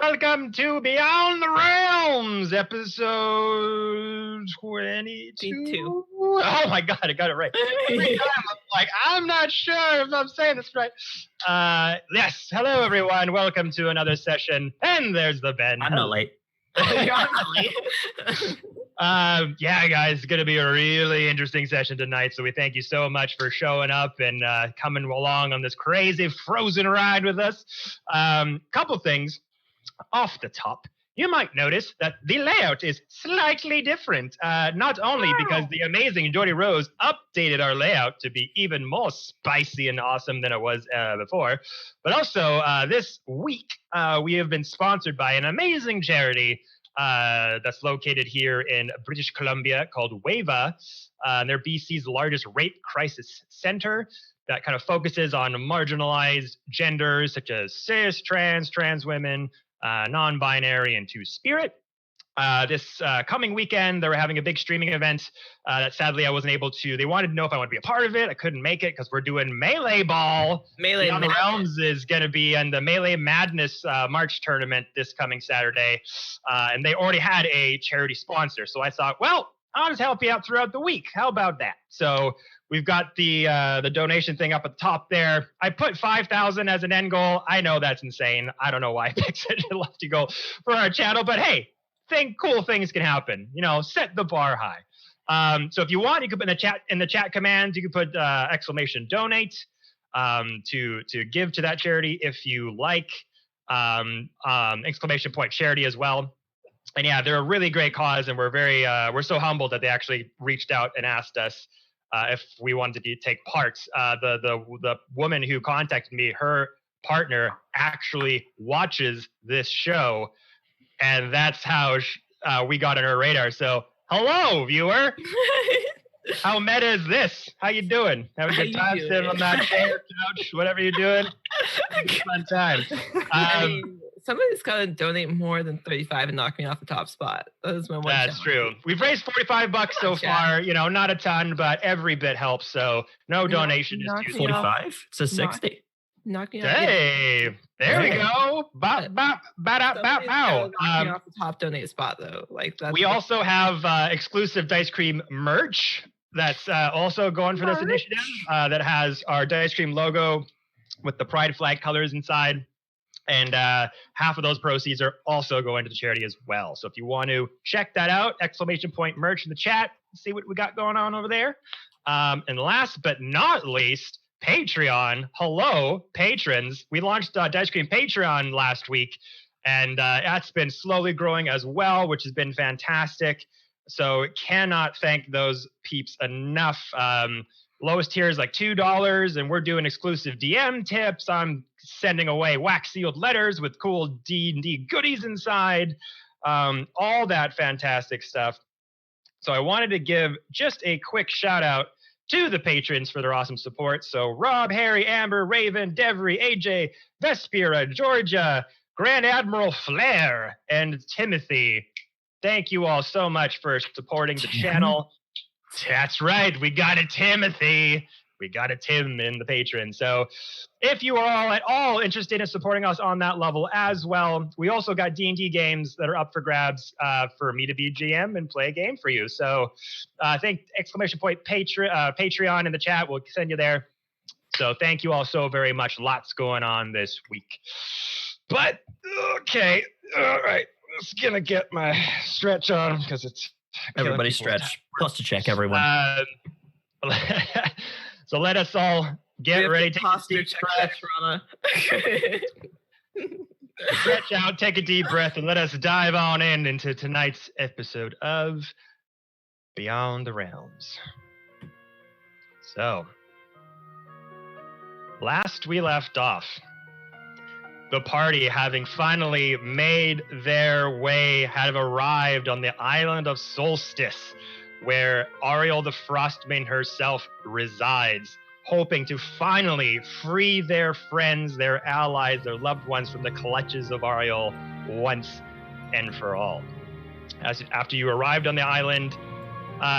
Welcome to Beyond the Realms, episode 22. Oh my god, I got it right. Every time I'm like, I'm not sure if I'm saying this right. Yes, hello everyone. Welcome to another session. And there's the Ben. I'm not late. Yeah, guys, it's going to be a really interesting session tonight. So we thank you so much for showing up and coming along on this crazy frozen ride with us. Couple things off the top. You might notice that the layout is slightly different. Not only because the amazing Jordy Rose updated our layout to be even more spicy and awesome than it was before, but also this week we have been sponsored by an amazing charity that's located here in British Columbia called WAVA. They're BC's largest rape crisis center that kind of focuses on marginalized genders such as cis, trans women, non-binary, and two-spirit. This coming weekend, they were having a big streaming event that sadly I wasn't able to. They wanted to know if I wanted to be a part of it. I couldn't make it because we're doing Melee Ball. Beyond the Realms is going to be in the Melee Madness March tournament this coming Saturday. And they already had a charity sponsor. So I thought, well, I'll just help you out throughout the week. How about that? So we've got the donation thing up at the top there. I put 5,000 as an end goal. I know that's insane. I don't know why I picked such a lofty goal for our channel, but hey, cool things can happen. You know, set the bar high. So if you want, you can put in the chat commands. You can put exclamation donate to give to that charity if you like. Exclamation point charity as well. And yeah, they're a really great cause, and we're so humbled that they actually reached out and asked us if we wanted to take part. The woman who contacted me, her partner actually watches this show, and that's how we got on her radar. So, hello, viewer. How meta is this? How you doing? Having a good time sitting on that chair, couch, whatever you're doing? Fun time. Somebody's got to donate more than 35 and knock me off the top spot. That is my one. That's true. We've raised $45 so far. You know, not a ton, but every bit helps. So no donation is too 45. It says 60. Knock me off. Hey, there we go. Knock me off the top donate spot though. Like that. We also have exclusive Dicecream merch that's also going for this initiative. That has our Dicecream logo with the pride flag colors inside. And half of those proceeds are also going to the charity as well. So if you want to check that out, exclamation point merch in the chat, see what we got going on over there. And last but not least, Patreon. Hello, patrons. We launched Dicecream Patreon last week, and that's been slowly growing as well, which has been fantastic. So cannot thank those peeps enough. Lowest tier is like $2, and we're doing exclusive DM tips. I'm sending away wax-sealed letters with cool D&D goodies inside, all that fantastic stuff. So I wanted to give just a quick shout-out to the patrons for their awesome support. So Rob, Harry, Amber, Raven, Devry, AJ, Vespira, Georgia, Grand Admiral Flair, and Timothy. Thank you all so much for supporting the channel. That's right. We got a Timothy. We got a Tim in the patron. So if you are all at all interested in supporting us on that level as well, we also got D&D games that are up for grabs for me to be GM and play a game for you. So I think exclamation point Patreon in the chat will send you there. So thank you all so very much. Lots going on this week. But, okay. All right. I'm just going to get my stretch on because it's... Everybody stretch. Plus to check, everyone. So let us all get ready to take a deep breath. Stretch out, take a deep breath, and let us dive on into tonight's episode of Beyond the Realms. So, last we left off, the party, having finally made their way, had arrived on the island of Solstice, where Ariel the Frostbane herself resides, hoping to finally free their friends, their allies, their loved ones from the clutches of Ariel once and for all. After you arrived on the island,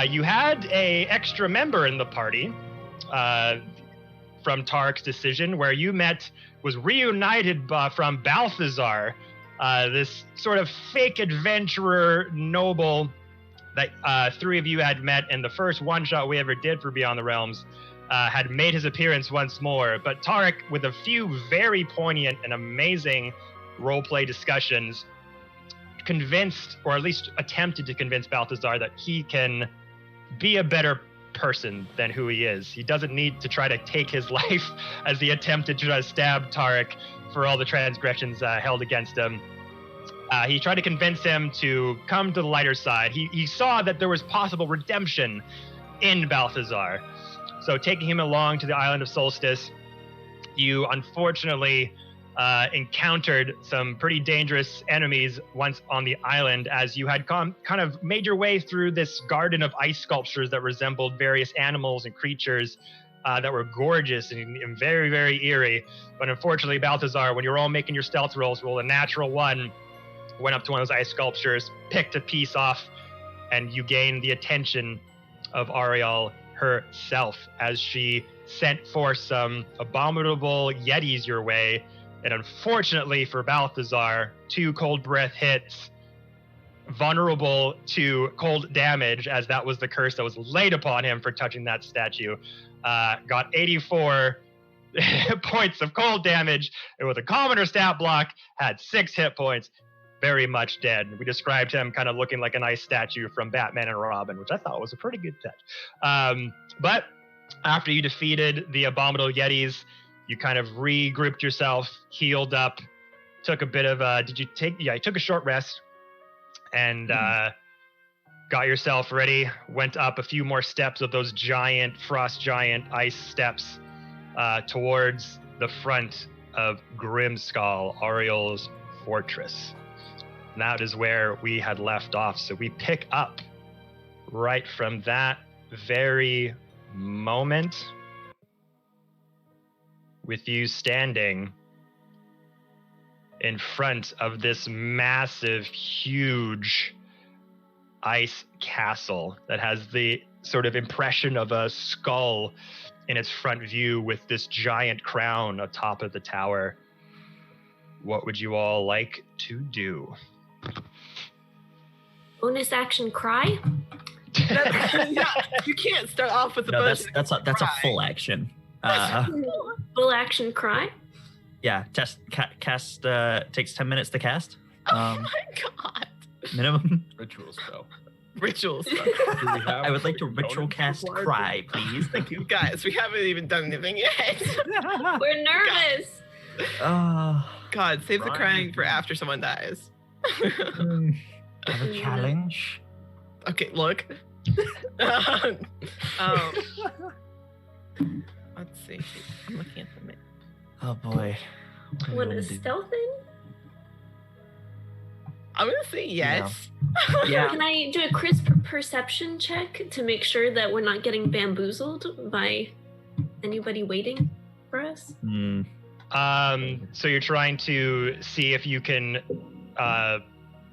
you had an extra member in the party from Tarek's decision, where you was reunited from Balthazar, this sort of fake adventurer noble that 3 of you had met in the first one-shot we ever did for Beyond the Realms, had made his appearance once more. But Tarek, with a few very poignant and amazing roleplay discussions, convinced, or at least attempted to convince Balthazar that he can be a better person than who he is. He doesn't need to try to take his life as he attempted to try to stab Tarek for all the transgressions held against him. He tried to convince him to come to the lighter side. He saw that there was possible redemption in Balthazar. So taking him along to the island of Solstice, you unfortunately encountered some pretty dangerous enemies once on the island, as you had kind of made your way through this garden of ice sculptures that resembled various animals and creatures that were gorgeous and very, very eerie. But unfortunately, Balthazar, when you were all making your stealth rolls, rolled a natural 1, went up to one of those ice sculptures, picked a piece off, and you gained the attention of Ariel herself as she sent forth some abominable yetis your way. And unfortunately for Balthazar, 2 cold breath hits, vulnerable to cold damage, as that was the curse that was laid upon him for touching that statue. Got 84 points of cold damage, and with a commoner stat block, had 6 hit points. Very much dead. We described him kind of looking like an ice statue from Batman and Robin, which I thought was a pretty good touch. But after you defeated the abominable yetis, you kind of regrouped yourself, healed up, took a bit of you took a short rest, and got yourself ready, went up a few more steps of those giant frost giant ice steps towards the front of Grimskull, Ariel's fortress. And that is where we had left off. So we pick up right from that very moment, with you standing in front of this massive, huge ice castle that has the sort of impression of a skull in its front view with this giant crown atop of the tower. What would you all like to do? Bonus action cry? You can't start off with the bonus. That's a full action. Full action cry? Yeah, cast takes 10 minutes to cast. Oh my god. Minimum. Ritual spell. Ritual spell. I would like to ritual cast cry, please. Thank you. Guys, we haven't even done anything yet. We're nervous. God, save the crying for after someone dies. Have a challenge? Okay, look. Let's see. I'm looking at the. Oh boy. What is stealthing? I'm gonna say yes. Yeah. Can I do a crisp perception check to make sure that we're not getting bamboozled by anybody waiting for us? So you're trying to see if you can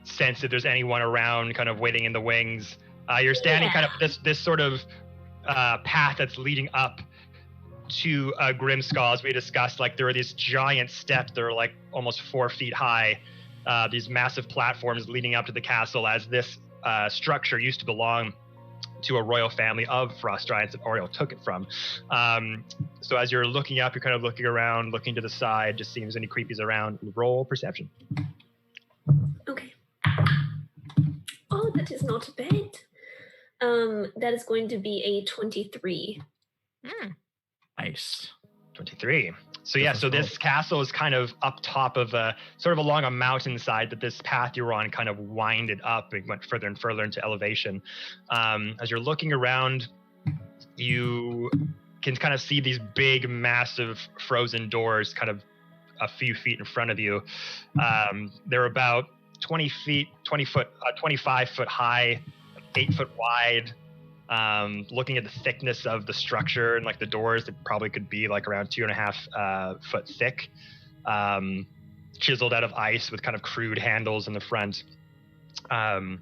sense if there's anyone around kind of waiting in the wings. You're standing kind of this sort of path that's leading up to Grimskull, as we discussed. Like, there are these giant steps that are like almost 4 feet high, these massive platforms leading up to the castle, as this structure used to belong to a royal family of frost giants that Ariel took it from. So as you're looking up, you're kind of looking around, looking to the side, just seeing if there's any creepies around. Roll perception. Okay. Oh, that is not bad. That is going to be a 23. Nice. 23. So yeah, so this castle is kind of up top of sort of along a mountainside that this path you were on kind of winded up and went further and further into elevation. As you're looking around, you can kind of see these big, massive frozen doors kind of a few feet in front of you. They're about 25 foot high, 8 foot wide. Looking at the thickness of the structure and like the doors, it probably could be like around 2.5 foot thick, chiseled out of ice with kind of crude handles in the front. And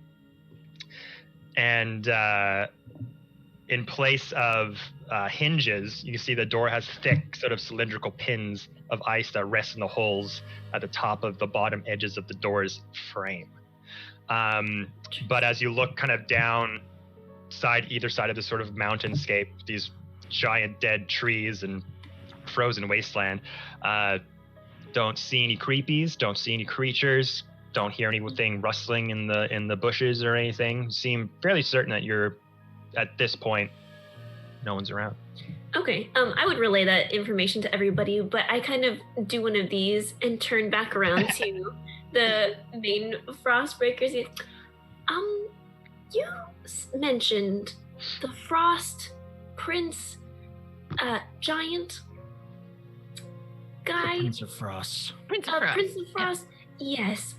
in place of hinges, you can see the door has thick, sort of cylindrical pins of ice that rest in the holes at the top of the bottom edges of the door's frame. But as you look kind of down either side of this sort of mountainscape, these giant dead trees and frozen wasteland, don't see any creepies, don't see any creatures, don't hear anything rustling in the bushes or anything. Seem fairly certain that you're at this point, no one's around. Okay, I would relay that information to everybody, but I kind of do one of these and turn back around to the main Frostbreakers. You mentioned the Frost Prince giant guy. Prince of Frost. Prince of Frost. Prince of Frost. Yes.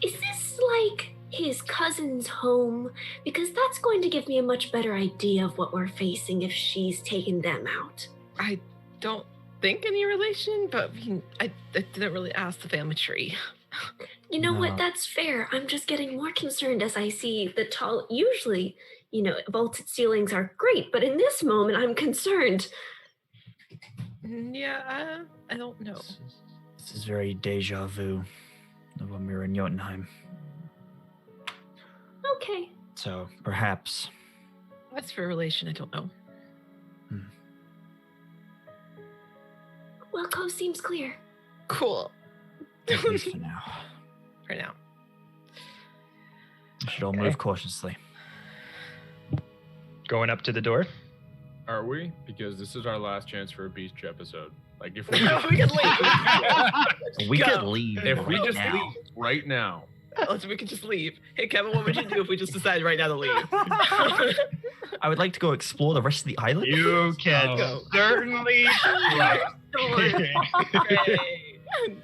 Is this like his cousin's home? Because that's going to give me a much better idea of what we're facing if she's taken them out. I don't think any relation, but I didn't really ask the family tree. You know No. what? That's fair. I'm just getting more concerned as I see the tall. Usually, vaulted ceilings are great, but in this moment, I'm concerned. Yeah, I don't know. This is very deja vu of when we were in Jotunheim. Okay. So perhaps. What's for relation? I don't know. Well, coast seems clear. Cool. At least for now. For now. We should all move cautiously. Going up to the door. Are we? Because this is our last chance for a beach episode. Like if we We could leave. We Go. could leave. if we right just now. leave right now. We could just leave. Hey, Kevin, what would you do if we just decided right now to leave? I would like to go explore the rest of the island. You can Go. certainly. Great.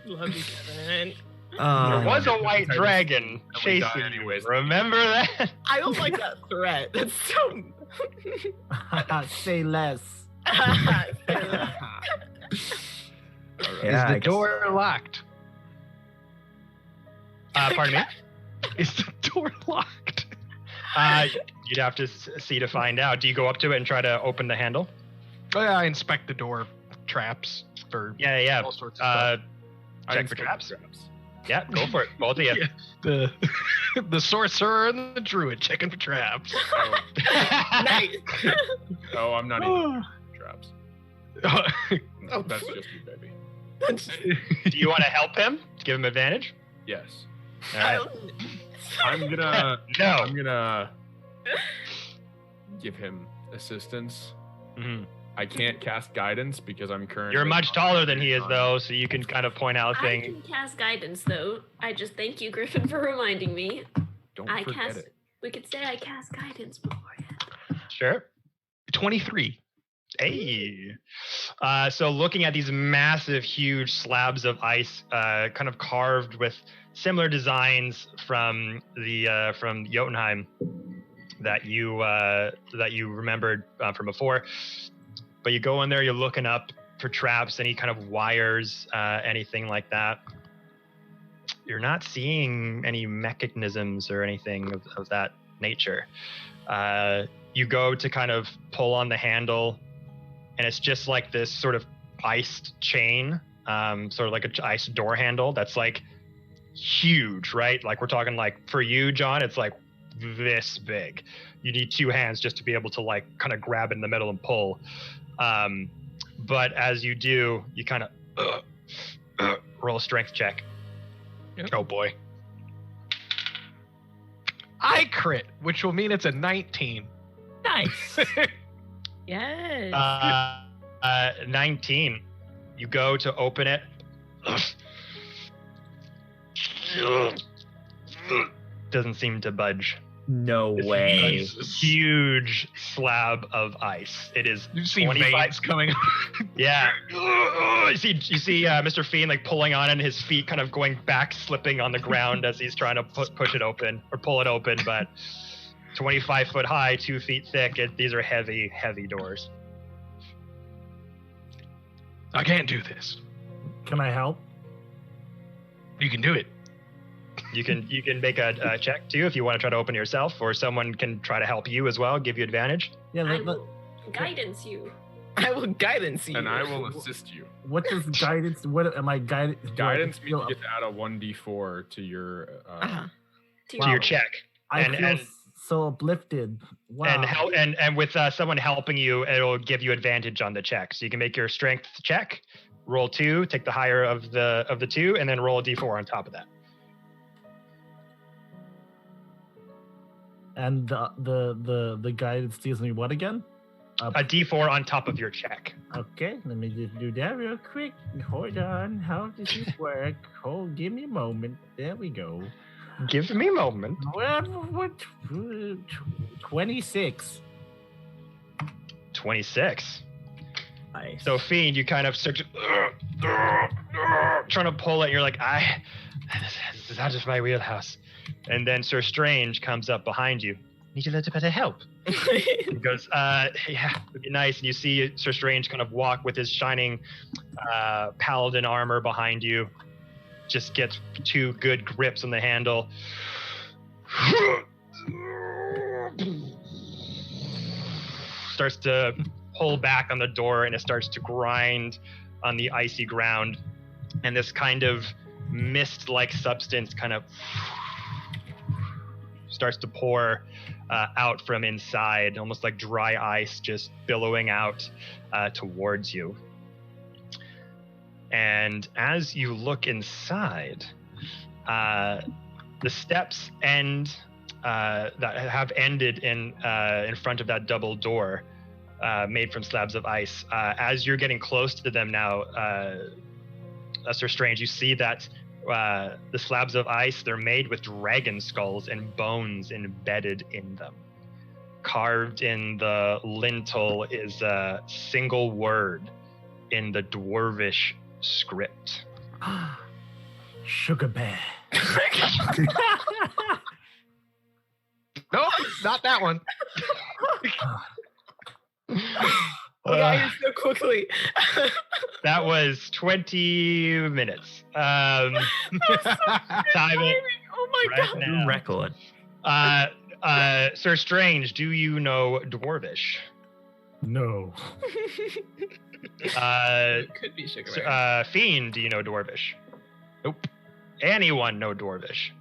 Love you, Kevin. There was a white Titus, dragon and we chasing die you. anyways. Remember that? I don't like that threat. That's so. Say less. All right. Yeah, I Is the guess- door locked? Pardon me? Is the door locked? You'd have to see to find out. Do you go up to it and try to open the handle? Oh, yeah, I inspect the door traps for Yeah. all sorts of stuff. I Check for inspect traps. Yeah, go for it. Both of you. Yeah. The sorcerer and the druid checking for traps. Nice. Oh, I'm not even traps. Oh. That's just you, baby. Do you want to help him? Give him advantage? Yes. All right. I'm gonna No. give him assistance. Mhm. I can't cast guidance because I'm currently. You're much taller than he is, though, so you can kind of point out I things. can cast guidance, though. I just thank you, Griffin, for reminding me. Don't I forget cast. it. We could say I cast guidance beforehand. Sure. 23. Hey. So looking at these massive, huge slabs of ice, kind of carved with similar designs from the from Jotunheim that you remembered from before. But you go in there, you're looking up for traps, any kind of wires, anything like that. You're not seeing any mechanisms or anything of that nature. You go to kind of pull on the handle, and it's just like this sort of iced chain, sort of like an iced door handle that's like huge, right? Like we're talking like for you, John, it's like this big. You need two hands just to be able to like kind of grab it in the middle and pull. But as you do, you kind of roll a strength check. Oh boy. I crit, which will mean it's a 19. Nice. Yes. 19. You go to open it. Doesn't seem to budge. No It's way. a huge slab of ice. It is You see 25 veins coming. Yeah. You see Mr. Fiend like pulling on it, and his feet kind of going back, slipping on the ground as he's trying to push it open or pull it open. But 25 foot high, 2 feet thick. These are heavy, heavy doors. I can't do this. Can I help? You can do it. You can make a check too if you want to try to open it yourself, or someone can try to help you as well, give you advantage. Yeah, I will guidance you. I will guidance you. And I will assist you. what does guidance? What am I guided? Guidance means you get to add a 1d4 to your. To your check. I and- feel and- so uplifted. Wow. And with someone helping you, it'll give you advantage on the check. So you can make your strength check, roll 2, take the higher of the 2, and then roll a d4 on top of that. And the guidance deals me what again? A d4 on top of your check. Okay, let me just do that real quick. Hold on. How does this work? Give me a moment. There we go. Give me a moment. What? 26. 26. Nice. So Fiend, you kind of start trying to pull it, and you're like, this is not just my wheelhouse. And then Sir Strange comes up behind you. Need a little bit of help. He goes, yeah, it'd be nice. And you see Sir Strange kind of walk with his shining paladin armor behind you. Just gets 2 good grips on the handle. Starts to pull back on the door, and it starts to grind on the icy ground. And this kind of mist-like substance kind of starts to pour out from inside, almost like dry ice just billowing out towards you. And as you look inside, the steps end that have ended in front of that double door made from slabs of ice. As you're getting close to them now, Sir Strange, you see that the slabs of ice, they're made with dragon skulls and bones embedded in them. Carved in the lintel is a single word in the dwarvish script. Sugar bear. No, not that one. We got here so quickly. That was 20 minutes. Time it Oh my right god. now. Record. Sir Strange, do you know dwarvish? No. Could be sugar. Fiend, do you know dwarvish? Nope. Anyone know dwarvish?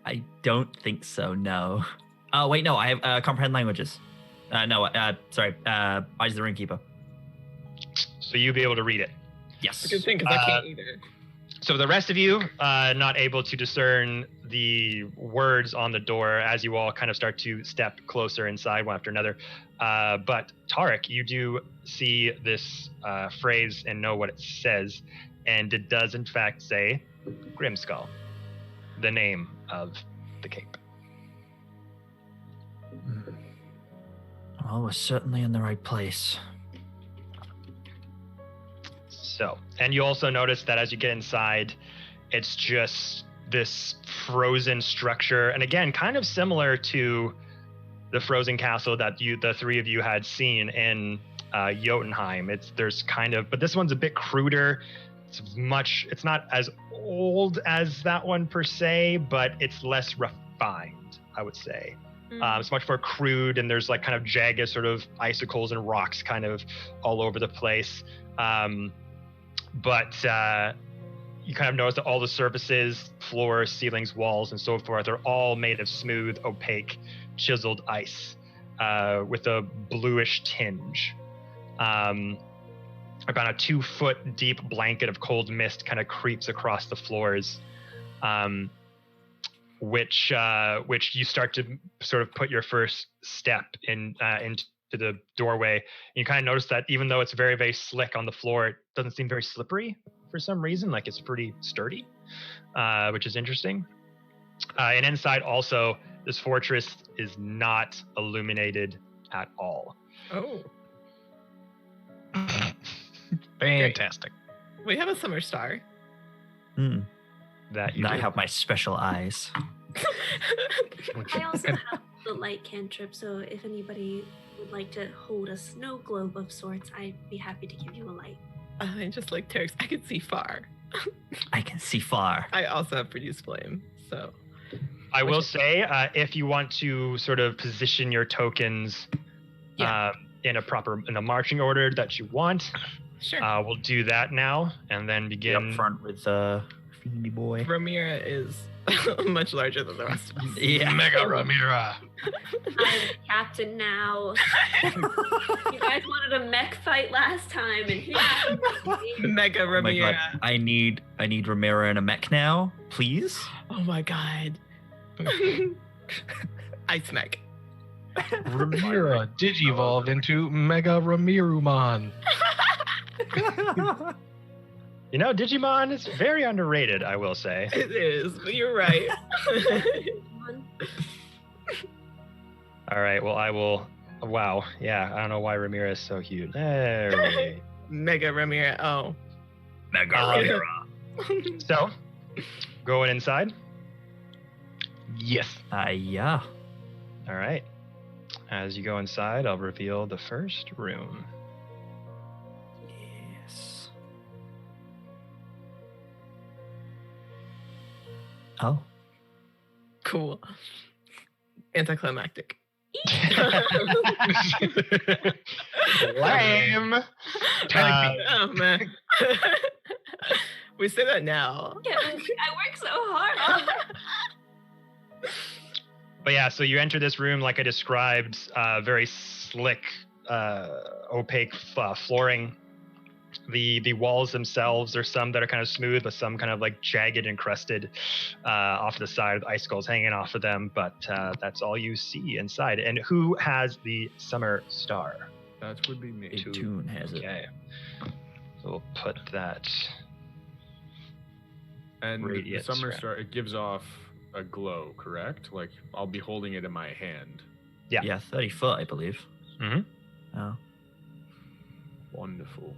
I don't think so. No. Oh wait, no. I have comprehend languages. Sorry. Eyes of the Runekeeper. So you'll be able to read it. Yes. Good thing, because I can't either. So the rest of you, not able to discern the words on the door as you all kind of start to step closer inside one after another. But Tarek, you do see this phrase and know what it says. And it does in fact say Grimskull, the name of the cape. Well, we're certainly in the right place. So, and you also notice that as you get inside, it's just this frozen structure. And again, kind of similar to the frozen castle that the 3 of you had seen in Jotunheim. There's kind of, but this one's a bit cruder. It's not as old as that one per se, but it's less refined, I would say. It's much more crude, and there's like kind of jagged sort of icicles and rocks kind of all over the place. But you kind of notice that all the surfaces, floors, ceilings, walls, and so forth are all made of smooth, opaque, chiseled ice with a bluish tinge. About a 2-foot deep blanket of cold mist kind of creeps across the floors, which you start to sort of put your first step into the doorway. And you kind of notice that even though it's very, very slick on the floor, it doesn't seem very slippery for some reason. Like it's pretty sturdy, which is interesting. And inside also, this fortress is not illuminated at all. Oh, Fantastic. we have a summer star. That you And I do. have my special eyes. I also have the light cantrip, so if anybody would like to hold a snow globe of sorts, I'd be happy to give you a light. I just like Terex. I can see far. I can see far. I also have produce flame, so I will say, if you want to sort of position your tokens in a marching order that you want, Sure. we'll do that now and then Be begin. up front with Feeny Boy. Ramira is much larger than the rest of us. Yeah. Mega Ramira. I'm the captain now. You guys wanted a mech fight last time, and here Mega Oh my god. Ramira. I need Ramira in a mech now, please. Oh my god. Ice mech. Ramira digivolved into Mega Ramirumon. You know, Digimon is very underrated, I will say. It is, but you're right. All right, well, I will. Wow, yeah, I don't know why Ramira is so huge. There Mega Ramira. Oh. Mega Ramira. So, going inside. Yes. Yeah. All right. As you go inside, I'll reveal the first room. Yes. Oh. Cool. Anticlimactic. Lame. Oh man. We say that now. Yeah, I work so hard on that. But yeah, so you enter this room like I described, very slick, opaque flooring. The walls themselves, there's some that are kind of smooth, but some kind of like jagged and crusted off the side with icicles hanging off of them. But that's all you see inside. And who has the summer star? That would be me. Big Tune has it. Okay. So we'll put that. And the Radiance, summer right. star, it gives off a glow, correct? Like I'll be holding it in my hand. Yeah. Yeah, 30 foot, I believe. Mm-hmm. Oh. Wonderful.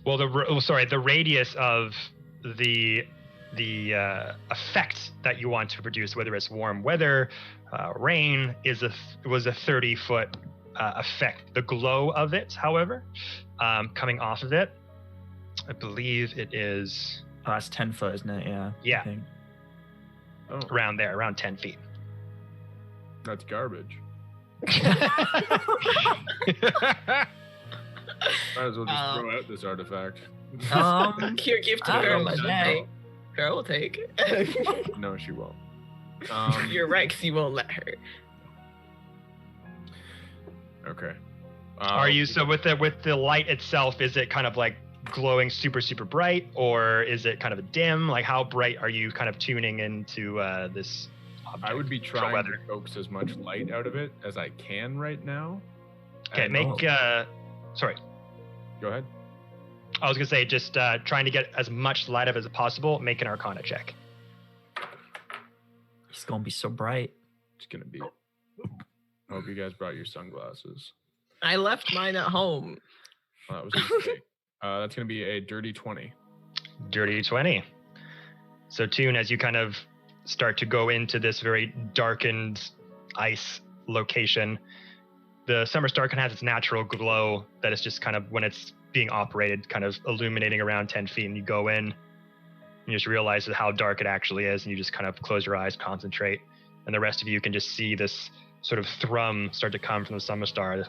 Well, the radius of the effect that you want to produce, whether it's warm weather, rain, was a 30-foot effect. The glow of it, however, coming off of it, I believe it is Oh, that's 10 foot, isn't it? Yeah. Yeah. I think. Oh, around there, around 10 feet. that's garbage. Might as well just throw out this artifact. Here, give to I Girl. don't know. Girl will take. No, she won't. You're right, because you won't let her. Okay. Are you so with the light itself? Is it kind of like glowing super bright, or is it kind of dim? Like how bright are you kind of tuning into this object? I would be for trying weather? to coax as much light out of it as I can right now. Okay, And- make sorry. Go ahead. I was gonna say just trying to get as much light up as possible. Make an Arcana check. He's gonna be so bright. It's gonna be. I hope you guys brought your sunglasses. I left mine at home. Well, that was a mistake. That's gonna be a dirty 20. Dirty 20. So Tune, as you kind of start to go into this very darkened ice location, the summer star kind of has its natural glow that is just kind of when it's being operated, kind of illuminating around 10 feet, and you go in, and you just realize how dark it actually is, and you just kind of close your eyes, concentrate, and the rest of you can just see this sort of thrum start to come from the summer star.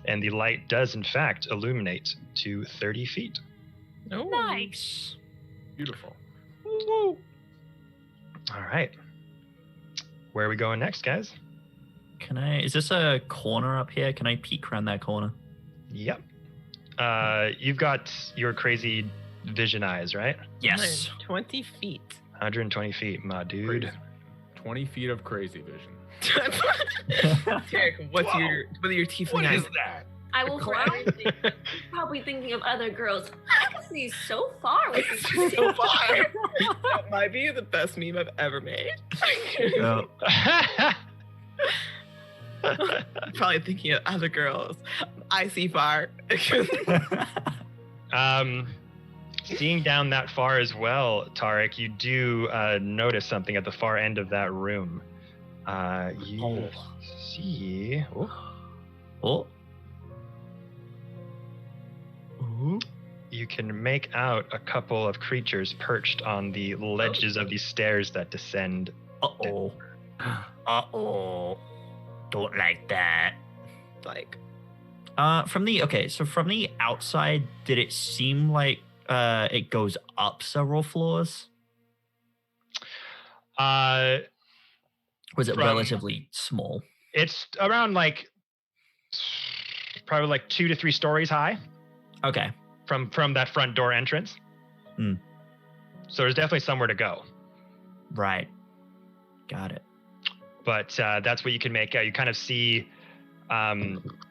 And the light does, in fact, illuminate to 30 feet. Oh. Nice. Beautiful. All right. Where are we going next, guys? Is this a corner up here? Can I peek around that corner? Yep. You've got your crazy vision eyes, right? Yes. 20 feet. 120 feet, my dude. Crazy. 20 feet of crazy vision. Tarek, what are your tiefling eyes? that? I will probably thinking of other girls. I can see so far with this. So far. That might be the best meme I've ever made. Oh. Probably thinking of other girls. I see far. Seeing down that far as well, Tarek, you do notice something at the far end of that room. You see. Oh. Oh. Ooh. you can make out a couple of creatures perched on the ledges of these stairs that descend. Uh-oh. Uh-oh. Don't like that. Like, From the outside, did it seem like it goes up several floors? Was it From- relatively small? It's around like probably like 2 to 3 stories high Okay. from that front door entrance. Hmm. So there's definitely somewhere to go. Right. Got it. But that's what you can make out. You kind of see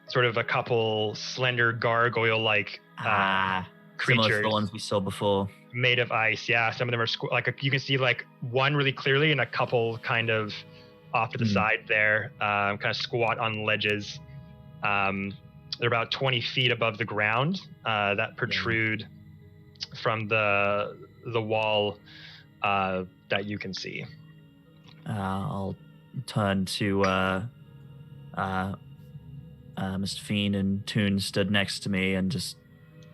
sort of a couple slender gargoyle-like Similar to creatures the ones we saw before. made of ice. Yeah, some of them are you can see like one really clearly and a couple kind of off to the side there, kind of squat on ledges. They're about 20 feet above the ground that protrude from the wall that you can see. I'll turn to Mr. Fiend, and Toon stood next to me, and just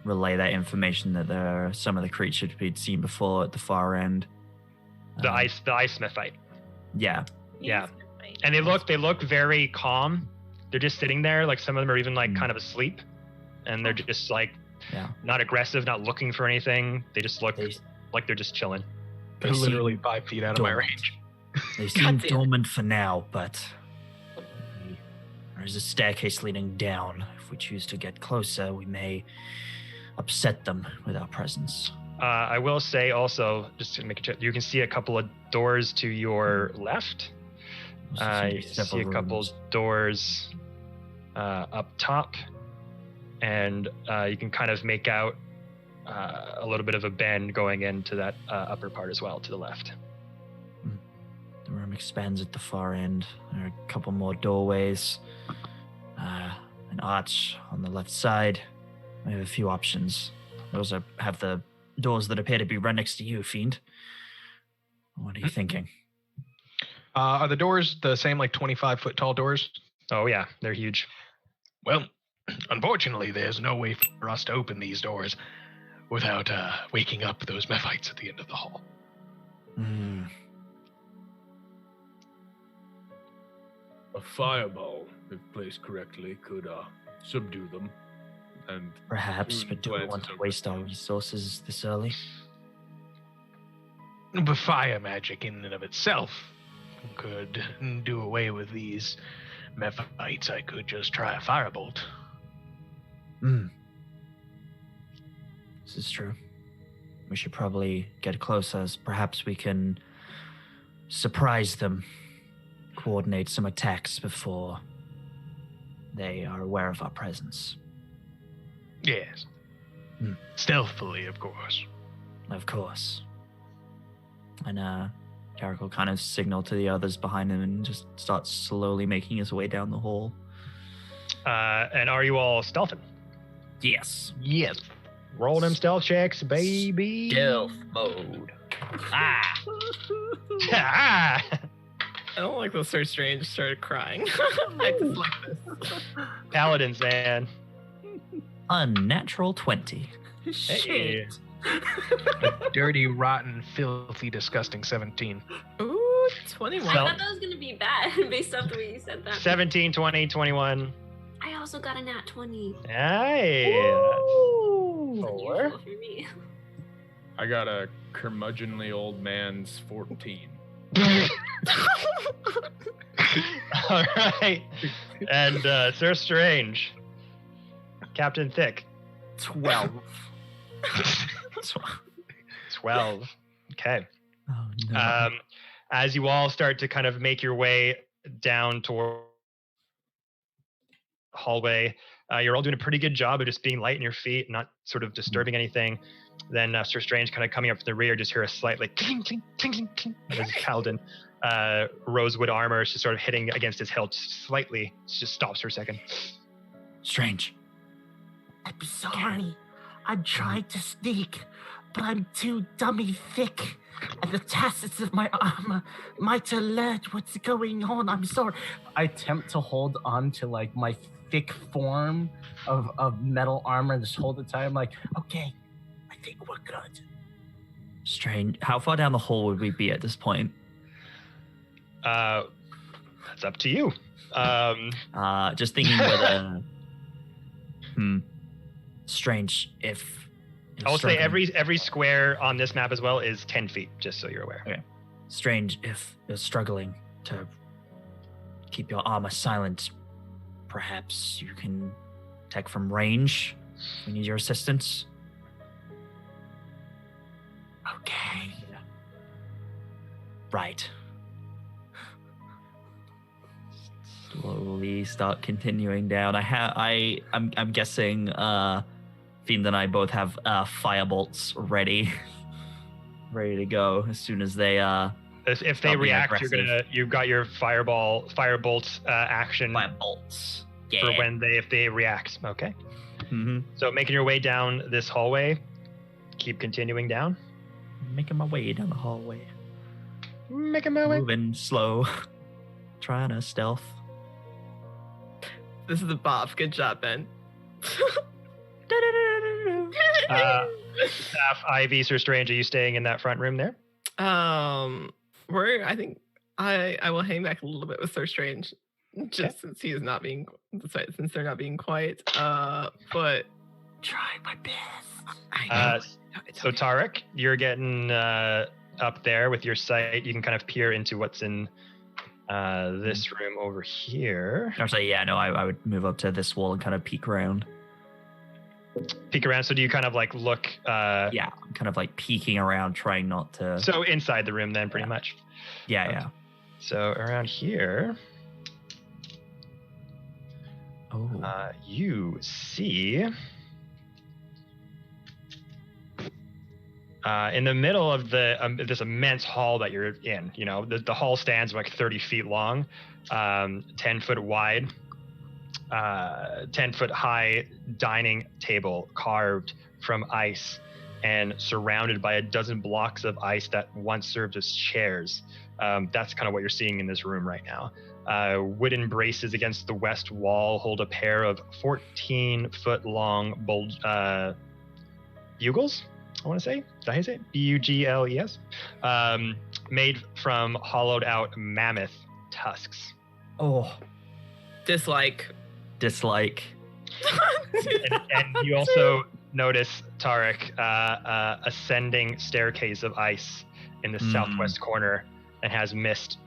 relay that information that there are some of the creatures we'd seen before at the far end. The ice smith fight. Yeah. Yeah. And they look very calm. They're just sitting there, like some of them are even like kind of asleep, and they're just like not aggressive, not looking for anything. They just look like they're just chilling. They're literally 5 feet out of my dormant. range. They seem dormant for now, but there's a staircase leading down. If we choose to get closer, we may upset them with our presence. I will say also, just to make a check, you can see a couple of doors to your left. You see a couple doors up top, and you can kind of make out a little bit of a bend going into that upper part as well to the left. The room expands at the far end. There are a couple more doorways, an arch on the left side. We have a few options. We also have the doors that appear to be right next to you, Fiend. What are you thinking? Are the doors the same, like 25-foot tall doors? Oh yeah, they're huge. Well, unfortunately, there's no way for us to open these doors without waking up those Mephites at the end of the hall. A fireball, if placed correctly, could subdue them. And Perhaps, but do we want to waste our resources this early? But fire magic in and of itself could do away with these Mephites. I could just try a firebolt. This is true. We should probably get closer, as perhaps we can surprise them, coordinate some attacks before they are aware of our presence. Yes. Stealthily, of course. Of course. And Carrick will kind of signal to the others behind him and just start slowly making his way down the hall. And are you all stealthing? Yes. Yes. Roll them stealth checks, baby. Stealth mode. Ah. I don't like the Sir Strange started crying. I just like this. Paladins, man. Unnatural 20. Hey. Dirty, rotten, filthy, disgusting 17. Ooh, 21. I thought that was going to be bad based off the way you said that. 17, 20, 21. I also got a nat 20. Hey. Unusual for me. I got a curmudgeonly old man's 14. All right. And Sir Strange. Captain Thick. 12. 12. Okay. Oh, no. As you all start to kind of make your way down toward the hallway, you're all doing a pretty good job of just being light in your feet, not sort of disturbing anything. Then Sir Strange kind of coming up from the rear, just hear a slight like clink, clink, clink, clink, clink. As Paladin, rosewood armor is just sort of hitting against his hilt slightly. It just stops for a second. Strange. I'm sorry. I'm trying to sneak, but I'm too dummy thick, and the tassets of my armor might alert what's going on. I'm sorry. I attempt to hold on to like my thick form of metal armor and just hold it tight. I'm like, okay, think we're good. Strange. How far down the hall would we be at this point? That's up to you. Just thinking whether. Strange. If I'll say struggling- every square on this map as well is 10 feet, just so you're aware. Okay. Strange. If you're struggling to keep your armor silent, perhaps you can attack from range. We need your assistance. Okay. Right. Slowly start continuing down. I'm guessing Fiend and I both have firebolts ready to go as soon as they If they I'll be react, aggressive. you've got your firebolt action firebolts. for if they react. Okay. Mm-hmm. So making your way down this hallway, keep continuing down. Making my way down the hallway. Making my way. Moving slow. Trying to stealth. This is a bop. Good job, Ben. Staff, Ivy, Sir Strange, are you staying in that front room there? I think I will hang back a little bit with Sir Strange, just since he is not being since they're not being quiet. But Try my best. I know. So Tarek, you're getting up there with your sight. You can kind of peer into what's in this room over here. Actually, yeah, no, I would move up to this wall and kind of peek around. Peek around. So do you kind of like look? Yeah, I'm kind of like peeking around, trying not to. So inside the room, then, pretty much. Yeah. So around here, Oh. you see. In the middle of this immense hall that you're in, you know, the hall stands like 30 feet long, 10 foot wide, 10 foot high dining table carved from ice and surrounded by a dozen blocks of ice that once served as chairs. That's kind of what you're seeing in this room right now. Wooden braces against the west wall hold a pair of 14-foot long bugles. I want to say, did I say it? Bugles? Made from hollowed out mammoth tusks. Oh. Dislike. And you also notice, Tarek, ascending staircase of ice in the southwest corner and has mist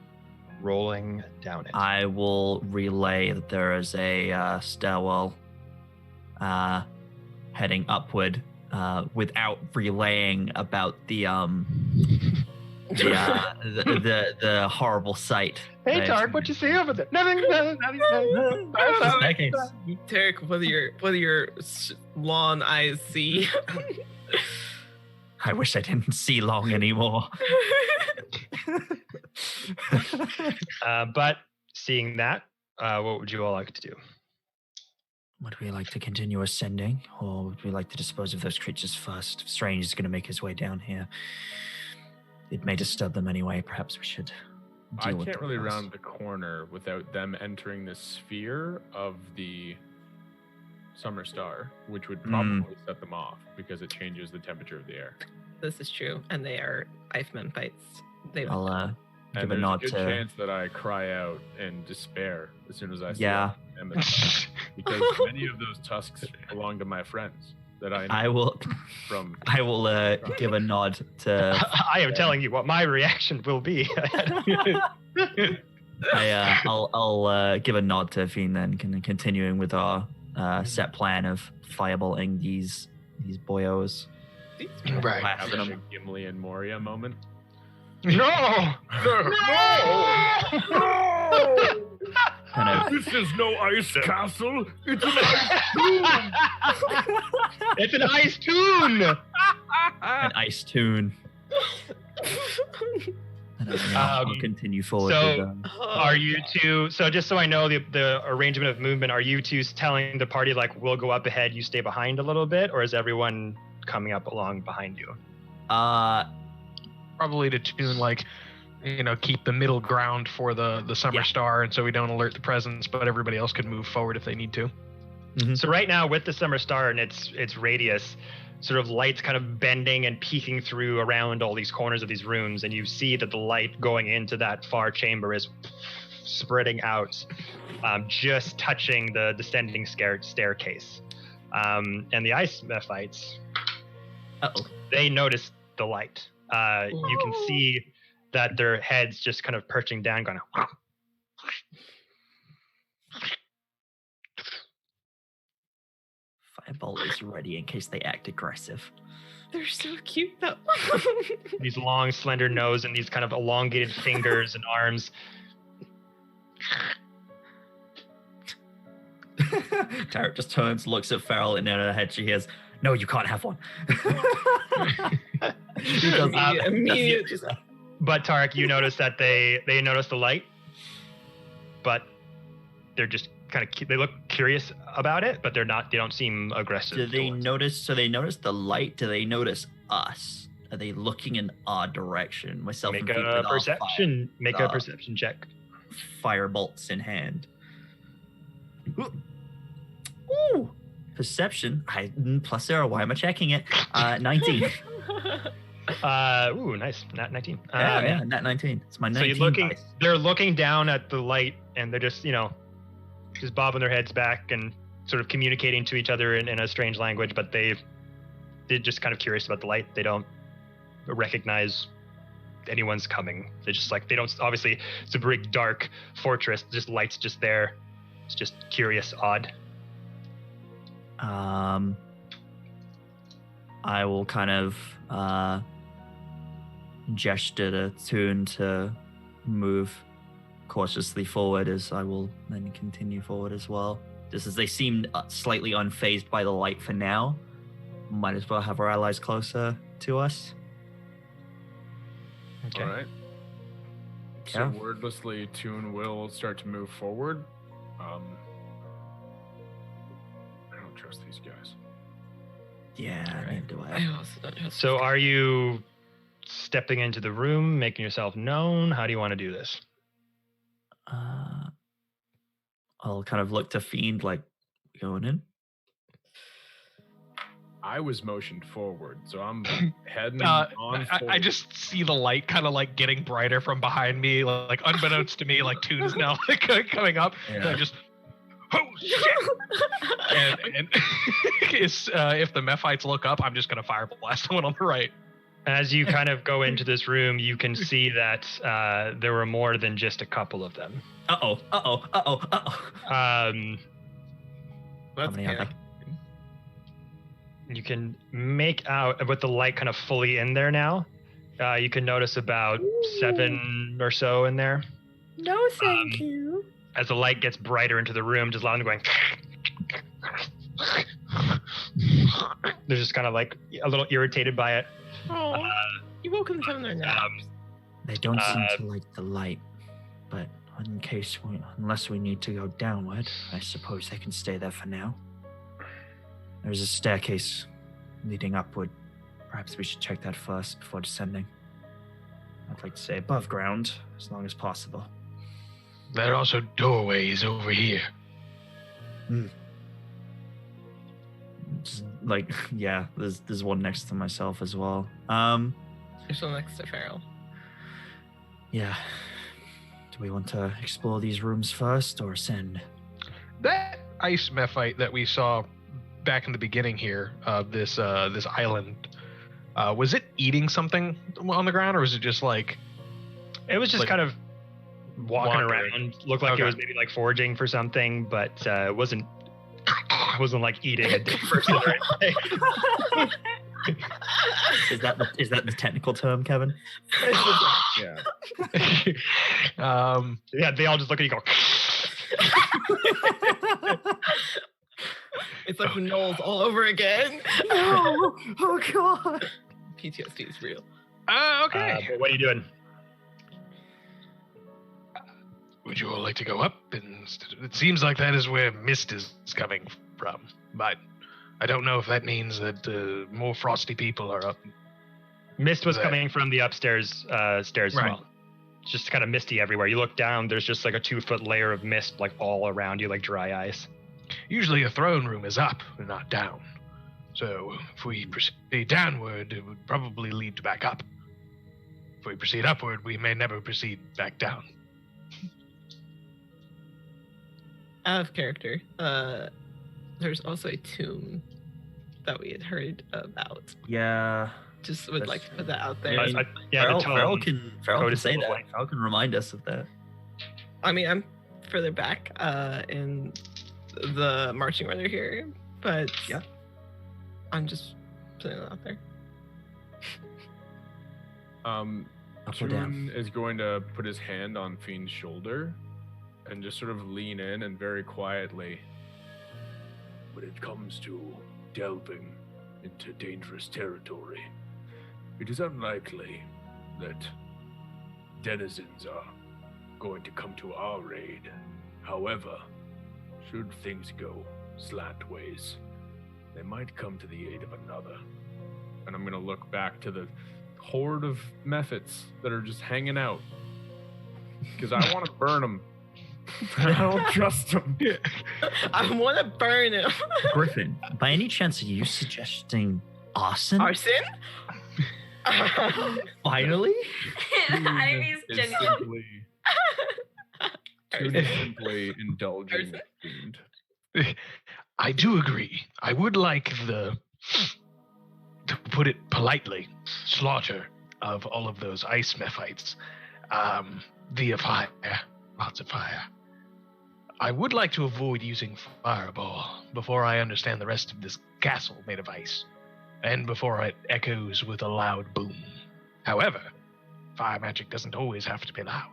rolling down it. I will relay that there is a stairwell heading upward. Without relaying about the horrible sight. Hey, that- Tarek, what you see over there? Nothing. Staircase. Tarek, what do your long eyes see? I wish I didn't see long anymore. But seeing that, what would you all like to do? Would we like to continue ascending, or would we like to dispose of those creatures first? If Strange is going to make his way down here, it may disturb them anyway. Perhaps we should I deal with can't them really first. round the corner without them entering the sphere of the summer star, which would probably set them off because it changes the temperature of the air. This is true, and they are Eichmann fights. They I'll And give a there's nod good to. chance that I cry out in despair as soon as I see Yeah. them, because many of those tusks belong to my friends that I know I will give a nod to. I am telling you what my reaction will be. I'll give a nod to Fiend then, continuing with our set plan of fireballing these boyos. Right. Blasting have a them. Gimli and Moria moment. No! Kind of, This is no ice castle. It's an It's an ice tune! an ice tune. And I'll continue forward. so- with, Are you two, so just so I know the arrangement of movement, are you two telling the party, like, we'll go up ahead, you stay behind a little bit, or is everyone coming up along behind you? Probably to tune, like, keep the middle ground for the summer Yeah. star, and so we don't alert the presence, but everybody else could move forward if they need to. So right now with the summer star and its radius, sort of light's kind of bending and peeking through around all these corners of these rooms, and you see that the light going into that far chamber is spreading out, just touching the descending staircase. And the ice Mephites, they notice the light. You can see that their heads just kind of perching down, going. Firebolt is ready in case they act aggressive. They're so cute though. These long, slender nose and these kind of elongated fingers and arms. Tarek just turns, looks at Farrell, and in her head she hears, "No, you can't have one." She does Immediate just But Tarek, you notice that they notice the light, but they're just kind of they look curious about it, but they don't seem aggressive. Do they notice? So they notice the light. Do they notice us? Are they looking in our direction? Myself Make and a perception. Make a perception check. Firebolts in hand. Ooh, perception. Plus 0. Why am I checking it? 19. Ooh, nice. Nat 19. Yeah, nat 19. It's my 19. So they're looking down at the light, and they're just just bobbing their heads back and sort of communicating to each other in a strange language, but they're just kind of curious about the light. They don't recognize anyone's coming. They're just they don't, obviously it's a big dark fortress, just light's just there. It's just curious, odd. I will kind of gesture to Toon to move cautiously forward, as I will then continue forward as well. Just as they seem slightly unfazed by the light for now, might as well have our allies closer to us. Okay. All right. So Yeah. wordlessly, Toon will start to move forward. I don't trust these guys. Yeah, neither do I I. also don't know. So are you stepping into the room, making yourself known? How do you want to do this? I'll kind of look to Fiend, going in. I was motioned forward, so I'm heading I on forward. just see the light kind of getting brighter from behind me, unbeknownst to me, Toon's now coming up. And I just, oh shit! and if the Mephites look up, I'm just gonna fire blast someone on the right. As you kind of go into this room, you can see that there were more than just a couple of them. Uh-oh. How many are there? You can make out, with the light kind of fully in there now, you can notice about 7 or so in there. No, thank you. As the light gets brighter into the room, just loud and going. They're just kind of a little irritated by it. Oh, you woke them from their naps. They don't seem to like the light, but unless we need to go downward, I suppose they can stay there for now. There's a staircase leading upward. Perhaps we should check that first before descending. I'd like to say above ground, as long as possible. There are also doorways over here. Yeah, there's one next to myself as well. There's one next to Farrell. Yeah. Do we want to explore these rooms first or ascend? That ice Mephite that we saw back in the beginning here of this island, was it eating something on the ground, or was it just It was just kind of walking wandering around. Looked like it was maybe foraging for something, but it wasn't eating a dead person or anything. Is that the technical term, Kevin? Yeah. Yeah, they all just look at you and go. It's like the Knowles all over again. No! Oh god! PTSD is real. Okay. But what are you doing? Would you all like to go up? It seems like that is where mist is coming from, but I don't know if that means that more frosty people are up. Mist was there. coming from the upstairs stairs as Right. well. It's just kind of misty everywhere. You look down, there's just a 2-foot layer of mist all around you, like dry ice. Usually a throne room is up and not down. So if we proceed downward, it would probably lead back up. If we proceed upward, we may never proceed back down. Out of character, there's also a tomb that we had heard about. Yeah. Just would That's like to put that out there. Farrell, the Farrell tome. can say that. Farrell can remind us of that. I mean, I'm further back in the marching order here, but Yeah. I'm just putting it out there. Up or down? Toon is going to put his hand on Fiend's shoulder and just sort of lean in and very quietly. When it comes to delving into dangerous territory, it is unlikely that denizens are going to come to our aid. However, should things go slantways, they might come to the aid of another. And I'm going to look back to the horde of methods that are just hanging out. Because I want to burn them. I don't trust them. I want to burn him. Griffin, by any chance, are you suggesting arson? Arson? Finally? Ivy's Is genuine. simply indulging the fiend. I do agree. I would like to put it politely, slaughter of all of those ice mephites via fire, lots of fire. I would like to avoid using fireball before I understand the rest of this castle made of ice, and before it echoes with a loud boom. However, fire magic doesn't always have to be loud.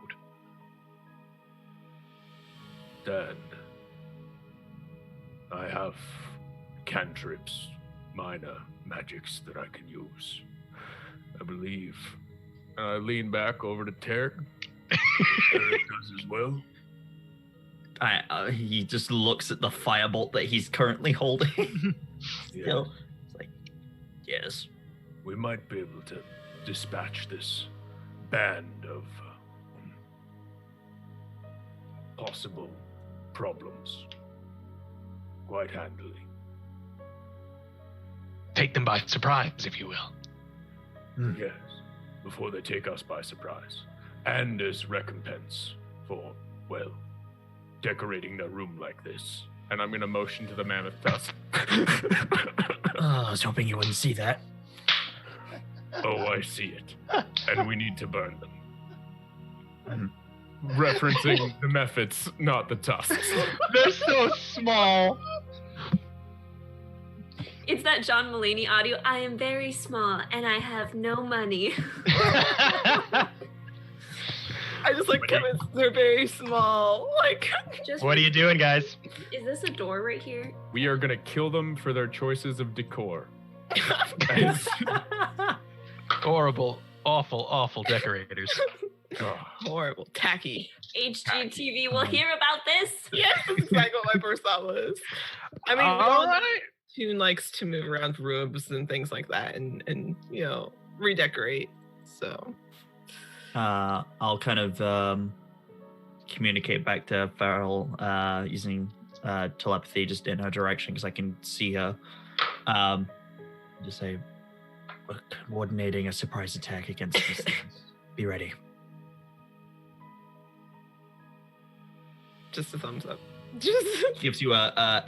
Then I have cantrips, minor magics that I can use. I believe. And I lean back over to Tarek. Tarek does as well. He just looks at the firebolt that he's currently holding. Yeah. Still, it's like, yes. We might be able to dispatch this band of possible problems quite handily. Take them by surprise, if you will. Yes, before they take us by surprise. And as recompense for, well, decorating their room like this. And I'm going to motion to the mammoth tusk. I was hoping you wouldn't see that. Oh, I see it. And we need to burn them. Referencing the methods, not the tusks. They're so small. It's that John Mulaney audio. I am very small and I have no money. I just like Kevin's, they're very small. Like, Just What are you doing, guys? Is this a door right here? We are going to kill them for their choices of decor. Horrible, awful, awful decorators. horrible, tacky. HGTV will hear about this. Yes, that's exactly what my first thought was. I mean, we all know Toon likes to move around rooms and things like that, and you know, redecorate. So, I'll kind of communicate back to Farrell using telepathy just in her direction because I can see her. Just say, we're coordinating a surprise attack against these things. Be ready. just a thumbs up. Just Gives you a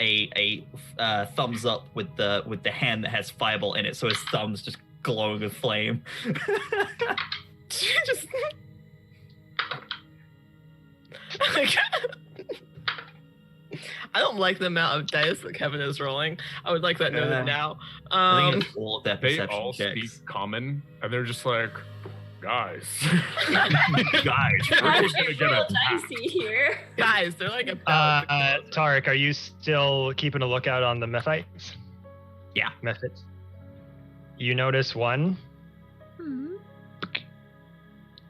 thumbs up with the hand that has fireball in it, so his thumb's just glowing with flame. just like, I don't like the amount of dice that Kevin is rolling. I would like that noted now. I think it's all of their They perception all checks. speak common, and they're just like, guys. Guys, We're It's just gonna get real attacked. dicey here. guys, they're like about to kill us. Tarek, are you still keeping a lookout on the Mephites? Yeah. Methods. You notice one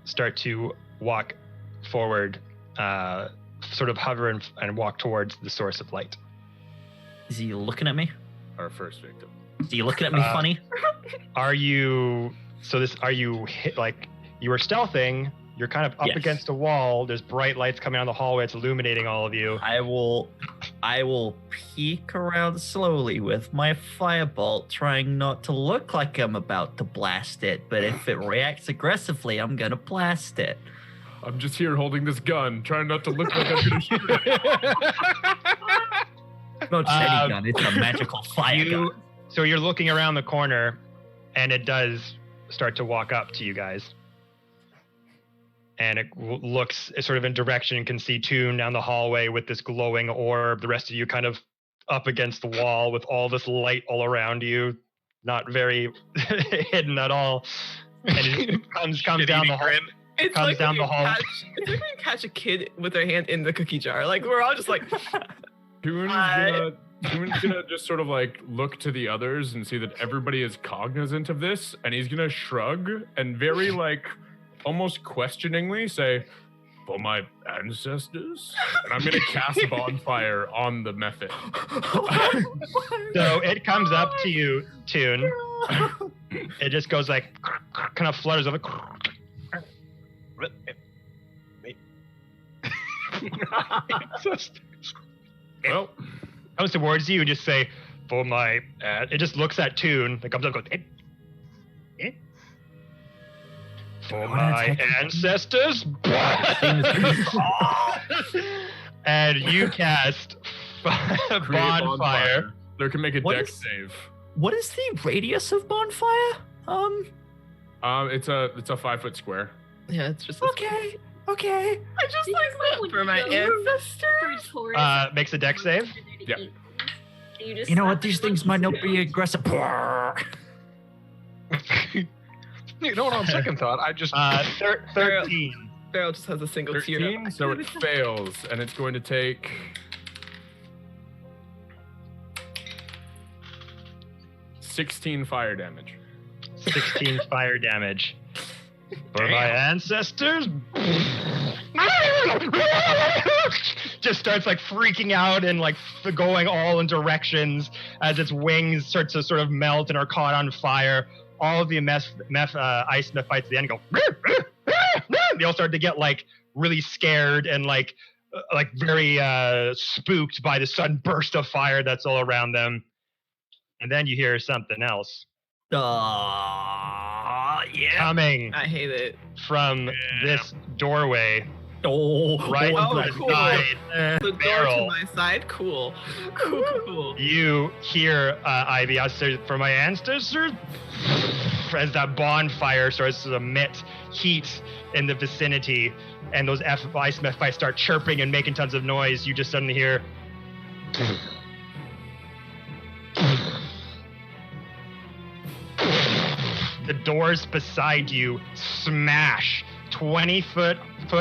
start to walk forward, sort of hover and walk towards the source of light. Is he looking at me? Our first victim. Is he looking at me funny? Are you hit, like you were stealthing? You're kind of up Yes. against a wall. There's bright lights coming down the hallway. It's illuminating all of you. I will I will peek around slowly with my firebolt, trying not to look like I'm about to blast it. But if it reacts aggressively, I'm gonna blast it. I'm just here holding this gun, trying not to look like I'm gonna shoot it. Not just any gun, it's a magical fire gun. So you're looking around the corner, and it does start to walk up to you guys. And it looks sort of in direction. You can see Toon down the hallway with this glowing orb. The rest of you kind of up against the wall with all this light all around you. Not very hidden at all. And it comes down the hall. It's Comes like down when the hall. it's like when you catch a kid with their hand in the cookie jar. Like, we're all just like... Toon's gonna just sort of like look to the others and see that everybody is cognizant of this, and he's gonna shrug and very like almost questioningly say, "For my ancestors," and I'm gonna cast bonfire on the method. So it comes up to you, Toon. It just goes like, kind of flutters over. Well, Comes towards you and just say, "For my," it just looks at Toon. It comes up and goes, "For my ancestors." And you cast bonfire. There can make a What dex is- save. What is the radius of bonfire? It's a 5-foot square. Yeah, it's just... Okay. I just like that for my ancestors. Makes a dex save. Yep. You know what? These things might not be aggressive. You know what? On second thought, I just 13. Farrell just has a single tear. 13, so it fails, and it's going to take 16 fire damage. 16 fire damage. For my ancestors. Just starts like freaking out and like going all in directions as its wings start to sort of melt and are caught on fire. All of the ice myth fights at the end go. They all start to get like really scared and like very spooked by the sudden burst of fire that's all around them. And then you hear something else coming I hate it. from this doorway right Oh, cool. beside The door barrel. to my side. Cool. Cool. You hear Ivy, I say, "For my ancestors," as that bonfire starts to emit heat in the vicinity, and those ice myth fights start chirping and making tons of noise. You just suddenly hear. The doors beside you smash. 20-foot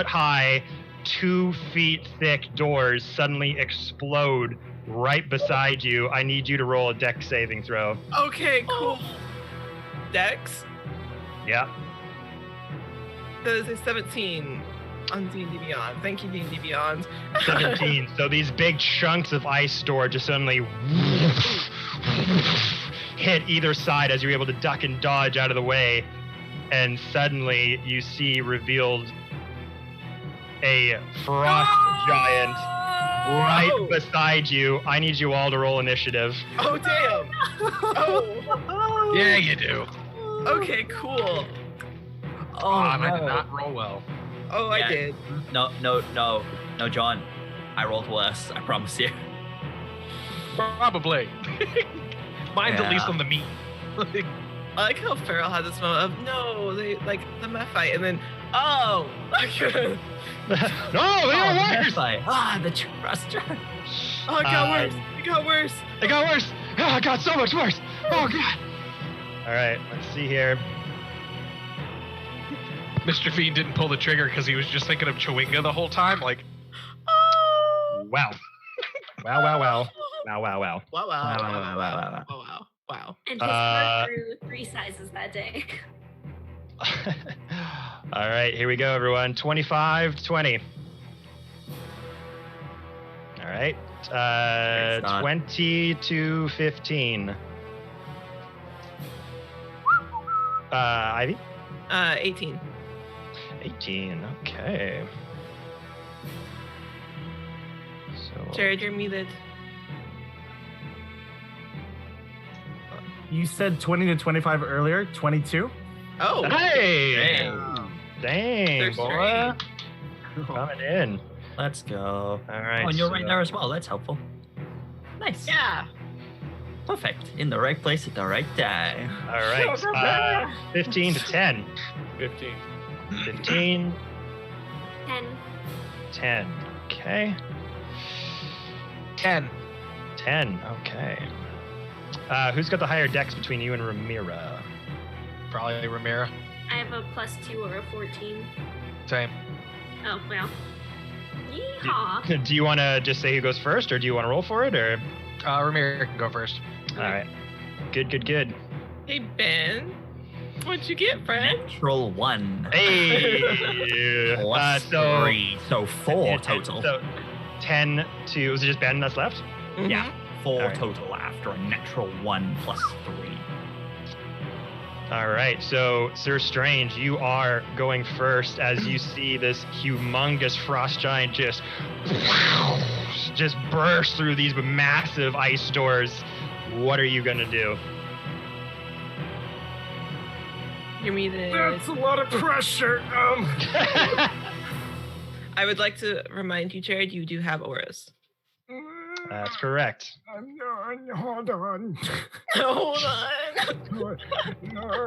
high, 2 feet thick doors suddenly explode right beside you. I need you to roll a dex saving throw. Okay, cool. Dex? Yeah. That is a 17 on D&D Beyond. Thank you, D&D Beyond. 17. So these big chunks of ice door just suddenly hit either side as you're able to duck and dodge out of the way. And suddenly you see revealed a frost giant right beside you. I need you all to roll initiative. Oh, damn. Oh. yeah, you do. Okay, cool. I did not roll well. Oh, I Yeah. did. No, John. I rolled worse. I promise you. Probably. Mine's at least Yeah. on the meat. I like how Farrell had this moment of, no, they, like, the meth fight, and then, oh. No, they are worse! The truster. Oh, it got worse. It got worse. It got worse. Oh, it got so much worse. Oh, God. All right, let's see here. Mr. Fiend didn't pull the trigger because he was just thinking of Chewinga the whole time. Like, Oh. Wow. Wow. Wow. And his heart grew 3 sizes that day. All right, here we go, everyone. 25-20. All right. 20-15. Ivy? 18. 18. Okay. So Jared, you're muted. You said 20 to 25 earlier. 22. Oh. Hey! Dang, They're boy. Coming in. Let's go. All right. Oh, and you're right so- there as well. That's helpful. Nice. Yeah. Perfect. In the right place at the right time. All right. 15 to 10. 15. 15, 10. 10. Okay. 10. 10. Okay. Who's got the higher dex between you and Ramira? Probably Ramira. I have a +2 or a 14. Same. Oh, well. Yeehaw. Do you want to just say who goes first, or do you want to roll for it, or? Ramira can go first. All right. Good. Hey, Ben. What'd you get, friend? Natural 1. Hey. Plus 3. So 4 total. So 10 to. Was it just Ben that's left? Yeah. 4 All right. total after a natural 1 plus 3. All right, so Sir Strange, you are going first as you see this humongous frost giant just burst through these massive ice doors. What are you gonna do? Give me this. That's a lot of pressure. I would like to remind you, Jared, you do have auras. That's correct. Hold on. Hold on.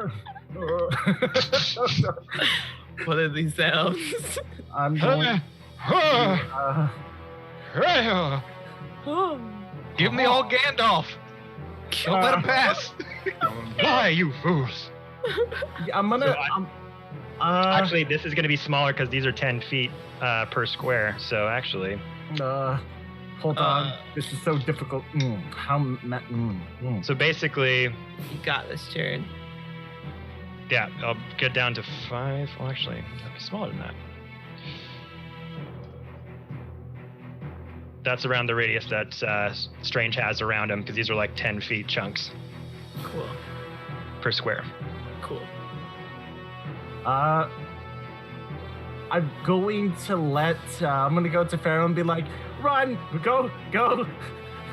What are these sounds? I'm going. Give me all Gandalf. Don't let him pass. Why, you fools? I'm gonna. Actually, this is gonna be smaller because these are 10 feet per square. So actually, Hold on. This is so difficult. so basically, You got this, Jared. yeah, I'll get down to 5. Well, actually, that'd be smaller than that. That's around the radius that Strange has around him, because these are like 10 feet chunks Cool. per square. Cool. I'm going to let. I'm gonna go to Pharaoh and be like, "Run, go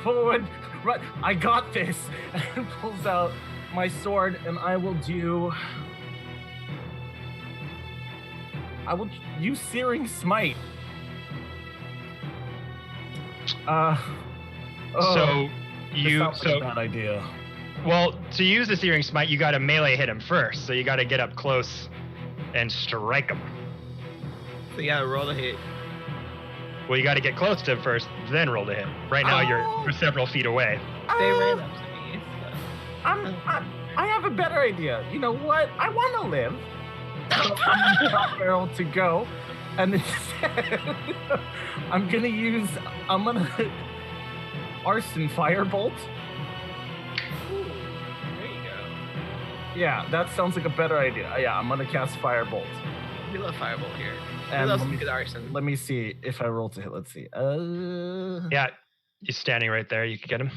forward, run! I got this!" And pulls out my sword, and I will use Searing Smite. So This sounds like a bad idea. well, to use the Searing Smite, you got to melee hit him first. So you got to get up close and strike him. So you gotta roll the hit. Well, you got to get close to him first, then roll to hit. Right now, you're several feet away. They ran up to me. I have a better idea. You know what? I want to live. So I'm gonna tell Pharaoh to go, and instead, I'm gonna Arson Firebolt. Ooh, there you go. Yeah, that sounds like a better idea. Yeah, I'm gonna cast Firebolt. We love Firebolt here. We And love let some me, good arson. let me see if I roll to hit. Let's see. Yeah, he's standing right there. You can get him.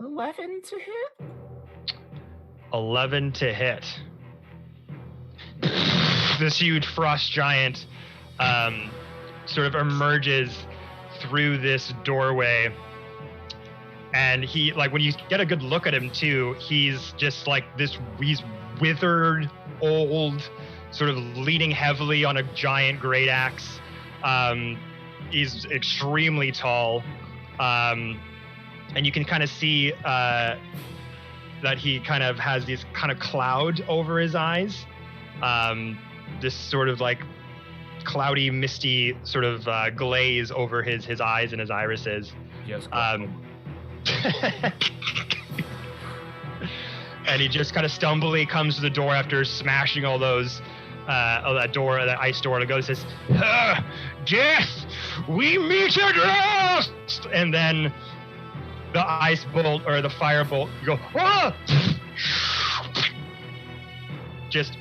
11 to hit. 11 to hit. This huge frost giant sort of emerges through this doorway, and he, like, when you get a good look at him too, he's just like this, he's withered, old, sort of leaning heavily on a giant great axe. He's extremely tall, and you can kind of see that he kind of has this kind of cloud over his eyes, this sort of like cloudy, misty sort of glaze over his eyes and his irises. Yes. And he just kind of stumbly comes to the door after smashing all those, that ice door, and goes, says, "Death, we meet at last!" And then the ice bolt or the fire bolt, you go, "Ah!" just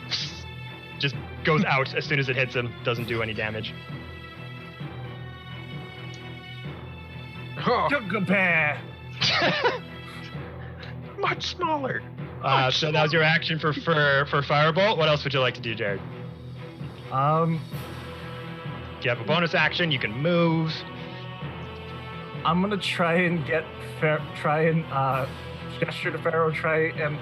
goes out as soon as it hits him. Doesn't do any damage. Sugar Much smaller. So that was your action for Firebolt. What else would you like to do, Jared? I'm If you have a bonus action, you can move. gonna try and gesture to Pharaoh, try and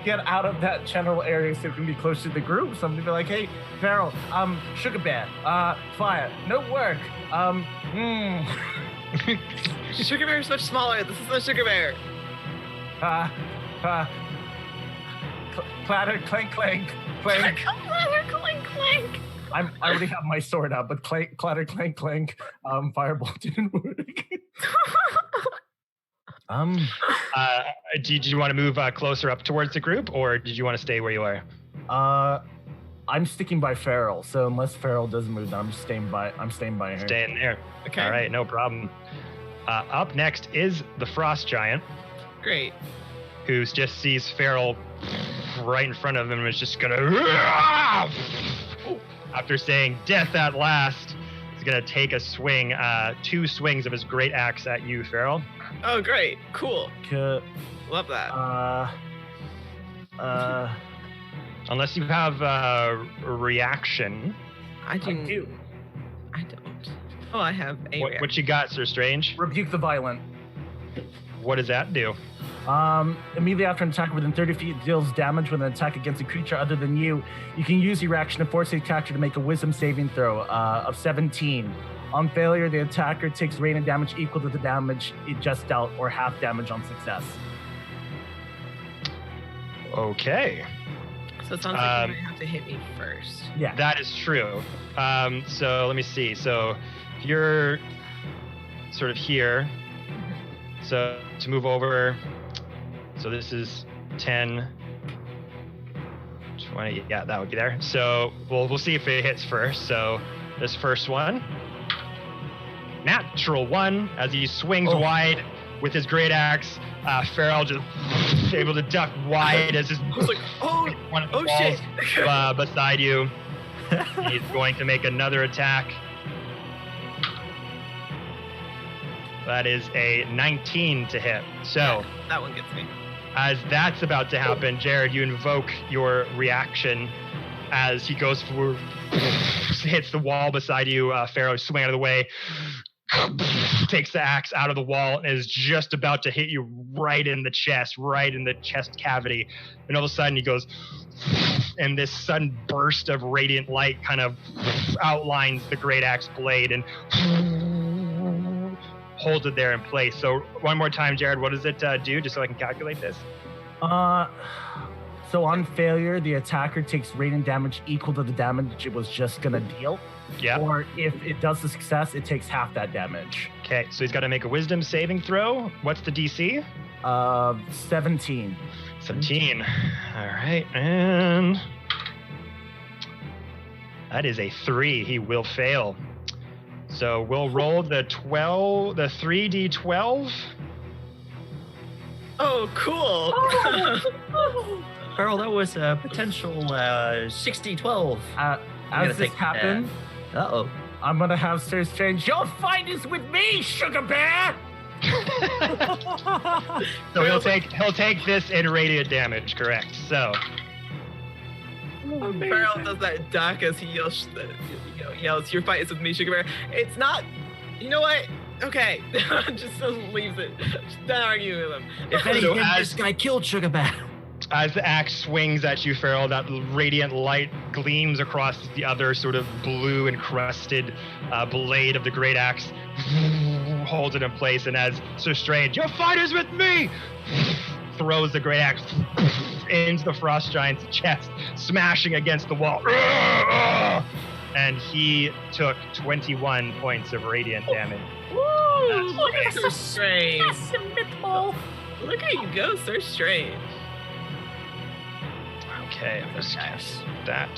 get out of that general area so we can be close to the group. So I'm gonna be like, hey, Pharaoh, Sugar Bear, fire, no work. Sugar Bear is much smaller. This is no Sugar Bear. Clatter, clank, clank, clank. Clatter, clank, clank. I already have my sword out, but clatter, clank, clank. Fireball didn't work. Did you want to move closer up towards the group, or did you want to stay where you are? I'm sticking by Feral, so unless Feral doesn't move, then I'm staying by her. Staying there. Okay. All right, no problem. Up next is the Frost Giant, Great. who just sees Feral right in front of him and is just gonna. After saying "death at last," he's gonna take a swing, 2 swings of his great axe at you, Feral. Oh, great. Cool. Love that. Unless you have a reaction. I do. I don't. Oh, I have a reaction. What you got, Sir Strange? Rebuke the Violent. What does that do? Immediately after an attack within 30 feet deals damage with an attack against a creature other than you, you can use your action to force the attacker to make a Wisdom saving throw of 17. On failure, the attacker takes radiant damage equal to the damage it just dealt, or half damage on success. Okay. So it sounds like you might have to hit me first. Yeah. That is true. So let me see. So if you're sort of here, so to move over, so this is 10, 20, yeah, that would be there. So we'll see if it hits first. So this first one, natural 1, as he swings wide with his great axe. Feral just able to duck wide as his one of the walls shit. beside you. He's going to make another attack. That is a 19 to hit. So that one gets me. As that's about to happen, Jared, you invoke your reaction as he goes for, hits the wall beside you. Pharaoh swing out of the way, takes the axe out of the wall, and is just about to hit you right in the chest cavity. And all of a sudden he goes, and this sudden burst of radiant light kind of outlines the great axe blade and holds it there in place. So one more time, Jared, what does it do, just so I can calculate this? So on failure, the attacker takes radiant damage equal to the damage it was just gonna deal. Yeah. Or if it does the success, it takes half that damage. Okay, so he's got to make a Wisdom saving throw. What's the DC? 17. 17. All right, and that is a 3. He will fail. So we'll roll the 3d12. Oh, cool. Carl, that was a potential 60-12. As this happens, I'm gonna have Sir Strange. Your fight is with me, Sugar Bear. So he'll take this in radiant damage, correct? So Feral does that duck as he yells, "Your fight is with me, Sugar Bear." It's not. You know what? Okay, just leaves it. Just not arguing with him. If anything, this guy killed Sugar Bear. As the axe swings at you, Feral, that radiant light gleams across the other sort of blue encrusted blade of the great axe, holds it in place, and as Sir Strange, your fight is with me, throws the great axe into the Frost Giant's chest, smashing against the wall. And he took 21 points of radiant damage. Woo! Look at Sir Strange. Look at you go, Sir Strange. Okay, let's cast that.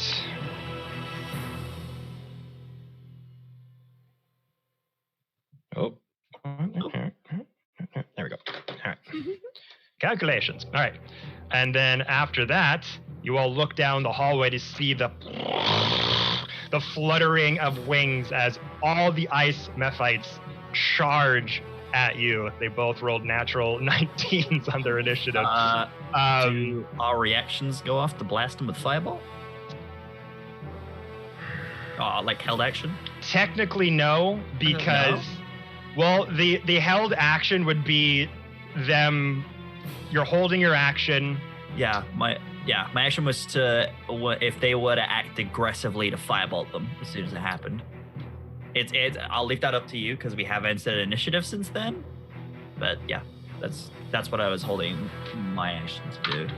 Oh. There we go. All right. Calculations. All right. And then after that, you all look down the hallway to see the fluttering of wings as all the ice Mephites charge at you. They both rolled natural 19s on their initiative. Do our reactions go off to blast them with fireball? Like held action? Technically, no, because well, the held action would be them you're holding your action. Yeah, my action was to, if they were to act aggressively, to firebolt them as soon as it happened. I'll leave that up to you because we haven't set initiative since then. But yeah, that's what I was holding my action to do.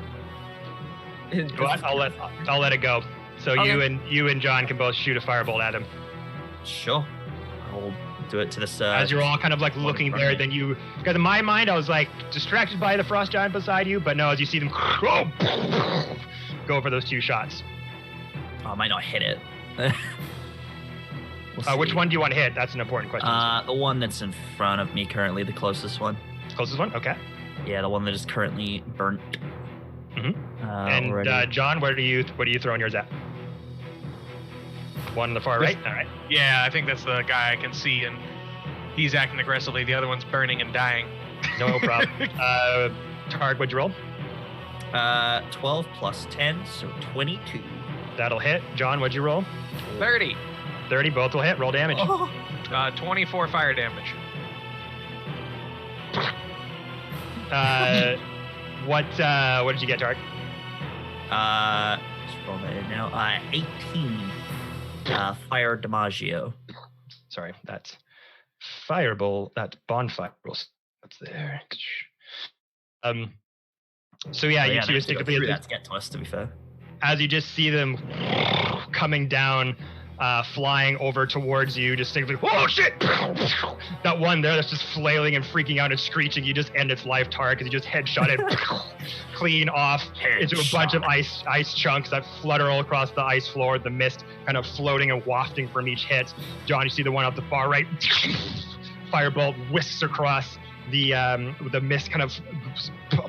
I'll let it go. So Okay. you and John can both shoot a firebolt at him. Sure, I'll do it to the As you're all kind of like looking front there, of me. then you, because in my mind I was like distracted by the frost giant beside you, but no, as you see them go for those 2 shots. Oh, I might not hit it. We'll Which see. one do you want to hit? That's an important question. The one that's in front of me currently, the closest one. Closest one? Okay. Yeah, the one that is currently burnt. Mhm. Already. And John, what are you throwing yours at? One on the far right? All right. Yeah, I think that's the guy I can see, and he's acting aggressively. The other one's burning and dying. No problem. Targ, what'd you roll? 12 plus 10, so 22. That'll hit. John, what'd you roll? 30. 30, both will hit. Roll damage. 24 fire damage. What did you get, Targ? Just roll that in now. 18. Fire Damaggio. Sorry, that's Firebolt. That's Bonfire. That's there. So yeah, you two distinctly that to get to us, to be fair. as you just see them coming down, flying over towards you, just simply, oh shit! That one there that's just flailing and freaking out and screeching, you just end its life, Tark, because you just headshot it clean off into a bunch of ice chunks that flutter all across the ice floor, the mist kind of floating and wafting from each hit. John, you see the one out the far right, firebolt whisks across the mist kind of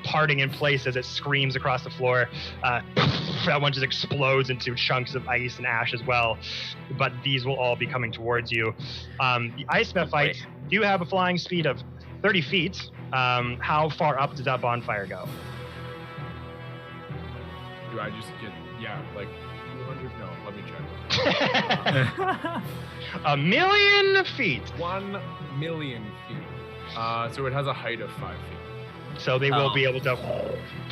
parting in place as it screams across the floor. That one just explodes into chunks of ice and ash as well. But these will all be coming towards you. The ice fights do have a flying speed of 30 feet. How far up does that bonfire go? Do I just get, like 200? No, let me check. 1 million feet. 1 million feet. So it has a height of 5 feet. So they will be able to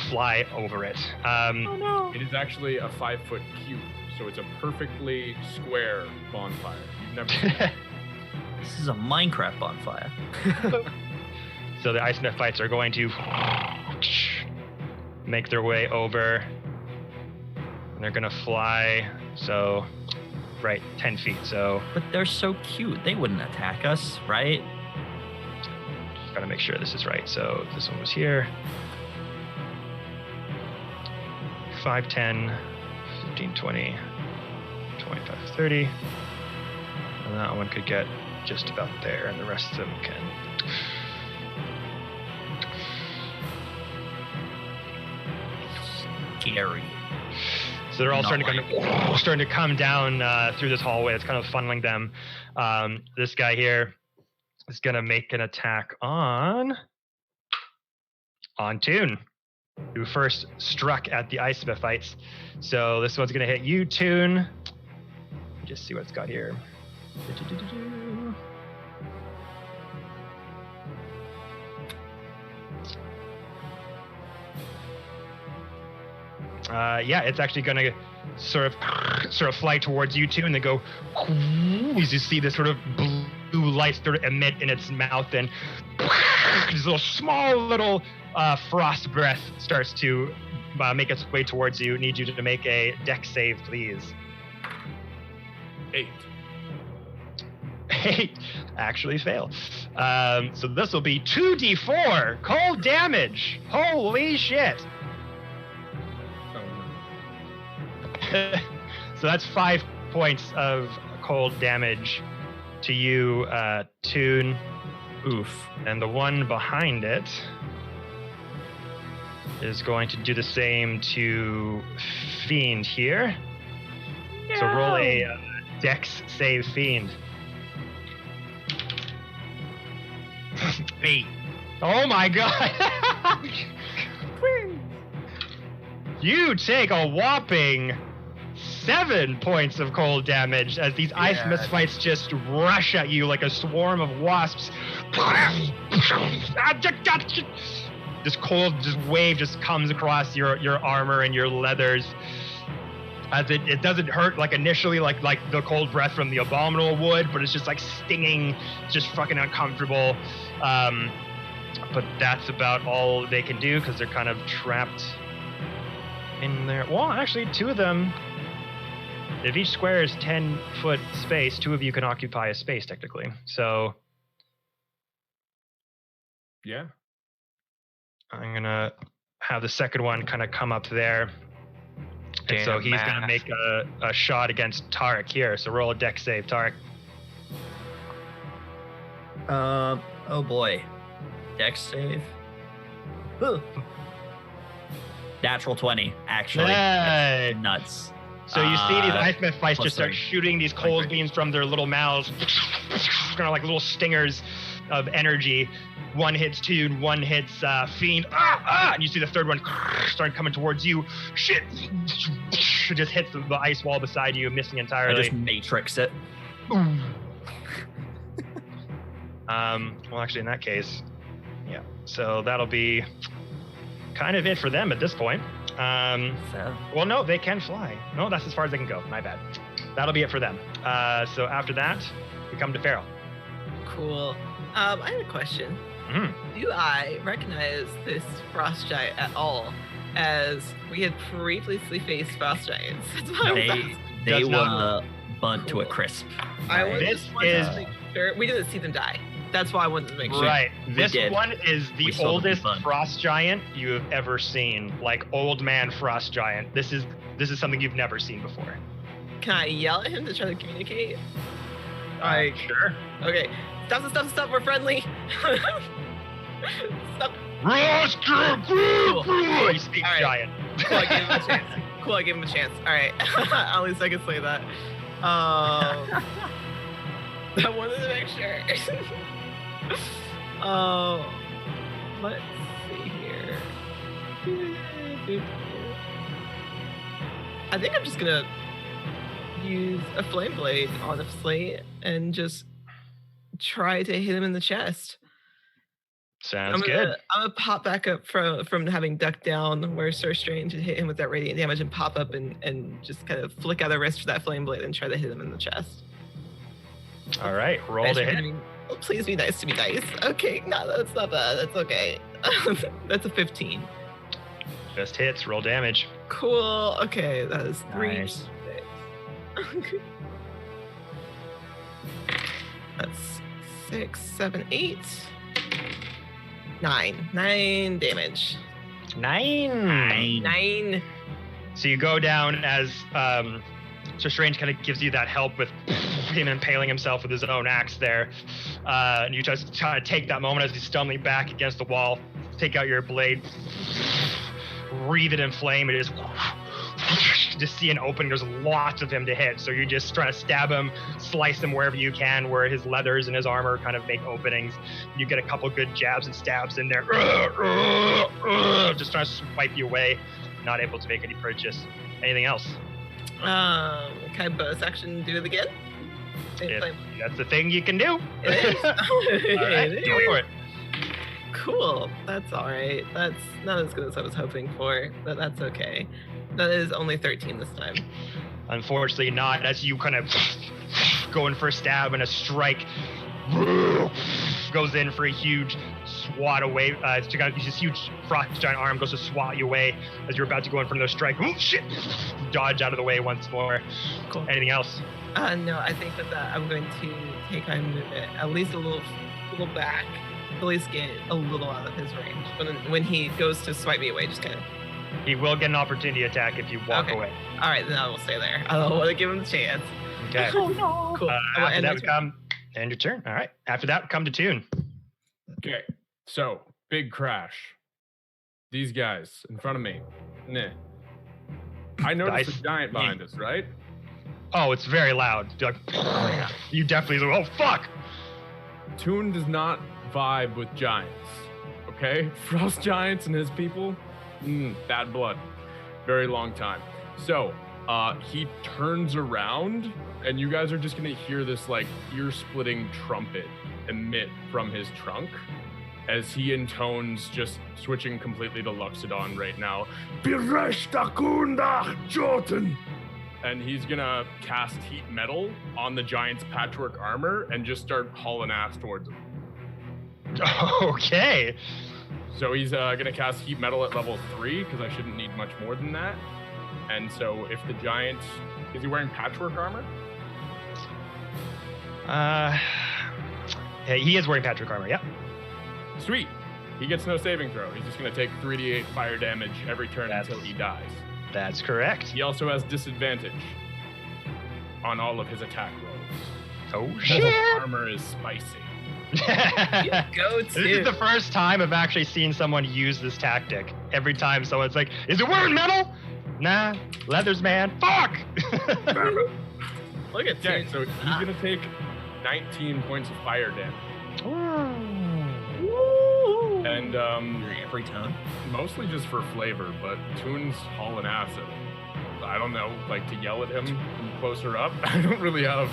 fly over it. It is actually a 5-foot cube, so it's a perfectly square bonfire. You've never seen it. This is a Minecraft bonfire. So the ice fights are going to make their way over. And they're going to fly, 10 feet. So But they're so cute. They wouldn't attack us, right? gotta make sure this is right. So this one was here. 5, 10, 15, 20, 25, 30. And that one could get just about there, and the rest of them can. Scary. So they're all starting to come down through this hallway. It's kind of funneling them. This guy here is going to make an attack on Toon, who first struck at the ice fights. So this one's going to hit you, Toon. Just see what it's got here. It's actually going to sort of fly towards you two, and they go. You just see this sort of blue light sort of emit in its mouth, and this small little frost breath starts to make its way towards you. Need you to make a dex save, please. 8. 8 actually fail. So this will be 2d4 cold damage. Holy shit! So that's 5 points of cold damage to you, Toon. Oof. And the one behind it is going to do the same to Fiend here. No. So roll a dex save, Fiend. 8. Oh my god! You take a whopping 7 points of cold damage as these ice mistfights just rush at you like a swarm of wasps. this cold wave just comes across your armor and your leathers. As it doesn't hurt like initially like the cold breath from the abominable would, but it's just like stinging, just fucking uncomfortable. But that's about all they can do because they're kind of trapped in there. Well, actually, two of them. If each square is 10-foot space, two of you can occupy a space technically. So, Yeah. I'm gonna have the second one kind of come up there. And so he's going to make a shot against Tarek here. So roll a dex save, Tarek. Oh boy. Dex save. Ooh. Natural 20, actually. Nice. Nuts. So you see these ice myth fights just start 30. shooting these cold beams from their little mouths. Kind of like little stingers of energy. One hits Toon, one hits Fiend. And you see the third one start coming towards you. Shit! It just hits the ice wall beside you, missing entirely. I just matrix it. Well, actually, in that case, yeah. So that'll be kind of it for them at this point. Well, no, they can fly. No, that's as far as they can go. My bad. That'll be it for them. So after that, we come to Farrell. Cool. I have a question. Mm-hmm. Do I recognize this frost giant at all? As we had previously faced frost giants. That's why I was asking. They will bunt to a crisp. I Right. just wanted to make sure. We didn't see them die. That's why I wanted to make sure. Right. This did. one is We the saw them oldest be fun. frost giant you have ever seen. Like old man frost giant. This is something you've never seen before. Can I yell at him to try to communicate? Sure. Okay. Stop. We're friendly. Stop. Frost giant. He speaks All right. giant. Cool, I gave him a chance. All right. At least I can say that. I wanted to make sure. Let's see here. I think I'm just gonna use a flame blade, honestly, and just try to hit him in the chest. Sounds good. I'm gonna pop back up from having ducked down where Sir Strange and hit him with that radiant damage and pop up and just kind of flick out the wrist for that flame blade and try to hit him in the chest. All right, roll Nice to hit. hitting. Oh, please be nice to me, dice. Okay, no, that's not bad. That's okay. That's a 15. Just hits, roll damage. Cool. Okay, that is 3. Nice. That's 6, 7, 8, 9. 9 damage. 9. So you go down as Sir Strange kind of gives you that help with him impaling himself with his own axe there. And you just try to take that moment as he's stumbling back against the wall, take out your blade, wreathe it in flame, and just see an opening. There's lots of him to hit. So you're just trying to stab him, slice him wherever you can, where his leathers and his armor kind of make openings. You get a couple good jabs and stabs in there. Just trying to swipe you away. Not able to make any purchase. Anything else? Can I bonus action do it again? That's the thing you can do. It is. All right, go for it. Cool. That's all right. That's not as good as I was hoping for, but that's okay. That is only 13 this time. Unfortunately not, as you kind of go in for a stab and a strike goes in for a huge swat away. This huge frost giant arm goes to swat you away as you're about to go in for another strike. Oh shit! Dodge out of the way once more. Cool. Anything else? No, I think that I'm going to take my movement at least a little back, at least get a little out of his range. When he goes to swipe me away, just kind of. He will get an opportunity attack if you walk away. All right, then I will stay there. I don't want to give him the chance. Okay. Oh no! Cool. After that, we come end your turn. All right. After that, we come to Toon. Okay, so big crash. These guys in front of me. Nah. I noticed a giant behind us, right? Oh, it's very loud. You're like, you definitely. Oh fuck! Toon does not vibe with giants. Okay, frost giants and his people. Bad blood. Very long time. So he turns around, and you guys are just gonna hear this like ear-splitting trumpet emit from his trunk. as he intones, just switching completely to Luxodon right now. And he's gonna cast Heat Metal on the giant's patchwork armor and just start hauling ass towards him. Okay. So he's gonna cast Heat Metal at level 3, because I shouldn't need much more than that. And so if the giant... Is he wearing patchwork armor? Yeah, he is wearing patchwork armor, yep. Sweet. He gets no saving throw. He's just gonna take 3d8 fire damage every turn until he dies. That's correct. He also has disadvantage on all of his attack rolls. Oh, shit! Armor is spicy. Go This is the first time I've actually seen someone use this tactic. Every time someone's like, is it wearing metal? Nah, leathers, man. Fuck! Look at Okay, Toon. so he's gonna take 19 points of fire damage. And Every time. mostly just for flavor, but Toon's hauling ass at him. I don't know, like to yell at him from closer up. I don't really have.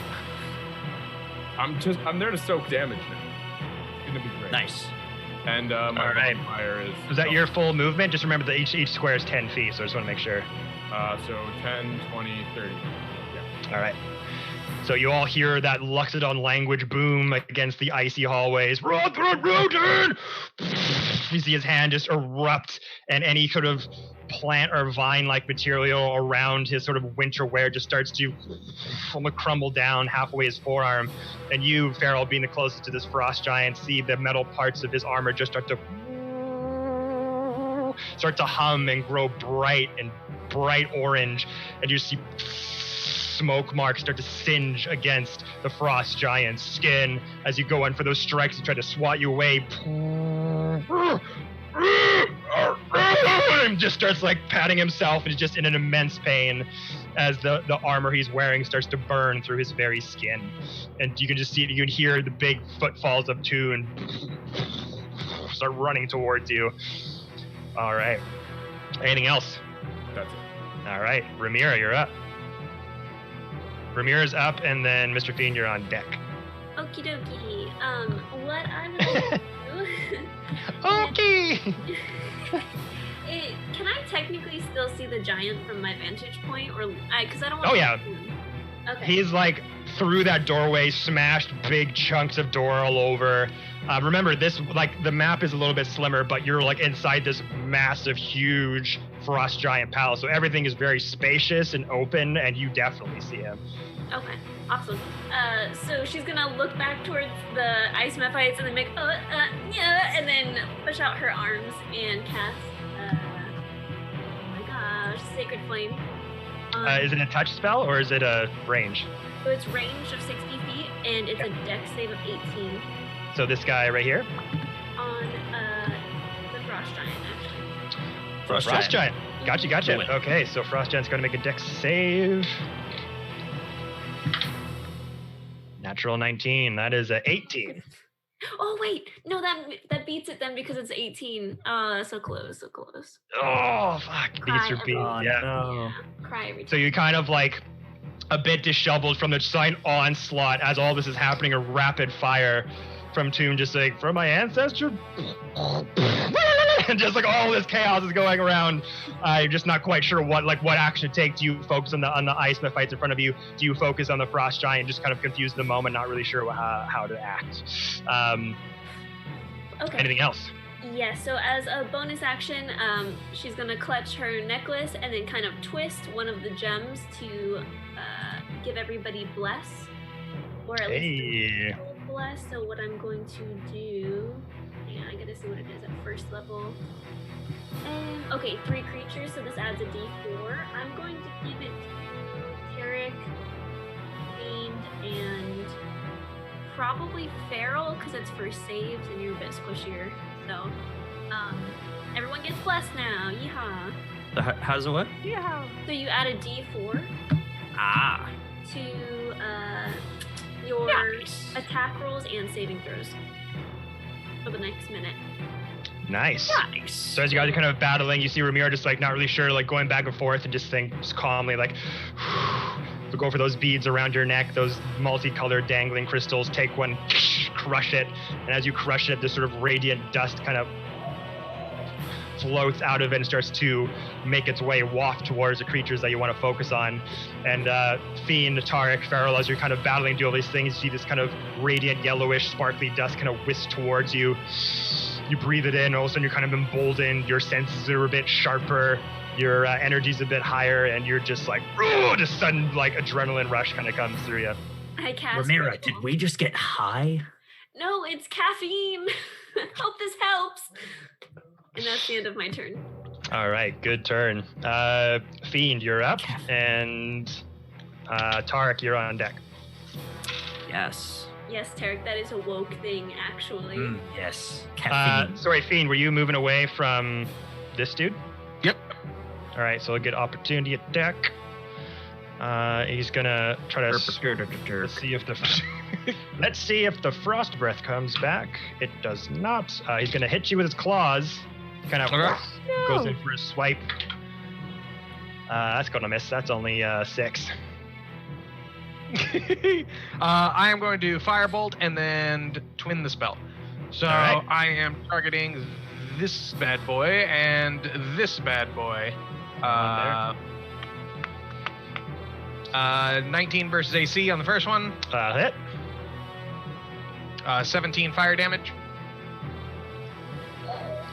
I'm there to soak damage now. It's gonna be great. Nice. And my All right. bonfire is. Is that your full movement? Just remember that each square is 10 feet, so I just want to make sure. So 10, 20, 30. All right. So you all hear that Luxodon language boom against the icy hallways. Roden! You see his hand just erupt, and any sort of plant or vine-like material around his sort of winter wear just starts to crumble down halfway his forearm. And you, Farrell, being the closest to this frost giant, see the metal parts of his armor just start to hum and grow bright orange, and you see smoke marks start to singe against the frost giant's skin as you go in for those strikes and try to swat you away. And just starts like patting himself, and he's just in an immense pain as the armor he's wearing starts to burn through his very skin. And you can just see it, you can hear the big footfalls of Toon start running towards you. All right. Anything else? That's it. All right. Ramira, you're up. Ramira's up, and then Mr. Fiend, you're on deck. Okie dokie. What I'm gonna do. Okay. Can I technically still see the giant from my vantage point, or because I don't want? Oh, yeah. Okay. He's like through that doorway, smashed big chunks of door all over. Remember, this like the map is a little bit slimmer, but you're like inside this massive, huge frost giant palace, so everything is very spacious and open, and you definitely see him. Okay, awesome. So she's gonna look back towards the ice Mephites and then make yeah, and then push out her arms and cast. Oh my gosh, Sacred Flame. Is it a touch spell or is it a range? So it's range of 60 feet, and it's a dex save of 18 So this guy right here? on the frost giant, actually. Frost giant. Gotcha. Okay, so Frost Giant's going to make a dex save. Natural 19. That is a 18. Oh wait, no, that beats it then because it's 18. So close. Oh, fuck. Beats your beat. Oh, Yeah. no. Cry every So time. you kind of like a bit disheveled from the giant onslaught as all this is happening, a rapid fire from Toon, just like, from my ancestor. And just like all this chaos is going around. I'm just not quite sure what action to take. Do you focus on the ice that fights in front of you? Do you focus on the frost giant? Just kind of confused at the moment, not really sure how to act. Okay. Anything else? Yeah, so as a bonus action, she's gonna clutch her necklace and then kind of twist one of the gems to give everybody bless, or at least bless. So what I'm going to do, I gotta see what it is at first level. Okay, 3 creatures, so this adds a D4. I'm going to give it to Tarek, Fiend, and probably Feral, because it's for saves and you're a bit squishier. So, everyone gets blessed now. Yeehaw. How does it work? Yeah. So you add a D4 to your attack rolls and saving throws for the next minute. Nice. So as you guys are kind of battling, you see Ramiro just like not really sure, like going back and forth and just calmly like go for those beads around your neck, those multicolored dangling crystals. Take one, crush it, and as you crush it, this sort of radiant dust kind of floats out of it and starts to make its way waft towards the creatures that you want to focus on. And Fiend, Tarek, Farrell, as you're kind of battling, do all these things, you see this kind of radiant, yellowish, sparkly dust kind of whisk towards you. You breathe it in, all of a sudden you're kind of emboldened, your senses are a bit sharper, your energy's a bit higher, and you're just like, this sudden like adrenaline rush kind of comes through you. I cast. Ramira, did we just get high? No, it's caffeine. Hope this helps. And that's the end of my turn. All right, good turn. Fiend, you're up, and Tarek, you're on deck. Yes. Yes, Tarek, that is a woke thing, actually. Yes. Caffeine. Sorry, Fiend, were you moving away from this dude? Yep. All right, so a good opportunity at deck. He's gonna try to see if the let's see if the frost breath comes back. It does not. He's gonna hit you with his claws. Kind of goes in for a swipe. That's gonna miss. That's only 6. I am going to firebolt and then twin the spell. So right. I am targeting this bad boy and this bad boy. 19 versus AC on the first one. Hit. 17 fire damage.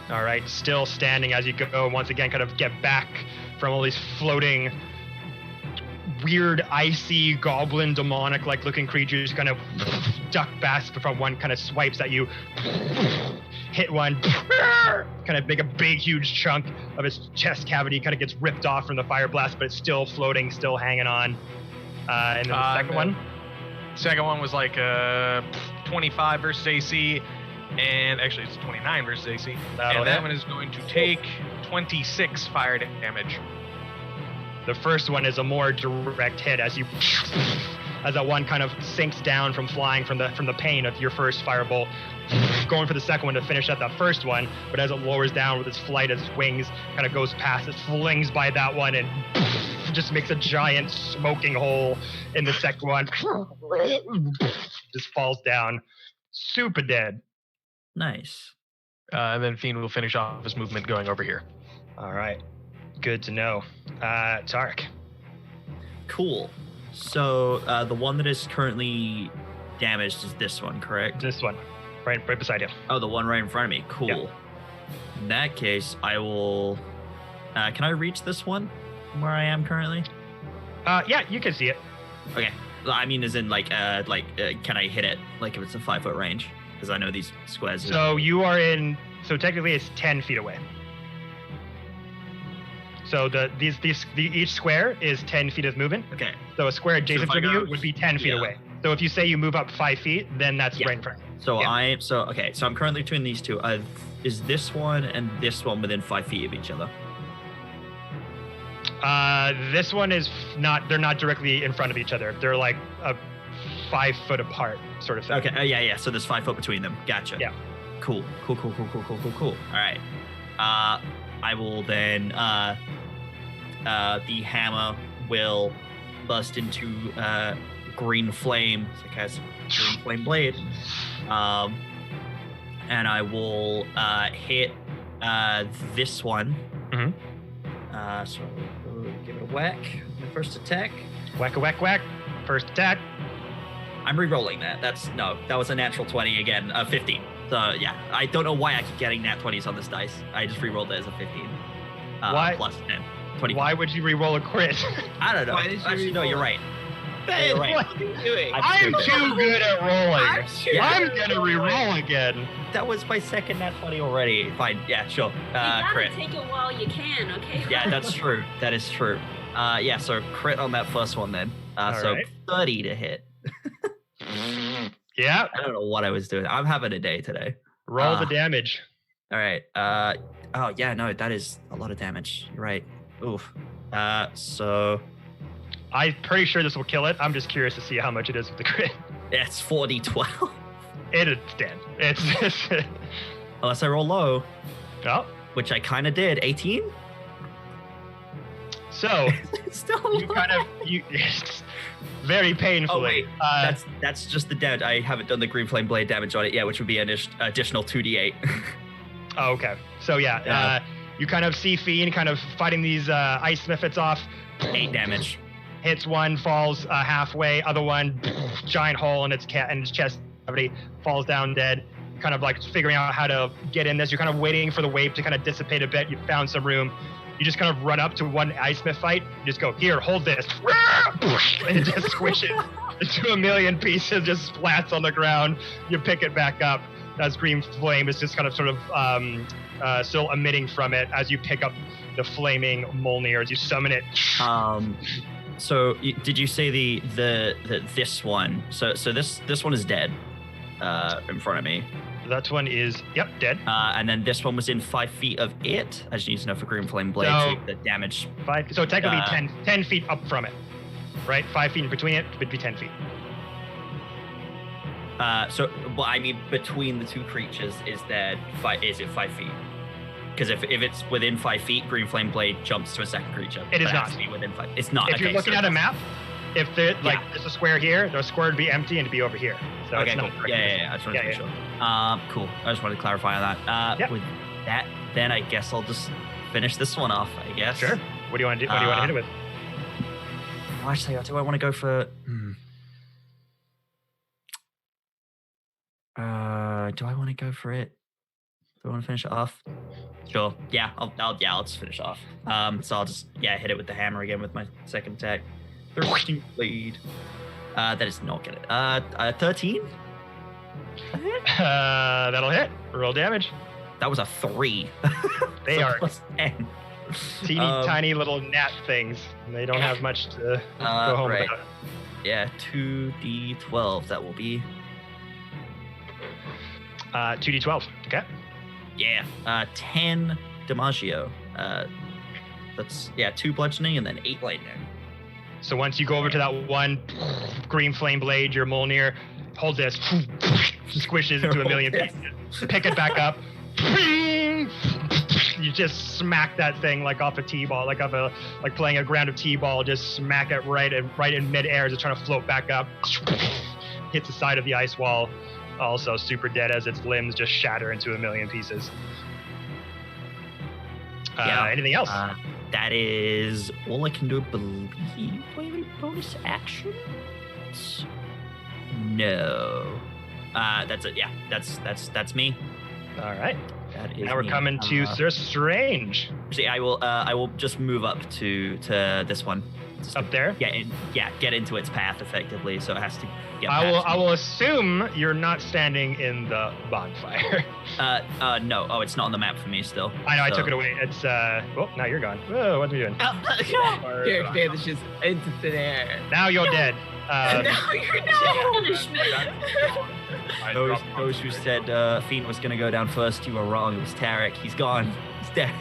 All right, still standing as you go. Once again, kind of get back from all these floating, weird, icy, goblin, demonic-like looking creatures. Kind of duck back from one, kind of swipes at you. Hit one. Kind of make a big, huge chunk of his chest cavity. Kind of gets ripped off from the fire blast, but it's still floating, still hanging on. And then the second one. Second one was like 25 versus AC. And actually, it's 29 versus AC. That one is going to take 26 fire damage. The first one is a more direct hit as that one kind of sinks down from flying from the pain of your first firebolt, going for the second one to finish out that first one. But as it lowers down with its flight, as its wings kind of goes past, it flings by that one and just makes a giant smoking hole in the second one. Just falls down, super dead. Nice. And then Fiend will finish off his movement going over here. All right. Good to know. Tarek. Cool. So the one that is currently damaged is this one, correct? This one. Right beside you. Oh, the one right in front of me. Cool. Yeah. In that case, I will... can I reach this one from where I am currently? Yeah, you can see it. Okay. I mean, as in, can I hit it? Like, if it's a 5-foot range? Because I know these squares. So you are in. So technically, it's 10 feet away. So each square is 10 feet of movement. Okay. So a square adjacent to you would be 10 feet away. So if you say you move up 5 feet, then that's right in front. So So I'm currently between these two. Is this one and this one within 5 feet of each other? This one is not. They're not directly in front of each other. They're like a 5 foot apart, sort of thing. Okay. Yeah. So there's 5 foot between them. Gotcha. Yeah. Cool. All right. I will then. The hammer will burst into green flame. It's like a green flame blade. And I will hit this one. Mm-hmm. So we'll give it a whack. My first attack. Whack. First attack. I'm re-rolling that. That was a natural 20 again. 15. So yeah, I don't know why I keep getting nat 20s on this dice. I just re-rolled it as a 15. Why? Plus 10. 20. Why would you re-roll a crit? I don't know. Why did you Actually, no, you're right. Ben, You're right. what are you doing? I'm too good at rolling. I'm gonna re-roll again. That was my second nat 20 already. Fine. Yeah, sure. You gotta Crit. take it while you can, okay? Yeah, that's true. That is true. Yeah, so crit on that first one then. So right. 30 to hit. Yeah. I don't know what I was doing. I'm having a day today. Roll the damage. All right. Oh, yeah, no, that is a lot of damage. You're right. Oof. So... I'm pretty sure this will kill it. I'm just curious to see how much it is with the crit. It's 4d12. It's dead. It's Unless I roll low. Oh. Which I kind of did. 18? So Still you kind of very painfully. Oh wait, that's just the damage. I haven't done the green flame blade damage on it yet, which would be an additional 2d8. Oh, okay. So yeah. You kind of see Fiend kind of fighting these ice mephits off. 8 damage. Hits one, falls halfway. Other one, giant hole in its chest cavity, falls down dead. Kind of like figuring out how to get in this. You're kind of waiting for the wave to kind of dissipate a bit. You found some room. You just kind of run up to one ice myth fight. You just go, here, hold this. And it just squishes into a million pieces, just splats on the ground. You pick it back up. As green flame is just kind of sort of still emitting from it as you pick up the flaming Mjolnir as you summon it. So did you say the this one? So this one is dead in front of me. That one is, yep, dead. And then this one was in 5 feet of it. I just need to know for green flame blade, So- the damage. So technically 10 feet up from it, right? 5 feet in between it would be 10 feet. Well, I mean, between the two creatures, is it 5 feet? Because if it's within 5 feet, green flame blade jumps to a second creature. It is But not. has to be within 5. It's not. If okay, you're looking so at a that's- map, if there's a square here, the square would be empty and it'd be over here. So Okay, it's cool. not Yeah. I just wanted to be sure. Cool. I just wanted to clarify on that. Yep. With that, then I guess I'll just finish this one off. I guess. Sure. What do you want to do? What do you want to hit it with? Actually, do I want to go for? Do I want to go for it? Do I want to finish it off? Sure. Yeah. I'll just finish it off. So I'll just hit it with the hammer again with my second attack. 13 bleed. That is not gonna. 13. That'll hit. Roll damage. That was a 3. They So are plus 10. teeny tiny little gnat things. They don't have much to go home right. about. Yeah, 2d12. That will be. 2d12. Okay. Yeah. 10 Damagio. That's 2 bludgeoning and then 8 lightning. So once you go over to that one green flame blade, your Mjolnir, hold this, squishes into a million pieces. Pick it back up. You just smack that thing like off a T-ball, like playing a ground of T-ball. Just smack it right in midair as it's trying to float back up. Hits the side of the ice wall. Also super dead as its limbs just shatter into a million pieces. Anything else? That is all I can do, believe. Do I have any bonus actions? No. That's it. Yeah, that's me. All right. That is Now we're me. coming to Sir Strange. See, I will just move up to this one. Just Up there? Get into its path effectively, so it has to get I will assume you're not standing in the bonfire. No. Oh, it's not on the map for me still. I know, I so- took it away. It's well, now you're gone. Whoa, what are you doing? Here, vanishes into thin air. Now you're dead. Now you're dead. Those who said Fiend was gonna go down first, you were wrong. It was Tarek. He's gone. He's dead.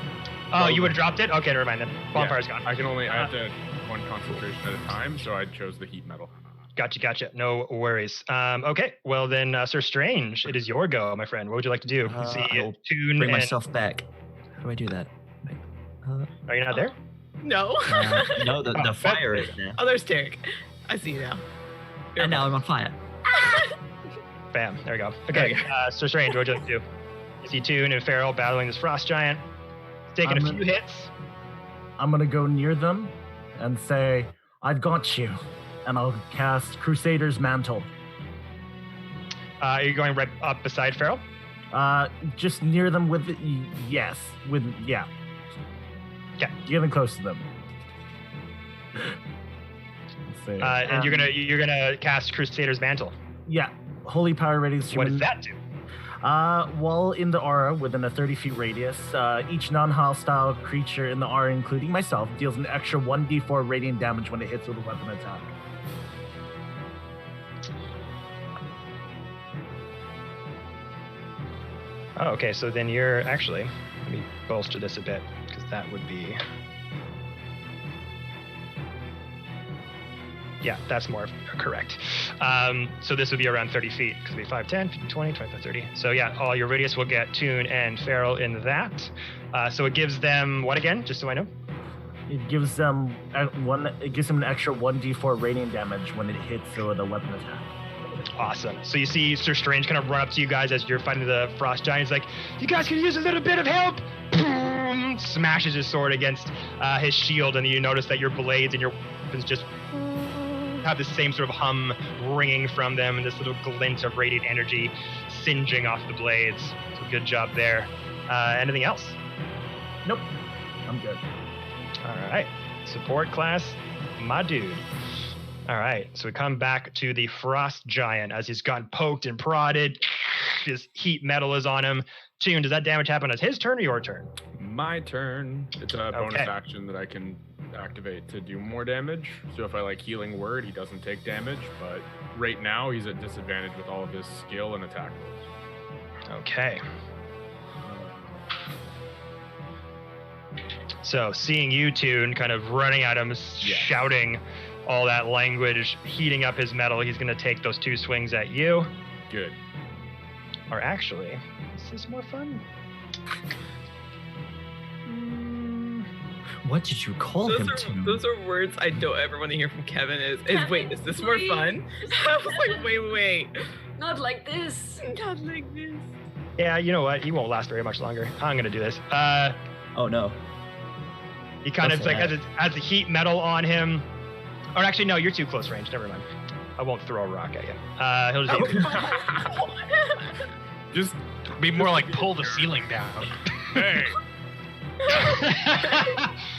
Oh, you would have dropped it? Okay, never mind then. Bonfire's gone. I have to one concentration at a time, so I chose the heat metal. Gotcha. No worries. Okay, well then, Sir Strange, it is your go, my friend. What would you like to do? I'll Tune Bring and... myself back. How do I do that? Wait, Are you not there? No. no, the fire is there. Oh, there's Tarek. I see you now. And now I'm on fire. Bam, there we go. Okay, Sir Strange, what would you like to do? You see Tune and Farrell battling this frost giant. Taking a few hits. I'm gonna go near them and say, I've got you. And I'll cast Crusader's Mantle. Are you going right up beside Farrell? Just near them with yeah. Okay. Getting close to them. Let's see. And you're gonna cast Crusader's Mantle. Yeah. Holy Power Radiance. What does that do? While in the aura within a 30 feet radius, each non-hostile creature in the aura, including myself, deals an extra 1d4 radiant damage when it hits with a weapon attack. Oh, okay, so then you're actually, let me bolster this a bit, because that would be, yeah, that's more correct. So this would be around 30 feet, because it'd be 5, 10, 15, 20, 25, 30. So yeah, all your radius will get Tune and Farrell in that. So it gives them, what again, just so I know? It gives them It gives them an extra 1d4 radiant damage when it hits with a weapon attack. Awesome. So you see Sir Strange kind of run up to you guys as you're fighting the frost giant. He's like, "You guys can use a little bit of help." Boom! Smashes his sword against his shield, and you notice that your blades and your weapons just have the same sort of hum ringing from them, and this little glint of radiant energy singeing off the blades. So good job there. Anything else? Nope. I'm good. All right. Support class, my dude. All right. So we come back to the frost giant as he's gotten poked and prodded. His heat metal is on him. Tune, does that damage happen as his turn or your turn? My turn. It's a bonus action that I can activate to do more damage. So if I like healing word, he doesn't take damage. But right now, he's at disadvantage with all of his skill and attack rolls. Okay. So seeing you, Tune, kind of running at him, shouting all that language, heating up his metal, he's going to take those 2 swings at you. Good. Or actually, is this more fun? What did you call him to? Those are words I don't ever want to hear from Kevin. Wait, is this more fun? I was like, wait. Not like this. Not like this. Yeah, you know what? He won't last very much longer. I'm going to do this. Oh, no. He kind of like has the heat metal on him. Or actually, no, you're too close range. Never mind. I won't throw a rock at you. He'll just Just be more like pull the ceiling down. Hey!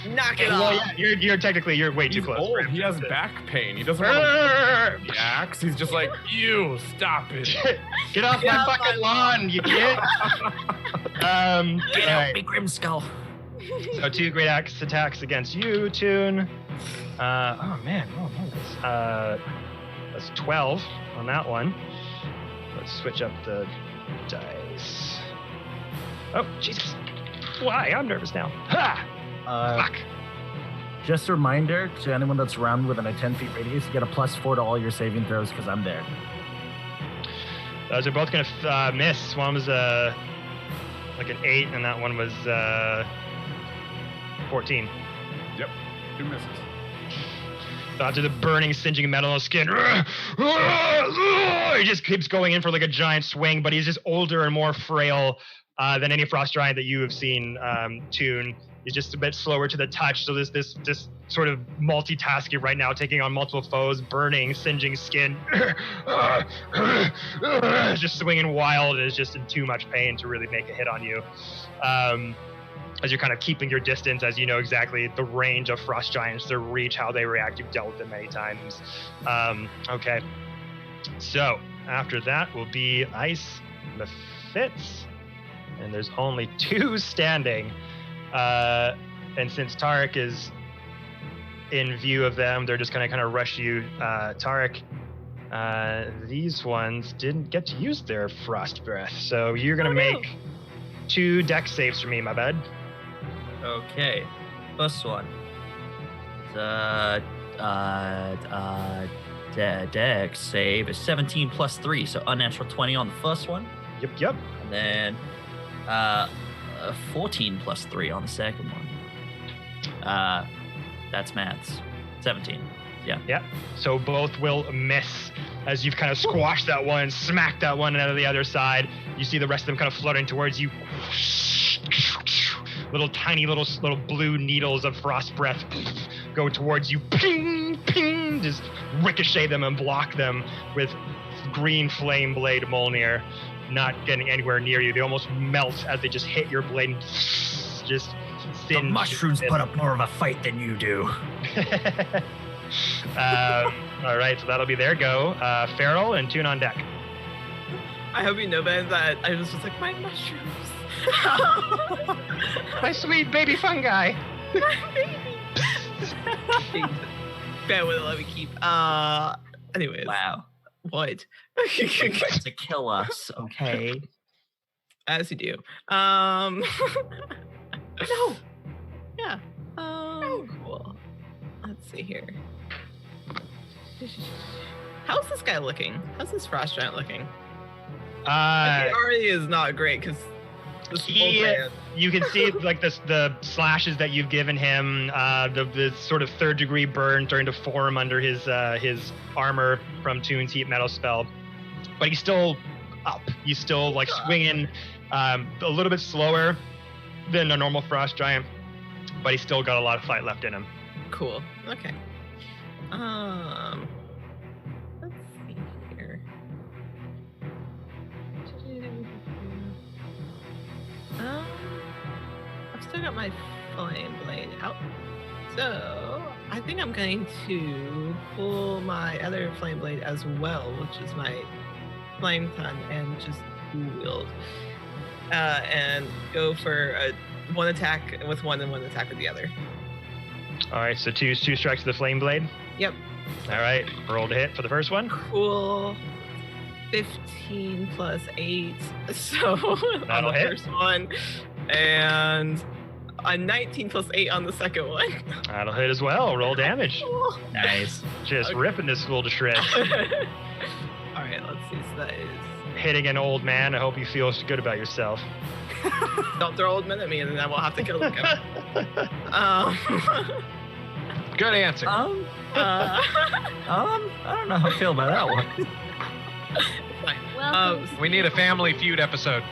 Knock it well, off. yeah, you're way too He's close. old. He has back pain. He doesn't want to the axe. He's just like, you, stop it. Get off my fucking lawn, you kid. Get out, big grim skull. So 2 great axe attacks against you, Tune. Oh man, that's 12 on that one. Let's switch up the dice. Oh, Jesus. Why? I'm nervous now. Ha! Fuck. Just a reminder to anyone that's around within a 10 feet radius, you get a +4 to all your saving throws because I'm there. Those are both gonna miss. One was like an 8, and that one was 14. Yep, 2 misses. So after the burning, singeing metal on his skin, he just keeps going in for like a giant swing, but he's just older and more frail than any frost giant that you have seen, Tune. He's just a bit slower to the touch, so this sort of multitasking right now, taking on multiple foes, burning, singeing skin, just swinging wild, and is just in too much pain to really make a hit on you. As you're kind of keeping your distance, as you know exactly the range of frost giants, their reach, how they react. You've dealt with them many times. Okay. So after that will be Ice Mephites, and there's only 2 standing. And since Tarek is in view of them, they're just gonna kind of rush you. Tarek, these ones didn't get to use their frost breath, so you're gonna make 2 dex saves for me, my bud. Okay. First one. Dex save is 17 plus 3, so unnatural 20 on the first one. Yep. And then 14 plus 3 on the second one. That's maths. 17. Yeah. So both will miss as you've kind of squashed that one, smacked that one out of the other side. You see the rest of them kind of fluttering towards you. Little tiny little blue needles of frost breath go towards you. Ping, ping, just ricochet them and block them with green flame blade Molnir, not getting anywhere near you. They almost melt as they just hit your blade and just The mushrooms put up more of a fight than you do. All right, so that'll be their go. Feral and Tune on deck. I hope you know, Ben, that I was just like, my mushrooms. My sweet baby fungi. Ben wouldn't let me keep. Anyways. Wow. What? To kill us, okay? As you do. No. Yeah. Cool. Let's see here. How's this guy looking? How's this frost giant looking? He already is not great because You can see like the slashes that you've given him, the sort of 3rd degree burn starting to form under his armor from Toon's heat metal spell, but he's still up. He's still like swinging a little bit slower than a normal frost giant, but he's still got a lot of fight left in him. Cool. Okay. Let's see here. I've still got my flame blade out, so I think I'm going to pull my other flame blade as well, which is my flame tongue, and just wield and go for one attack with one and one attack with the other. All right, so two strikes with the flame blade. Yep. All right, roll to hit for the first one. Cool. 15 plus 8, so That'll on the hit. first one, and a 19 plus 8 on the second one. That'll hit as well. Roll damage. Nice. Just ripping this fool to shreds. All right, let's see. So that is. Hitting an old man. I hope you feel good about yourself. Don't throw old men at me, and then I will have to kill them. Good answer. I don't know how I feel about that one. Fine. Welcome. We need a Family Feud episode.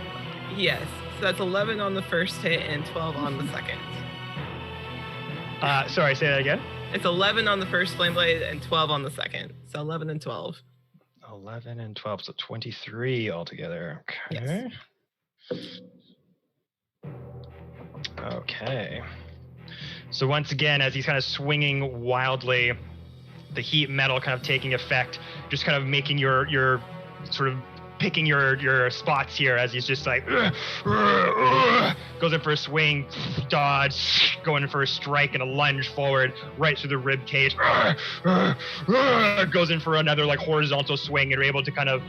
Yes. So that's 11 on the first hit and 12 on the second. Sorry, say that again. It's 11 on the first flame blade and 12 on the second. So 11 and 12. 11 and 12, so 23 altogether. Okay. Yes. Okay. So once again, as he's kind of swinging wildly, the heat metal kind of taking effect, just kind of making your sort of picking your spots here as he's just like goes in for a swing, dodge, going in for a strike and a lunge forward right through the rib cage, goes in for another like horizontal swing, and you're able to kind of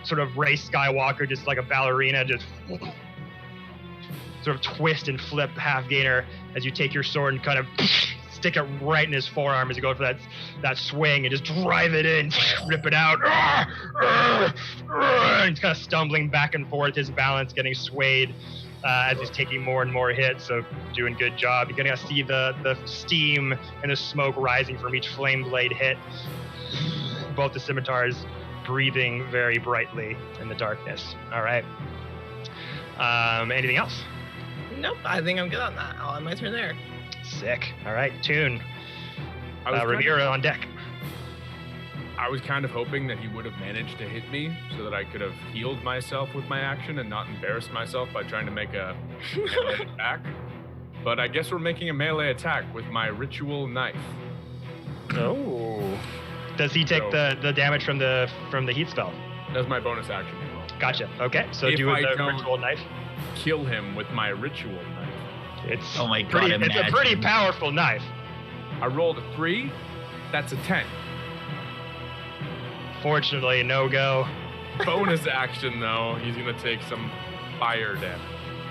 sort of race Skywalker just like a ballerina, just sort of twist and flip half gainer as you take your sword and kind of stick it right in his forearm as you go for that swing and just drive it in, rip it out. And he's kind of stumbling back and forth, his balance getting swayed as he's taking more and more hits, so doing a good job. You're gonna see the steam and the smoke rising from each flame blade hit. Both the scimitars breathing very brightly in the darkness. All right. Anything else? Nope, I think I'm good on that. I'll have my turn there. Sick. All right, Toon. I was Ramira on deck. I was kind of hoping that he would have managed to hit me so that I could have healed myself with my action and not embarrassed myself by trying to make a melee attack. But I guess we're making a melee attack with my ritual knife. Oh. Does he take the damage from the heat spell? That's my bonus action. Gotcha. Okay, so If do I the don't- ritual knife. Kill him with my ritual knife. It's Oh my God, pretty, it's a pretty imagine. powerful knife. I rolled a 3. That's a 10. Fortunately, no go. Bonus action though, he's gonna take some fire damage.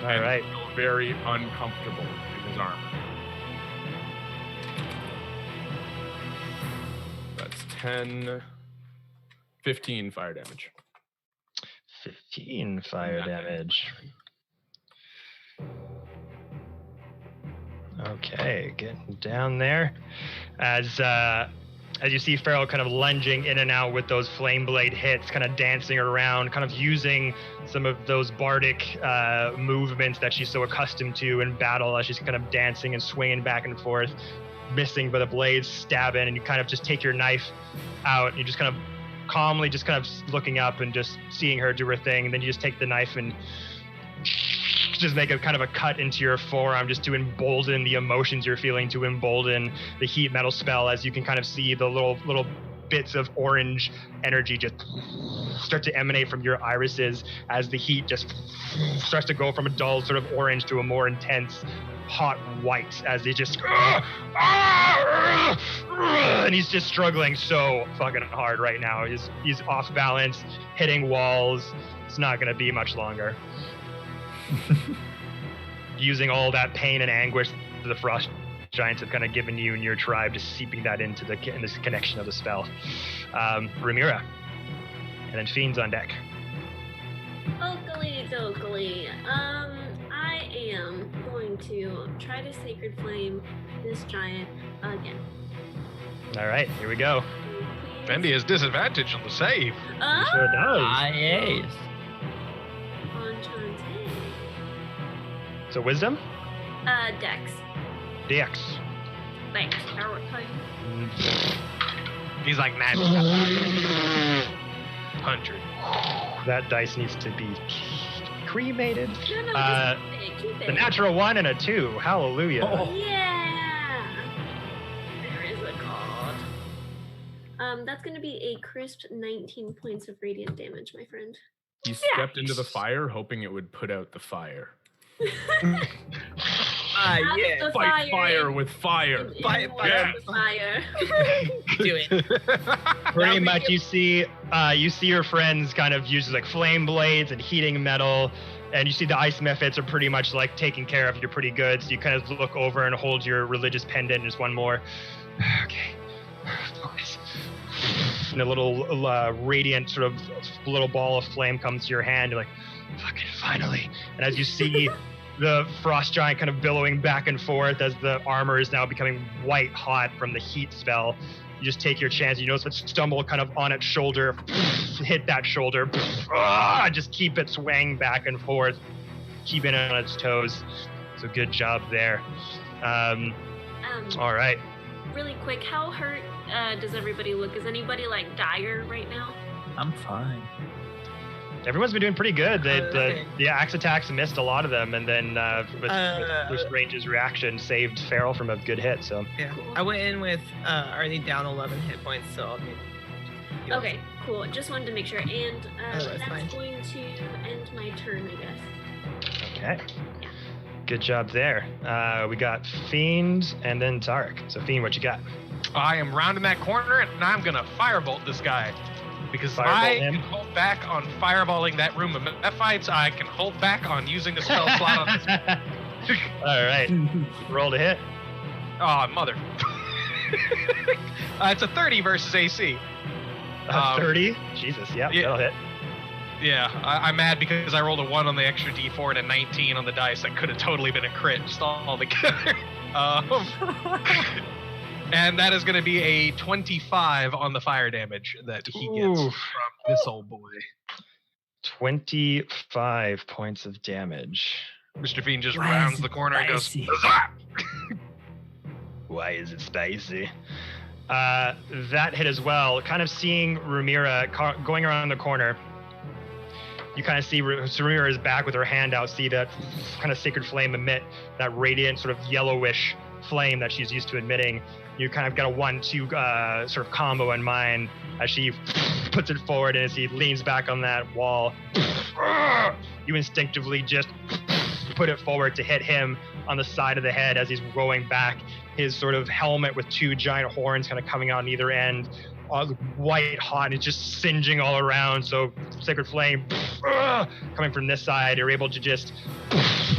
All and right. feel very uncomfortable in his armor. That's 10, 15 fire damage. 15 fire damage. Okay, getting down there. As you see Farrell kind of lunging in and out with those flame blade hits, kind of dancing around, kind of using some of those bardic movements that she's so accustomed to in battle, as she's kind of dancing and swinging back and forth, missing, but the blades stab in, and you kind of just take your knife out, and you just kind of calmly just kind of looking up and just seeing her do her thing, and then you just take the knife and just make a kind of a cut into your forearm just to embolden the emotions you're feeling, to embolden the heat metal spell, as you can kind of see the little bits of orange energy just start to emanate from your irises as the heat just starts to go from a dull sort of orange to a more intense hot white as they just and he's just struggling so fucking hard right now. He's off balance, hitting walls. It's not going to be much longer. Using all that pain and anguish the frost giants have kind of given you and your tribe, just seeping that into this connection of the spell. Ramira, and then Fiend's on deck. Oakley dokley. to try to Sacred Flame this giant again. All right, here we go. Please. Fendi has disadvantage on the save. Oh! Sure does. Yes. Enchanté. So wisdom? Dex. Dex. Like, power time. He's like 900. That dice needs to be cremated. No, just keep it. The natural 1 and a 2. Hallelujah. Yeah. There is a card. That's gonna be a crisp 19 points of radiant damage, my friend. He stepped into the fire, hoping it would put out the fire. Yeah. Fight fire with fire. Fight fire with fire. Do it. Pretty much, you see your friends kind of use like flame blades and heating metal, and you see the ice methods are pretty much like taken care of. You're pretty good, so you kind of look over and hold your religious pendant. Just one more. Okay. Focus. And a little radiant sort of little ball of flame comes to your hand. You're like, fucking finally. And as you see the frost giant kind of billowing back and forth as the armor is now becoming white hot from the heat spell, you just take your chance. You notice it stumble kind of on its shoulder, hit that shoulder, just keep it swaying back and forth, keeping it on its toes. So good job there. All right. Really quick, how hurt does everybody look? Is anybody like dire right now? I'm fine. Everyone's been doing pretty good. Okay. The axe attacks missed a lot of them, and then with Range's reaction saved Farrell from a good hit. So Yeah. I went in with already down 11 hit points, so I'll be. Okay, cool. Just wanted to make sure. And that's that's fine. going to end my turn, I guess. okay, good job there. We got Fiend and then Tarek. So Fiend, what you got? I am rounding that corner and I'm gonna firebolt this guy. Because Firebolt I him? can hold back on fireballing that room of Nephites. I can hold back on using the spell slot on this. All right, roll to hit. Oh, mother. It's a 30 versus AC. 30. Jesus, yeah, that'll hit. Yeah, I'm mad because I rolled a 1 on the extra d4 and a 19 on the dice. That could have totally been a crit just all together. And that is going to be a 25 on the fire damage that he gets Oof. from this old boy. 25 points of damage. Mr. Fiend just Why rounds is the it corner and goes, spicy? "Huzzah!" Why is it spicy? That hit as well. Kind of seeing Ramira going around the corner. You kind of see Ramira is back with her hand out. See that kind of sacred flame emit that radiant sort of yellowish flame that she's used to emitting. You kind of got a 1-2 sort of combo in mind as she puts it forward, and as he leans back on that wall, you instinctively just put it forward to hit him on the side of the head as he's rolling back. His sort of helmet with 2 giant horns kind of coming out on either end, white hot, and it's just singeing all around. So sacred flame coming from this side, you're able to just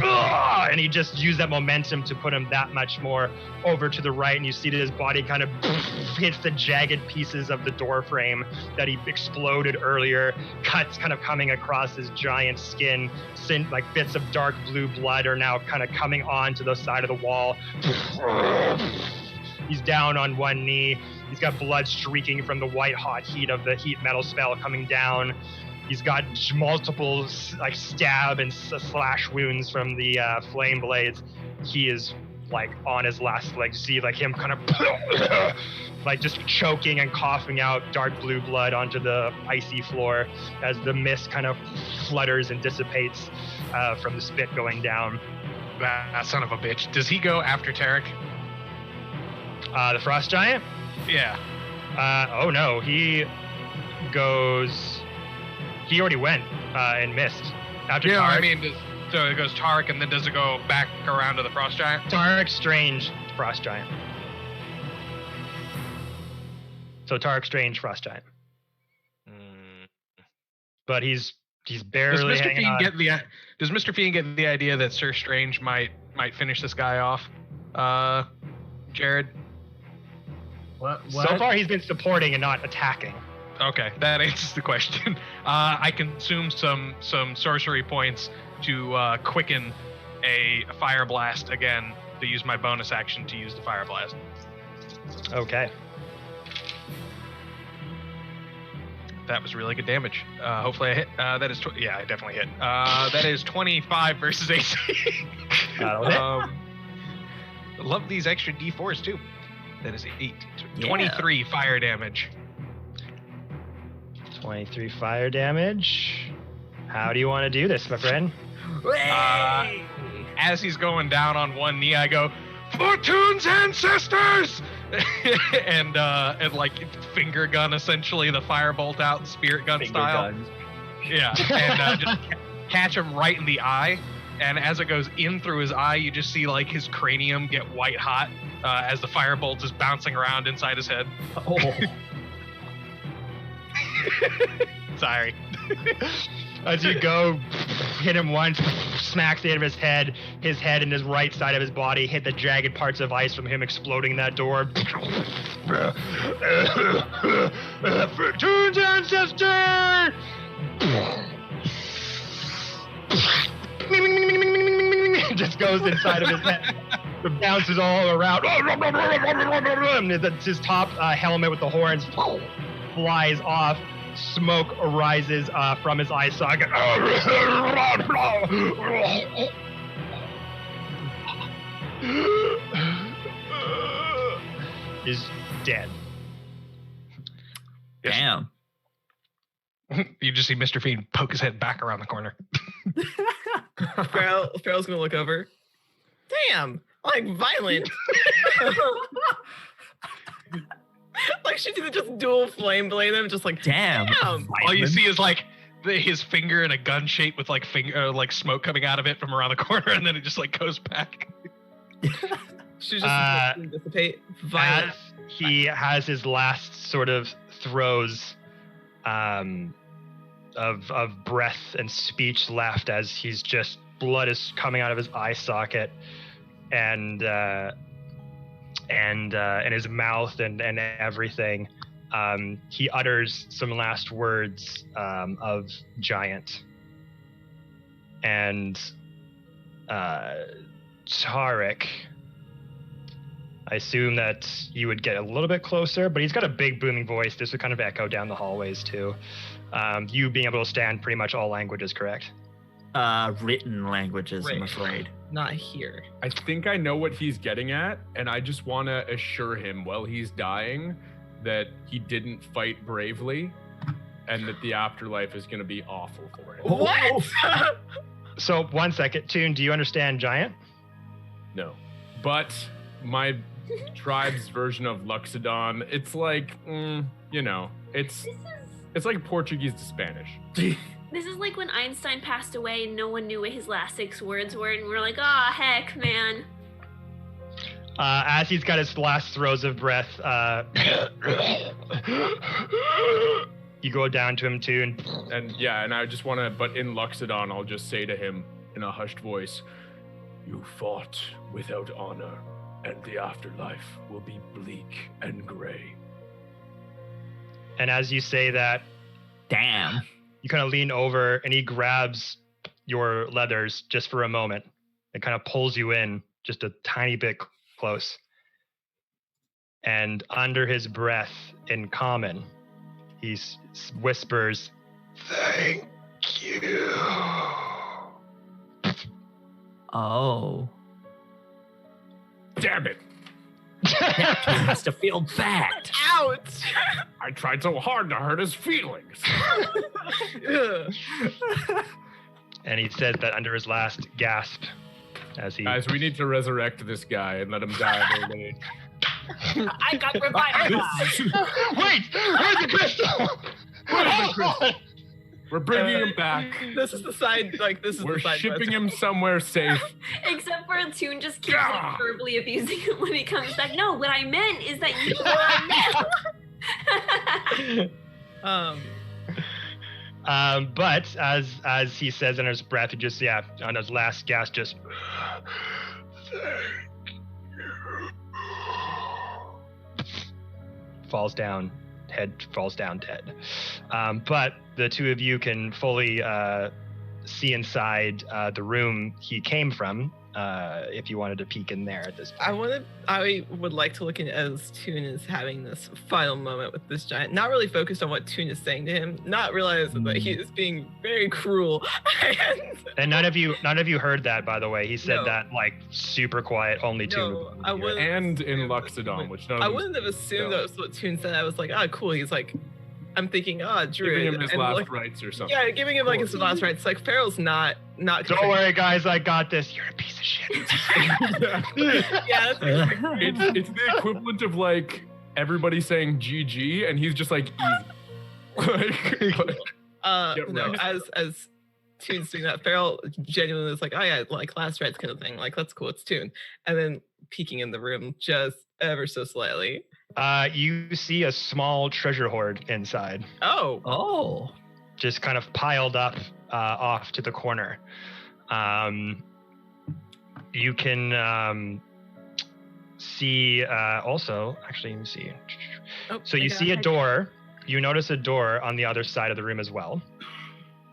and he just used that momentum to put him that much more over to the right, and you see that his body kind of hits the jagged pieces of the door frame that he exploded earlier. Cuts kind of coming across his giant skin, like bits of dark blue blood are now kind of coming onto the side of the wall. He's down on one knee. He's got blood streaking from the white hot heat of the heat metal spell coming down. He's got multiple like stab and slash wounds from the flame blades. He is like on his last leg. See like him kind of like just choking and coughing out dark blue blood onto the icy floor as the mist kind of flutters and dissipates from the spit going down. Ah, son of a bitch. Does he go after Tarek? The frost giant? Yeah. Oh no, he goes. He already went and missed. After Yeah, Tarek, I mean, so it goes Tarek, and then does it go back around to the Frost Giant? Tarek Strange, Frost Giant. So Tarek Strange, Frost Giant. But he's barely Does Mr. hanging on. Does Mr. Fiend get the idea that Sir Strange might finish this guy off? Jared? What? So far, he's been supporting and not attacking. Okay, that answers the question. I consume some sorcery points to quicken a fire blast again to use my bonus action to use the fire blast. Okay. That was really good damage. Hopefully I hit. That is, I definitely hit. That is 25 versus AC. That'll hit. Love these extra D4s too. That is 8. Yeah. 23 fire damage. 23 fire damage. How do you want to do this, my friend? As he's going down on one knee, I go, Fortune's ancestors! and like finger gun essentially the firebolt out spirit gun Finger style. guns. Yeah, and just catch him right in the eye. And as it goes in through his eye, you just see like his cranium get white hot as the firebolt is bouncing around inside his head. Oh. Sorry. As you go, hit him once, smacks the end of his head and his right side of his body hit the jagged parts of ice from him exploding that door. Fortune's ancestor! Just goes inside of his head. It bounces all around. And his top helmet with the horns flies off. Smoke arises from his eye socket. Is dead. Damn. You just see Mr. Fiend poke his head back around the corner. Farrell's gonna look over. Damn, like violent. Like she did just dual flame blade him, just like Damn. All you see is like his finger in a gun shape with like like smoke coming out of it from around the corner, and then it just like goes back. She's just dissipate. Violent. As he has his last sort of throes of breath and speech left, as he's just blood is coming out of his eye socket and in his mouth and everything. He utters some last words of giant. And Tarek, I assume that you would get a little bit closer, but he's got a big booming voice. This would kind of echo down the hallways too. You being able to stand pretty much all languages, correct? Written languages, I'm afraid. Not here. I think I know what he's getting at, and I just want to assure him while he's dying that he didn't fight bravely and that the afterlife is going to be awful for him. What? So 1 second, Toon, do you understand giant? No. But my tribe's version of Luxodon, it's like, it's like Portuguese to Spanish. This is like when Einstein passed away and no one knew what his last 6 words were, and we're like, oh, heck, man. As he's got his last throes of breath, you go down to him, Toon. And I just want to, but in Luxodon, I'll just say to him in a hushed voice, you fought without honor, and the afterlife will be bleak and gray. And as you say that, Damn. you kind of lean over and he grabs your leathers just for a moment. It kind of pulls you in just a tiny bit close. And under his breath in common, he whispers, "Thank you." Oh. Damn it! He has to feel bad. Ouch! I tried so hard to hurt his feelings. And he says that under his last gasp, as he... Guys, we need to resurrect this guy and let him die of old age. I got revitalized. Wait! Where's the crystal? Where's the crystal? We're bringing him back. This is the side, We're the side shipping quest. him somewhere safe. Except for Toon just keeps like, verbally abusing him when he comes back. No, what I meant is that you But as he says under his breath, he just, on his last gasp, just... falls down dead. But the two of you can fully see inside the room he came from. If you wanted to peek in there at this point. I would like to look in as Toon is having this final moment with this giant, not really focused on what Toon is saying to him, not realizing that he is being very cruel. And none of you heard that, by the way. He said No. that like super quiet, only Toon. No, I would wouldn't. And in Luxodon, which none of I them wouldn't have assumed that was what Toon said. I was like, cool. He's like, I'm thinking, Druid. giving him his and last like, rites or something. yeah, giving him like his last rites. Like Farrell's not. Don't worry, guys. I got this. You're a piece of shit. Yeah, that's It's the equivalent of like everybody saying GG, and he's just like easy. Get no, right. as Toon's doing that, Farrell genuinely is like, oh yeah, like last rites kind of thing. Like that's cool. It's Toon, and then peeking in the room just ever so slightly. You see a small treasure hoard inside, Oh. just kind of piled up off to the corner. You can see also, actually, let me see. Oh, So you see a door. You notice a door on the other side of the room as well.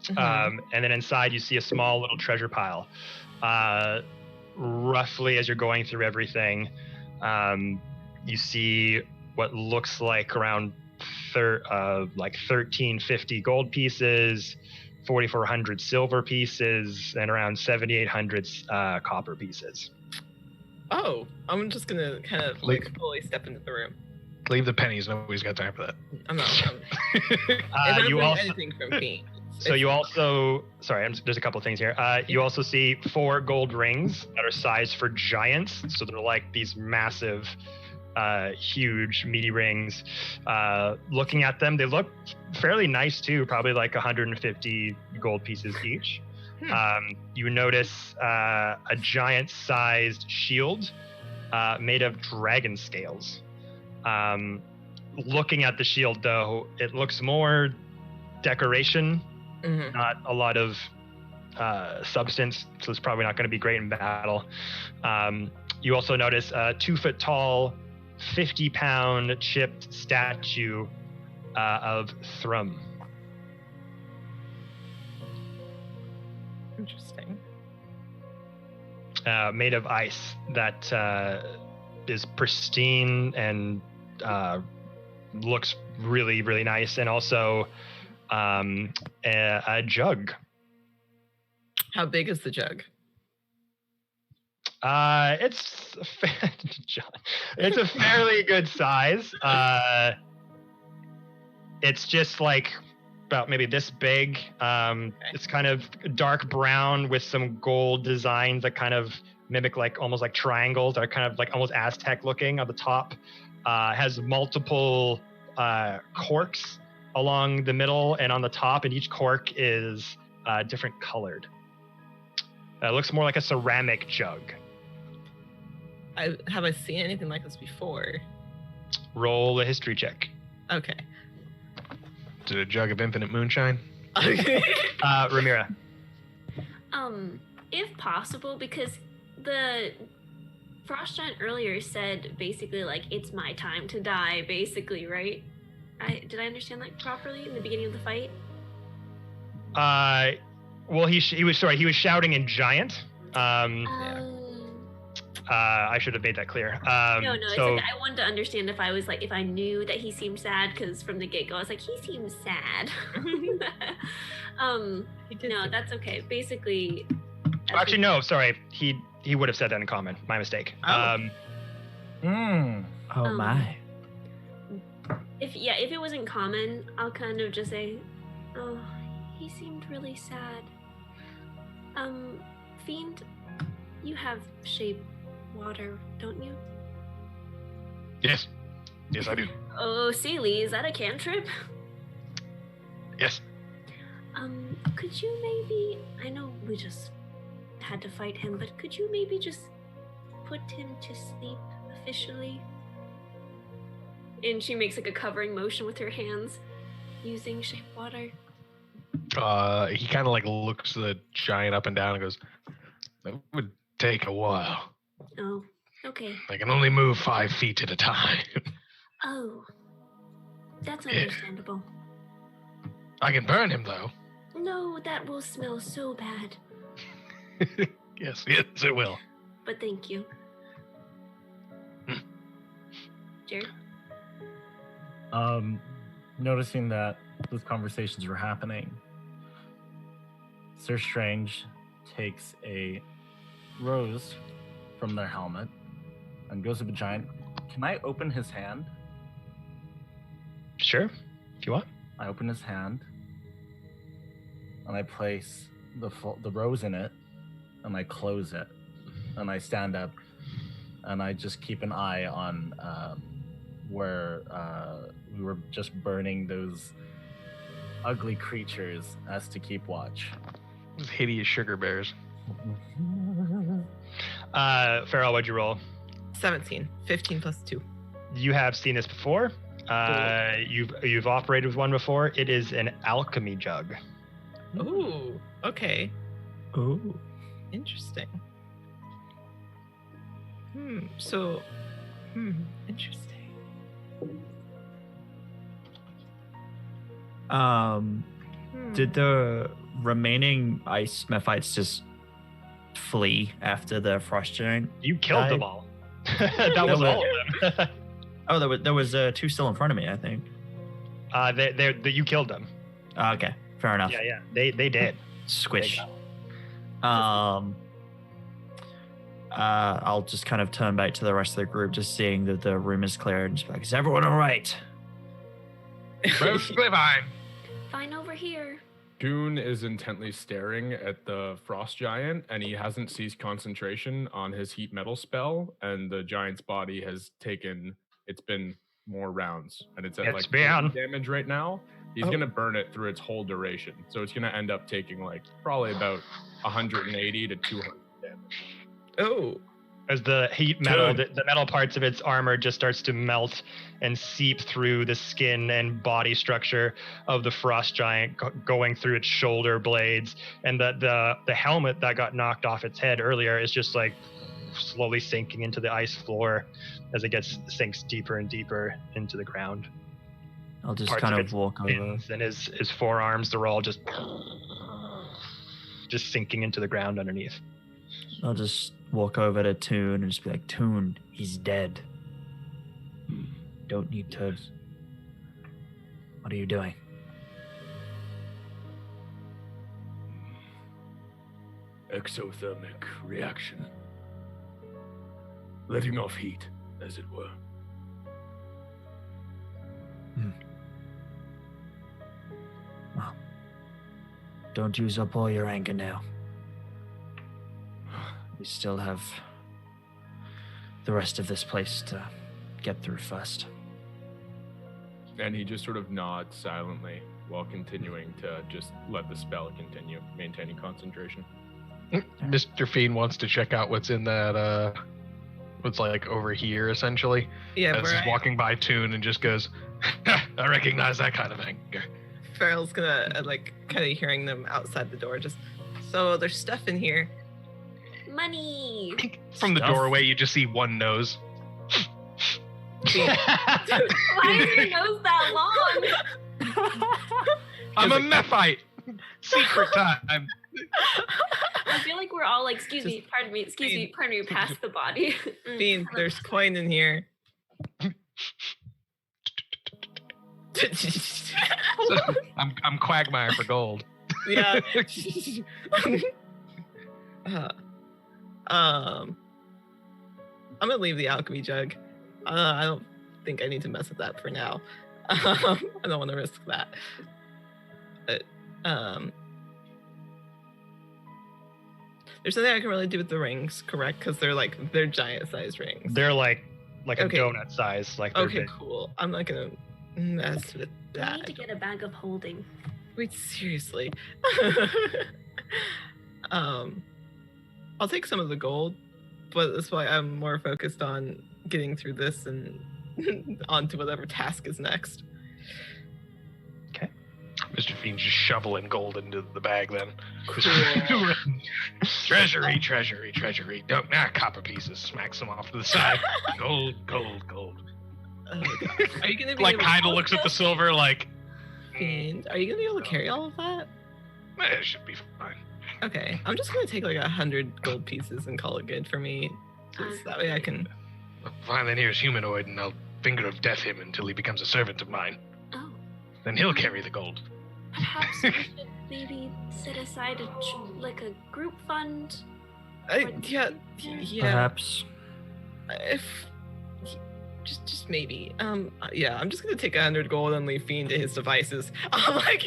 Mhm. And then inside you see a small little treasure pile. Roughly as you're going through everything, you see what looks like around 1350 gold pieces, 4,400 silver pieces, and around 7,800 copper pieces. Oh, I'm just gonna kind of like fully step into the room. Leave the pennies. Nobody's got time for that. I'm not. If I You bring also, anything from me. so you also, sorry, there's a couple things here. You also see 4 gold rings that are sized for giants. So they're like these massive, huge, meaty rings. Looking at them, they look fairly nice too, probably like 150 gold pieces each. You notice a giant-sized shield made of dragon scales. Looking at the shield, though, it looks more decoration, not a lot of substance, so it's probably not going to be great in battle. You also notice a 2-foot-tall, 50-pound chipped statue of Thrum. Interesting. Made of ice that is pristine and looks really, really nice, and also a jug. How big is the jug? It's it's a fairly good size. It's just like about maybe this big. It's kind of dark brown with some gold designs that kind of mimic like almost like triangles that are kind of like almost Aztec looking on the top. Has multiple corks along the middle and on the top, and each cork is different colored. It looks more like a ceramic jug. Have I seen anything like this before? Roll a history check. Okay. Is it a jug of infinite moonshine? Ramira. If possible, because the Frost Giant earlier said basically like it's my time to die, basically, right? Did I understand that properly in the beginning of the fight? Well, he was shouting in giant. I should have made that clear. No, it's like I wanted to understand if I knew that he seemed sad, because from the get-go I was like, he seems sad. No, that's okay. Basically, actually, no, sorry. He would have said that in common. My mistake. Oh. Oh my. If it was in common, I'll kind of just say, oh, he seemed really sad. Fiend, you have shape water, don't you? Yes. Yes, I do. Oh, Sealy, is that a cantrip? Yes. Could you maybe, I know we just had to fight him, but could you maybe just put him to sleep officially? And she makes like a covering motion with her hands using shape water. He kind of like looks the giant up and down and goes, that would take a while. Oh, okay. I can only move 5 feet at a time. Oh, that's Yeah. understandable. I can burn him though. no, that will smell so bad. Yes, it will. But thank you. Jared? Noticing that those conversations were happening, Sir Strange takes a rose from their helmet and goes up a giant. Can I open his hand? Sure, if you want. I open his hand, and I place the rose in it, and I close it, and I stand up, and I just keep an eye on where we were just burning those ugly creatures as to keep watch. Those hideous sugar bears. Farrell, what'd you roll? 17. 15 plus 2. You have seen this before. You've operated with one before. It is an alchemy jug. Ooh, okay. Ooh. Interesting. Interesting. Did the remaining ice Mephites just flee after the frost giant? You killed them all. That was all of them. Oh, there was two still in front of me, I think. You killed them. Okay, fair enough. Yeah. They did. Squish. I'll just kind of turn back to the rest of the group, just seeing that the room is cleared, and just be like, is everyone all right? Mostly fine. Fine over here. Toon is intently staring at the frost giant, and he hasn't ceased concentration on his heat metal spell, and the giant's body has taken, it's been more rounds, and it's at like 40 damage right now. He's gonna burn it through its whole duration, so it's gonna end up taking like probably about 180 to 200 damage. Oh. As the heat metal, the metal parts of its armor just starts to melt and seep through the skin and body structure of the frost giant, going through its shoulder blades, and the helmet that got knocked off its head earlier is just like slowly sinking into the ice floor as it sinks deeper and deeper into the ground. I'll just Parts kind of its walk over. fins and his forearms, they're all just sinking into the ground underneath. I'll just walk over to Toon and just be like, Toon, he's dead. Don't need to. What are you doing? Exothermic reaction. Letting off heat, as it were. Well, don't use up all your anger now. We still have the rest of this place to get through first. And he just sort of nods silently while continuing to just let the spell continue, maintaining concentration. Mr. Fiend wants to check out what's in that, what's like over here, essentially. Yeah, as he's walking by Toon and just goes, I recognize that kind of anger. Farrell's gonna, kind of hearing them outside the door, just, so there's stuff in here. Money. From the doorway, you just see one nose. Why is your nose that long? I'm a Mephite. Secret time. I feel like we're all like, excuse me, pardon me, pass the body. Fiend, there's coin in here. I'm Quagmire for gold. Yeah. I'm gonna leave the alchemy jug. I don't think I need to mess with that for now. I don't want to risk that. But there's nothing I can really do with the rings, correct? Because they're giant-sized rings. They're like a donut size. Okay, cool. I'm not gonna mess with that. I need to get a bag of holding. Wait, seriously. I'll take some of the gold, but that's why I'm more focused on getting through this and on to whatever task is next. Okay. Mr. Fiend's just shoveling gold into the bag then. Cool. Treasury. Don't, copper pieces. Smacks them off to the side. Gold. Oh, God. Are you gonna be kind of looks at the silver like... Fiend, are you gonna be able to carry all of that? It should be fine. Okay, I'm just gonna take like 100 gold pieces and call it good for me. Just that way I can. Fine, then here's humanoid, and I'll finger of death him until he becomes a servant of mine. Oh, Then he'll carry the gold. perhaps we should maybe set aside like a group fund. Yeah. Perhaps. If just maybe. Yeah, I'm just gonna take 100 gold and leave Fiend to his devices. Like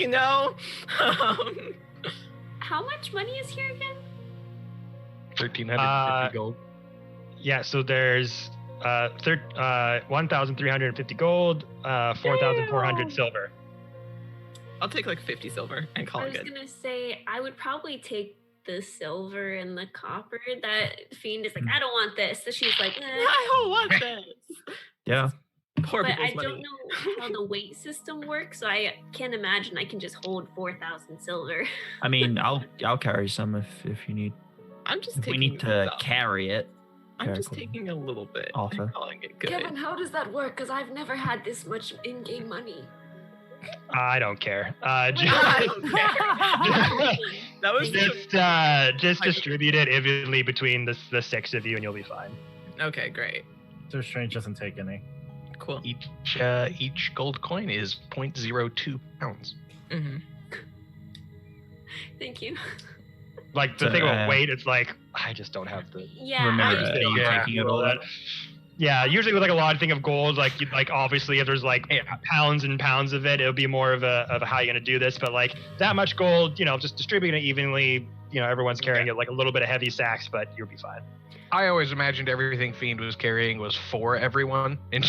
How much money is here again? 1,350 gold. Yeah, so there's 1,350 gold, 4,400 silver. I'll take like 50 silver and call I it was good. gonna say I would probably take the silver and the copper. That Fiend is like, I don't want this. So she's like, I don't want this. Yeah. Poor but I people's don't money. know how the weight system works, so I can't imagine I can just hold 4,000 silver. I mean, I'll carry some if you need. I'm just If taking. we need to some. carry it. I'm just careful. taking a little bit Offer. and calling it good. Kevin, how does that work? Because I've never had this much in-game money. I don't care. I don't care. That was Just distribute it evenly between the 6 of you, and you'll be fine. okay. Great. So Strange doesn't take any. Cool. Each gold coin is 0.02 pounds. Mm-hmm. Thank you. Like the So, thing about weight, it's like I just don't have the. Yeah. Remember I- that you're yeah. taking it all out. Yeah, usually with like a large thing of gold, like obviously if there's like pounds and pounds of it, it'll be more of a how you're gonna do this. But like that much gold, just distribute it evenly. Everyone's carrying it like a little bit of heavy sacks, but you'll be fine. I always imagined everything Fiend was carrying was for everyone in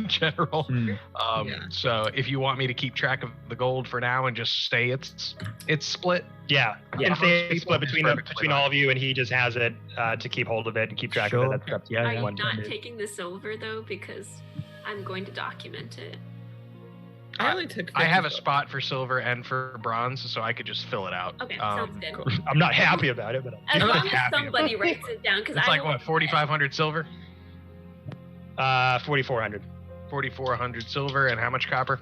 general. Hmm. So if you want me to keep track of the gold for now and just say it's split, Yeah, Yeah. and say it's People split between perfectly between fine. all of you, and he just has it to keep hold of it and keep track of Sure. it. That's up to Yeah, Are yeah. you one not to do. taking the silver though? Because I'm going to document it. I only took. 50 I have a silver. spot for silver and for bronze, so I could just fill it out. Okay, sounds good. Cool. I'm not happy about it, but As I'm long not as happy somebody writes it down, because It's I like don't what, 4,500 silver, 4,400. 4,400 silver, and how much copper?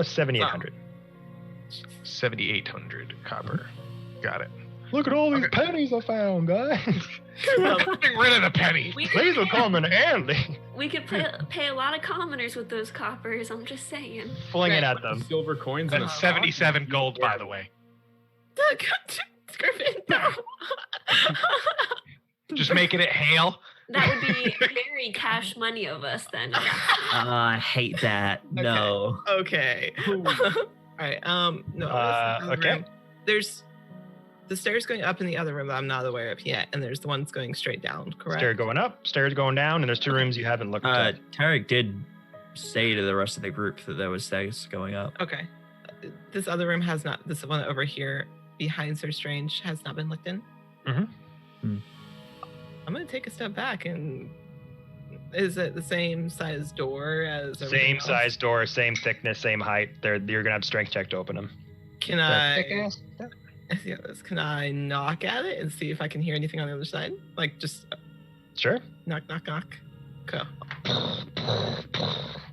7,800. 7,800 copper. Got it. Look at all these Okay. pennies I found, guys. Getting rid of the penny. We could These will pay, come in handy. we could pay a lot of commoners with those coppers. I'm just saying. Fling it at them. Silver coins in a That's 77 gold, by the way. Griffin, no. Just making it hail. That would be very cash money of us then. I hate that. No. Okay. All right. No. that's the other okay. room. There's the stairs going up in the other room that I'm not aware of yet, and there's the ones going straight down. Correct. Stairs going up, stairs going down, and there's 2 rooms you haven't looked at. Tarek did say to the rest of the group that there was stairs going up. Okay. This other room has not. This one over here behind Sir Strange has not been looked in. Mhm. Hmm. I'm gonna take a step back and. Is it the same size door as everything Same else? size door, same thickness, same height. You're gonna have strength check to open them. Can I? Yeah, can I knock at it and see if I can hear anything on the other side? Like just Sure. knock, knock, knock. Go.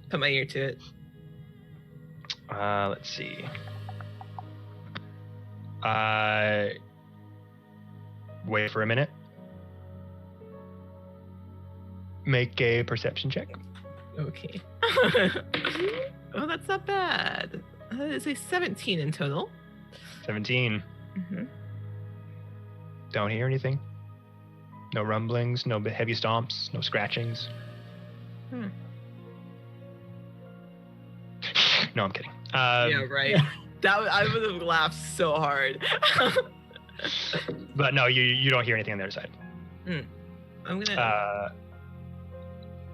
Put my ear to it. Let's see. Wait for a minute. Make a perception check. Okay. Oh, that's not bad. That is a 17 in total. 17. Mm-hmm. Don't hear anything. No rumblings, no heavy stomps, no scratchings. Hmm. No, I'm kidding. Yeah, right. I would have laughed so hard. But no, you don't hear anything on the other side. I'm gonna.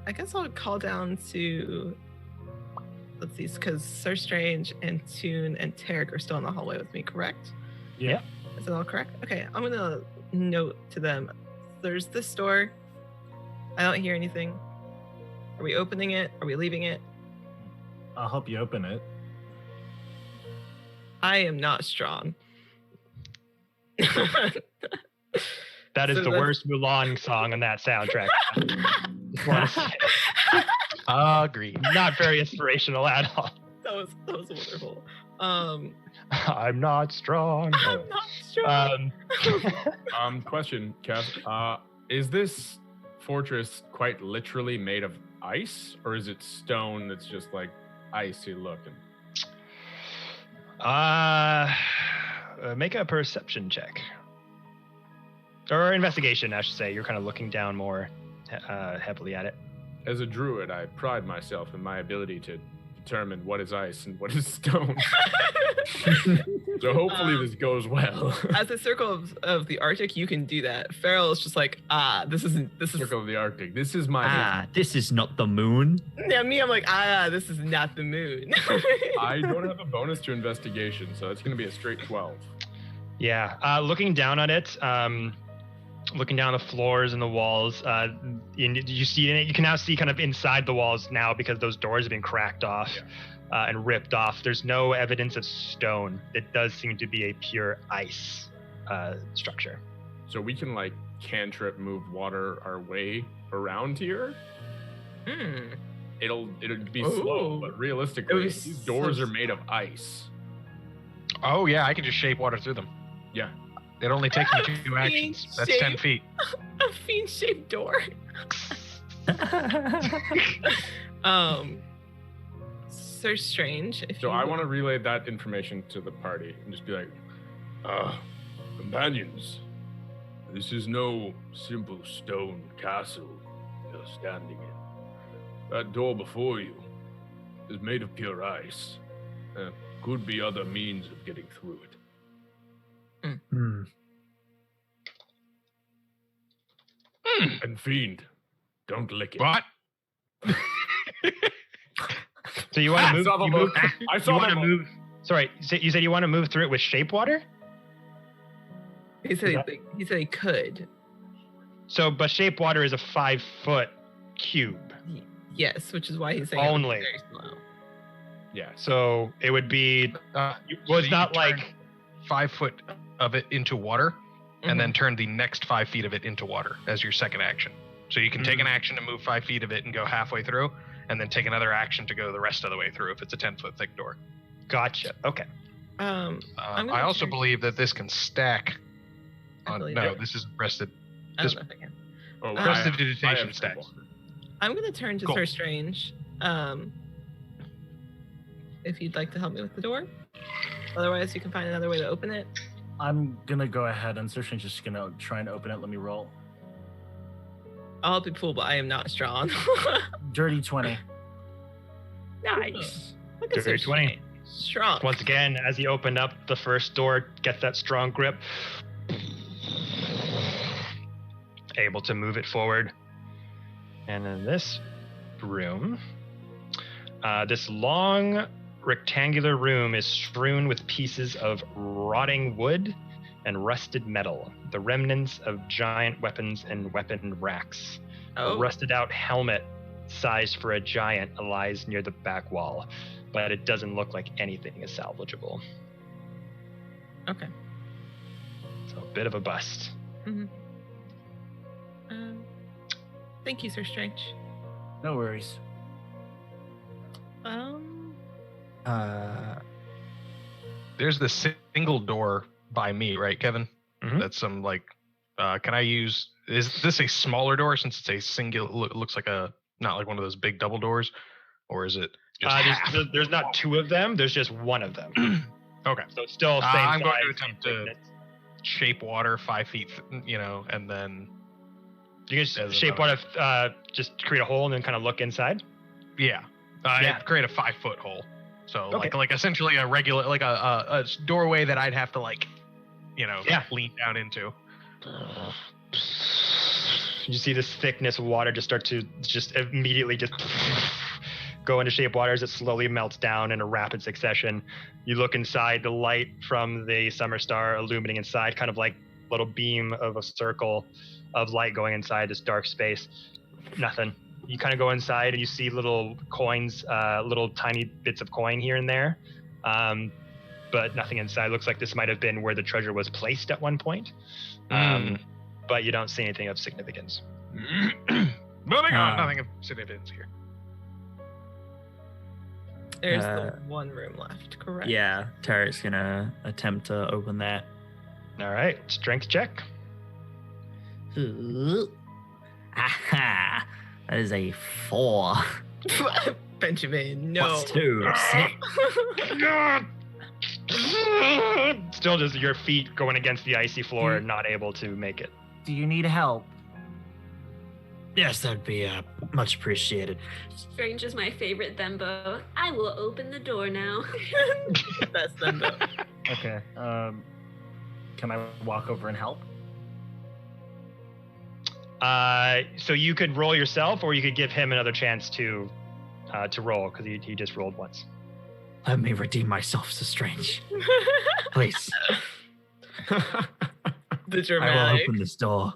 I guess I'll call down to. Let's see, because Sir Strange and Toon and Tarek are still in the hallway with me, correct? Yeah. Is that all correct? Okay, I'm gonna note to them. There's this door. I don't hear anything. Are we opening it? Are we leaving it? I'll help you open it. I am not strong. That is So the that's- worst Mulan song on that soundtrack. Just wanna say. Agreed. Not very inspirational at all. That was wonderful. I'm not strong. I'm not strong. Question, Kev. Is this fortress quite literally made of ice, or is it stone that's just like icy looking? Make a perception check. Or investigation, I should say. You're kind of looking down more heavily at it. As a druid, I pride myself in my ability to determine what is ice and what is stone. So hopefully this goes well. As a circle of the Arctic, you can do that. Farrell is just like, this is Circle of the Arctic. This is my this is not the moon. Yeah, me, I'm like, this is not the moon. I don't have a bonus to investigation, so it's going to be a straight 12. Yeah, looking down on it, looking down the floors and the walls, you see in it. You can now see kind of inside the walls now because those doors have been cracked off and ripped off. There's no evidence of stone. It does seem to be a pure ice structure. So we can like cantrip move water our way around here. It'll be slow, but realistically, these doors are made of ice. Oh yeah, I can just shape water through them. Yeah. It only takes me 2 actions. That's 10 feet. A fiend-shaped door. So strange. So I want to relay that information to the party and just be like, companions, this is no simple stone castle you're standing in. That door before you is made of pure ice. Could be other means of getting through it. And fiend, don't lick it. What? So you want to move? I saw the move. Sorry, you said you want to move through it with shape water? He said he could. So, but shape water is a 5-foot cube. Yes, which is why he's saying only. It's very slow. Yeah. So it would be. It's not like 5 foot of it into water, and then turn the next 5 feet of it into water as your second action. So you can take an action to move 5 feet of it and go halfway through, and then take another action to go the rest of the way through if it's a 10-foot thick door. Gotcha. Okay. I also believe that this can stack. This is rested. This prestidigitation stacks. I'm going to turn to Sir Strange. If you'd like to help me with the door. Otherwise, you can find another way to open it. I'm going to go ahead and Sir Strange is just going to try and open it. Let me roll. I'll help you pull, but I am not strong. Dirty 20. Nice. Look at Dirty 20. Strong. Once again, as you open up the first door, gets that strong grip. Able to move it forward. And in this room, this long rectangular room is strewn with pieces of rotting wood and rusted metal, the remnants of giant weapons and weapon racks. A rusted out helmet sized for a giant lies near the back wall, but it doesn't look like anything is salvageable. Okay. So a bit of a bust. Thank you, Sir Strange. No worries. There's this single door by me, right, Kevin? That's some like. Can I use? Is this a smaller door since it's a single? Looks like not like one of those big double doors, or is it? Just there's not two of them. There's just one of them. Okay. So it's still same I'm size, going to attempt to shape water 5 feet, and then. You can shape water, just create a hole and then kind of look inside. Yeah. Create a 5 foot hole. So like essentially a regular a doorway that I'd have to lean down into. You see this thickness of water just start to immediately go into shape water as it slowly melts down in a rapid succession. You look inside, the light from the summer star illuminating inside, kind of like a little beam of a circle of light going inside this dark space. Nothing. You kind of go inside and you see little coins, little tiny bits of coin here and there, but nothing inside. Looks like this might have been where the treasure was placed at one point, but you don't see anything of significance. Moving on, nothing of significance here. There's the one room left, correct? Yeah, Tarek's gonna attempt to open that. All right, strength check. Aha! That is a 4. Benjamin, no. Plus 2. 6. Still just your feet going against the icy floor and not able to make it. Do you need help? Yes, that'd be much appreciated. Strange is my favorite Thembo. I will open the door now. That's Thembo. Okay. Can I walk over and help? So you could roll yourself, or you could give him another chance to roll, because he just rolled once. Let me redeem myself, so Strange. Please. The I dramatic. will open this door.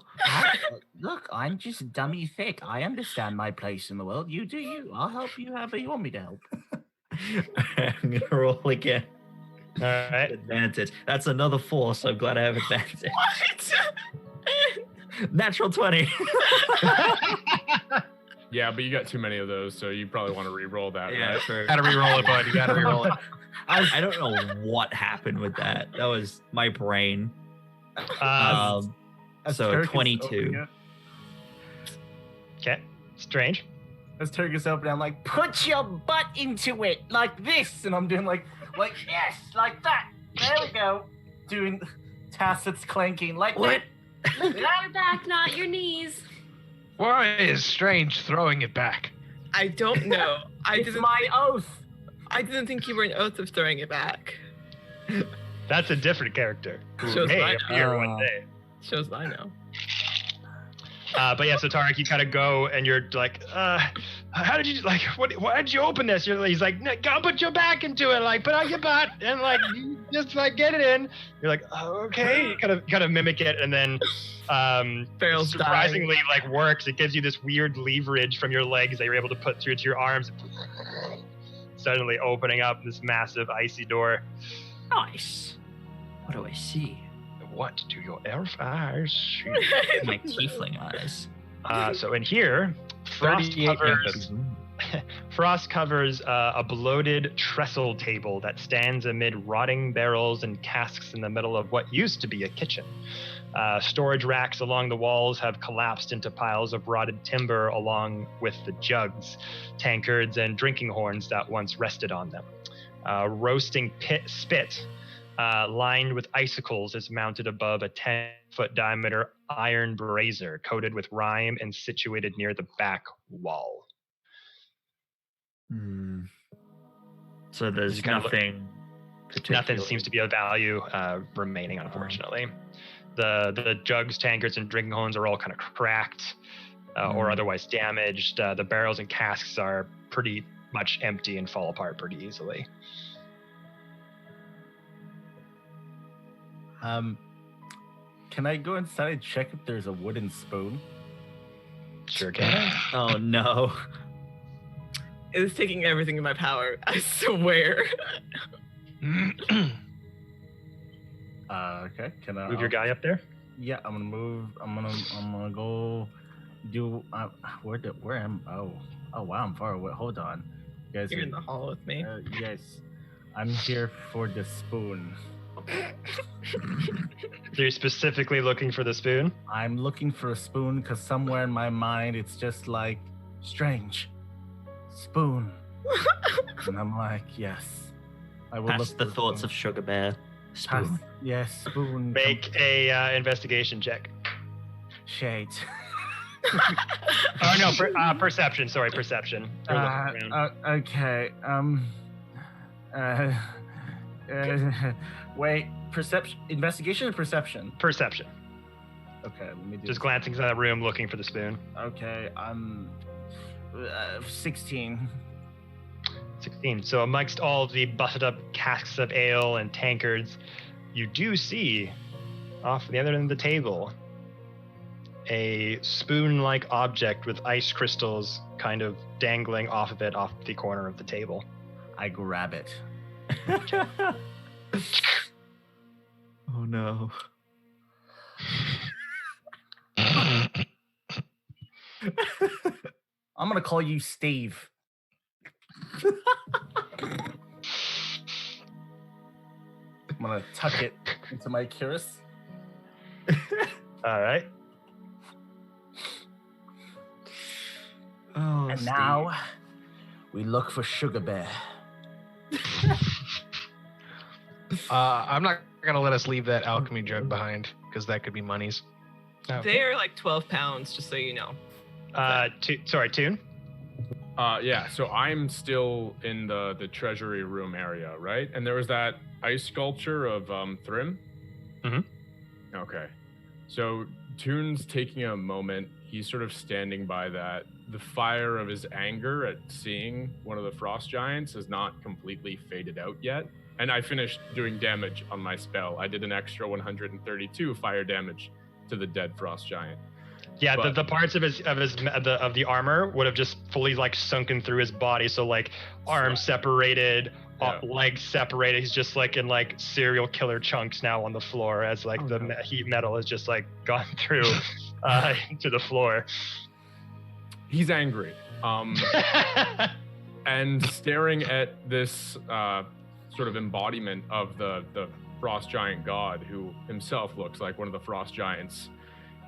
Look, I'm just dummy thick. I understand my place in the world. You do you. I'll help you however you want me to help. I'm gonna roll again. All right. Advantage. That's another 4, so I'm glad I have advantage. What? Natural 20. Yeah, but you got too many of those, so you probably want to re-roll that. right? sure. Gotta re-roll it, bud. You gotta re-roll it. I don't know what happened with that. That was my brain. As So Turk is 22. opening it- Okay. Strange. As Turk is opening, I'm like, put your butt into it like this, and I'm doing like yes, like that. There we go. Doing tacits clanking like What? Your back, not your knees. Why is Strange throwing it back? I don't know. It's my oath. I didn't think you were an oath of throwing it back. That's a different character. Who Shows may mine. appear one day. Shows I know. But yeah, so Tarek, you kind of go and you're like, how did you, like, why did you open this? He's like, no, go put your back into it, like, put on your butt, and like, you just like get it in. You're like, oh, okay, you kind of mimic it, and then Farrell's surprisingly like works. It gives you this weird leverage from your legs that you're able to put through to your arms, suddenly opening up this massive icy door. Nice. What do I see? What do your elf eyes see? My tiefling eyes. So in here, frost 38 covers, frost covers a bloated trestle table that stands amid rotting barrels and casks in the middle of what used to be a kitchen. Storage racks along the walls have collapsed into piles of rotted timber along with the jugs, tankards, and drinking horns that once rested on them. Roasting spit lined with icicles is mounted above a 10-foot diameter iron brazier coated with rime and situated near the back wall. So there's kind of nothing. Nothing seems to be of value remaining, unfortunately. The jugs, tankards, and drinking horns are all kind of cracked or otherwise damaged. The barrels and casks are pretty much empty and fall apart pretty easily. Can I go inside and check if there's a wooden spoon? Sure can. Oh no. It is taking everything in my power. I swear. Okay. Can I Move your guy up there. Yeah, I'm gonna move. I'm gonna go. Do where am? Oh wow, I'm far away. Hold on, you guys. You're in the hall with me. Yes, I'm here for the spoon. So you're specifically looking for the spoon? I'm looking for a spoon because somewhere in my mind it's just like strange spoon, and I'm like, yes, I will Past look the for thoughts spoon. of Sugar Bear. Past- Spoon. yes, spoon. Make a investigation check. Shade. Oh no, perception. Sorry, perception. You're looking around. Okay. Wait. Perception. Investigation or perception? Perception. Okay. Let me do. Just glancing inside the room, looking for the spoon. Okay. 16. 16. So amongst all the busted up casks of ale and tankards, you do see off the other end of the table a spoon-like object with ice crystals kind of dangling off of it off the corner of the table. I grab it. Oh no. I'm gonna call you Steve. I'm gonna tuck it into my cuirass. All right. Oh, And Steve. now we look for Sugar Bear. I'm not gonna let us leave that alchemy jug behind because that could be monies. They are like 12 pounds, just so you know. Sorry, Toon. Yeah, so I'm still in the treasury room area, right? And there was that ice sculpture of Thrym. Mm-hmm. Okay. So Toon's taking a moment. He's sort of standing by that. The fire of his anger at seeing one of the frost giants has not completely faded out yet. And I finished doing damage on my spell. I did an extra 132 fire damage to the dead frost giant. Yeah, But- the parts of the armor would have just fully like sunken through his body. So like arms separated, Yeah. legs separated. He's just like in like serial killer chunks now on the floor as like heat metal has just like gone through to the floor. He's angry. And staring at this sort of embodiment of the frost giant god, who himself looks like one of the frost giants,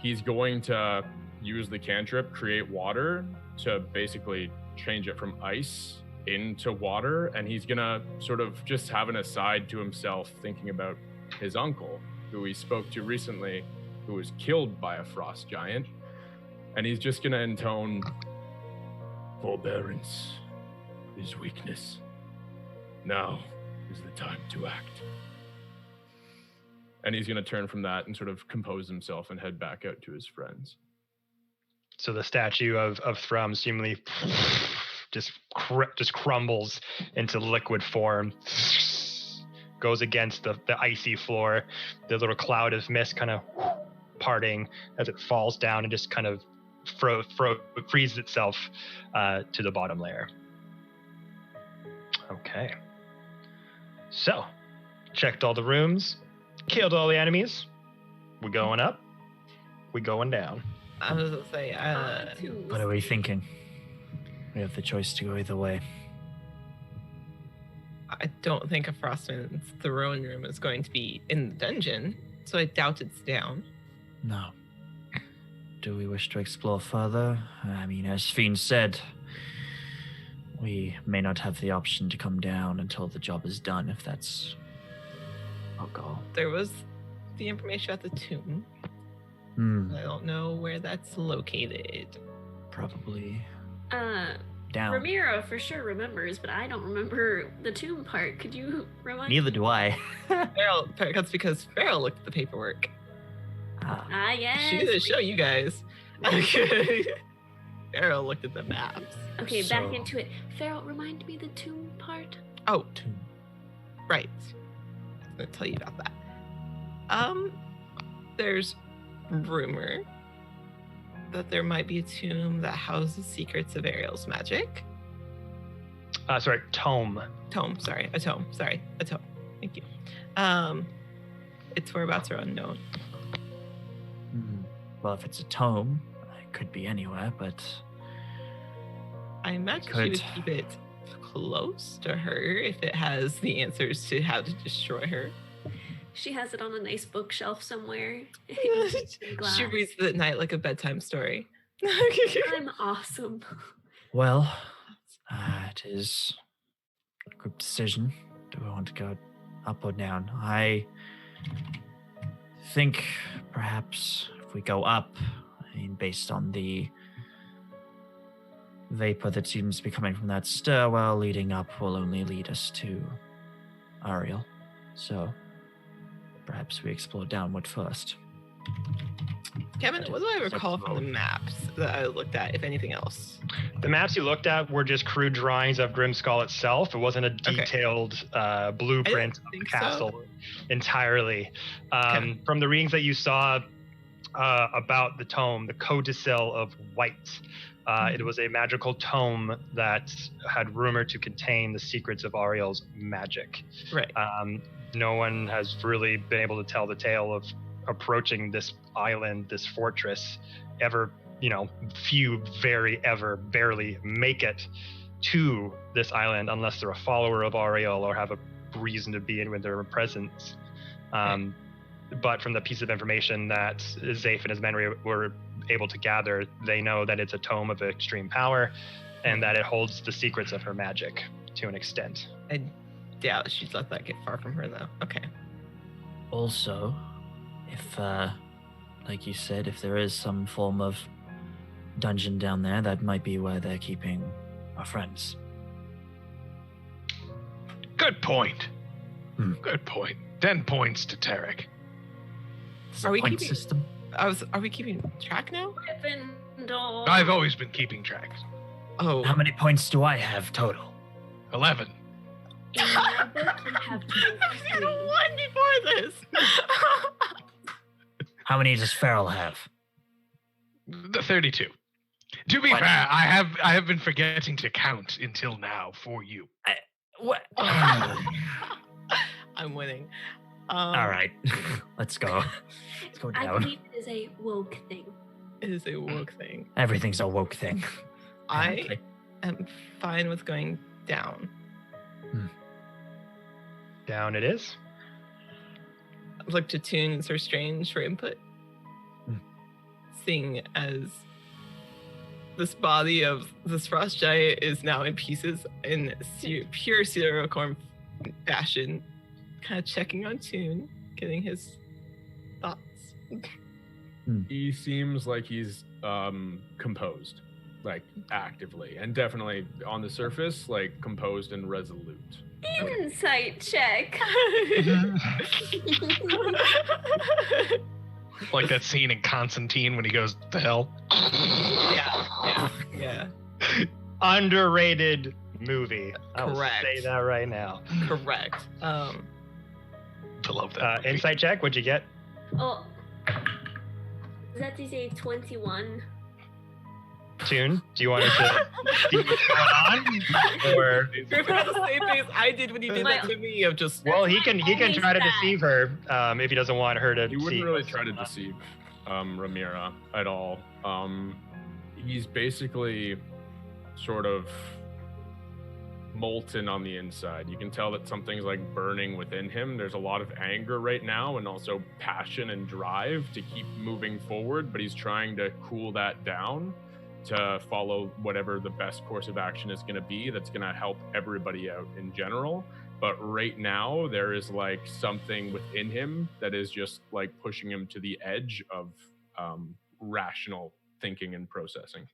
he's going to use the cantrip, create water, to basically change it from ice into water, and he's gonna sort of just have an aside to himself, thinking about his uncle, who he spoke to recently, who was killed by a frost giant, and he's just gonna intone, "Forbearance is weakness. Now is the time to act." And he's going to turn from that and sort of compose himself and head back out to his friends. So the statue of Thrum seemingly just crumbles into liquid form, goes against the icy floor. The little cloud of mist kind of parting as it falls down and just kind of freezes itself to the bottom layer. Okay. So, checked all the rooms, killed all the enemies. We going up, we going down. I was gonna say, What are we thinking? We have the choice to go either way. I don't think a Frostman's throne room is going to be in the dungeon, so I doubt it's down. No. Do we wish to explore further? I mean, as Fiend said, we may not have the option to come down until the job is done, if that's our goal. There was the information at the tomb. I don't know where that's located. Probably down. Ramiro for sure remembers, but I don't remember the tomb part. Could you remind Neither me? do I. Farrell, that's because Farrell looked at the paperwork. Ah, yes. She didn't show you guys. Okay. Farrell looked at the maps. Okay, So- back into it. Farrell, remind me the tomb part. Oh, Tomb. right. I'm gonna tell you about that. There's rumor that there might be a tomb that houses secrets of Ariel's magic. Sorry, tome. Tome. Thank you. Its whereabouts are unknown. Well, if it's a tome, it could be anywhere, but I imagine she Could. would keep it close to her if it has the answers to how to destroy her. She has it on a nice bookshelf somewhere. She reads it at night like a bedtime story. I'm awesome. well, it is a group decision. Do we want to go up or down? I think perhaps if we go up, I mean, based on the vapor that seems to be coming from that stairwell leading up will only lead us to Ariel. So perhaps we explore downward first. Kevin, what do I recall from the maps that I looked at, if anything else? The maps you looked at were just crude drawings of Grimskull itself. It wasn't a detailed blueprint of the think so. castle entirely. Okay. From the readings that you saw about the tome, the Codicil of White, it was a magical tome that had rumored to contain the secrets of Ariel's magic. Right. No one has really been able to tell the tale of approaching this island, this fortress, ever, few barely make it to this island unless they're a follower of Ariel or have a reason to be in with their presence But from the piece of information that Zafe and his men were able to gather, they know that it's a tome of extreme power and that it holds the secrets of her magic to an extent. I doubt she'd let that get far from her, though. Okay. Also, if, like you said, if there is some form of dungeon down there, that might be where they're keeping our friends. Good point. Hmm. Good point. 10 points to Tarek. Are we Point keeping- system? Are we keeping track now? Gryffindor. I've always been keeping track. Oh. How many points do I have total? 11. In my book, you have I 23. won before this. How many does Farrell have? The 32. To be What? fair, I have been forgetting to count until now for you. What? I'm winning. All right, let's go. Let's go I down. believe it is a woke thing. It is a woke thing. Everything's a woke thing. I Okay. am fine with going down. Down it is. Look to Toon Sir Strange for input. Seeing as this body of this frost giant is now in pieces in pure Cerecorn fashion, kind of checking on Toon, getting his thoughts. He seems like he's composed, like actively, and definitely on the surface, like composed and resolute. Insight check. Like that scene in Constantine when he goes to hell. Yeah. Underrated movie. I'll Correct. say that right now. Correct. I love that. movie. Insight check. What'd you get? Oh. That is a 21. Tune. Do you want to see what's going on, or Griffin has the same face I did when he did that to me of just. well, he can always try to bad. deceive her if he doesn't want her to He see. wouldn't really try to deceive Ramira at all. He's basically sort of molten on the inside. You can tell that something's like burning within him. There's a lot of anger right now and also passion and drive to keep moving forward, but he's trying to cool that down to follow whatever the best course of action is going to be that's going to help everybody out in general. But right now there is like something within him that is just like pushing him to the edge of rational thinking and processing.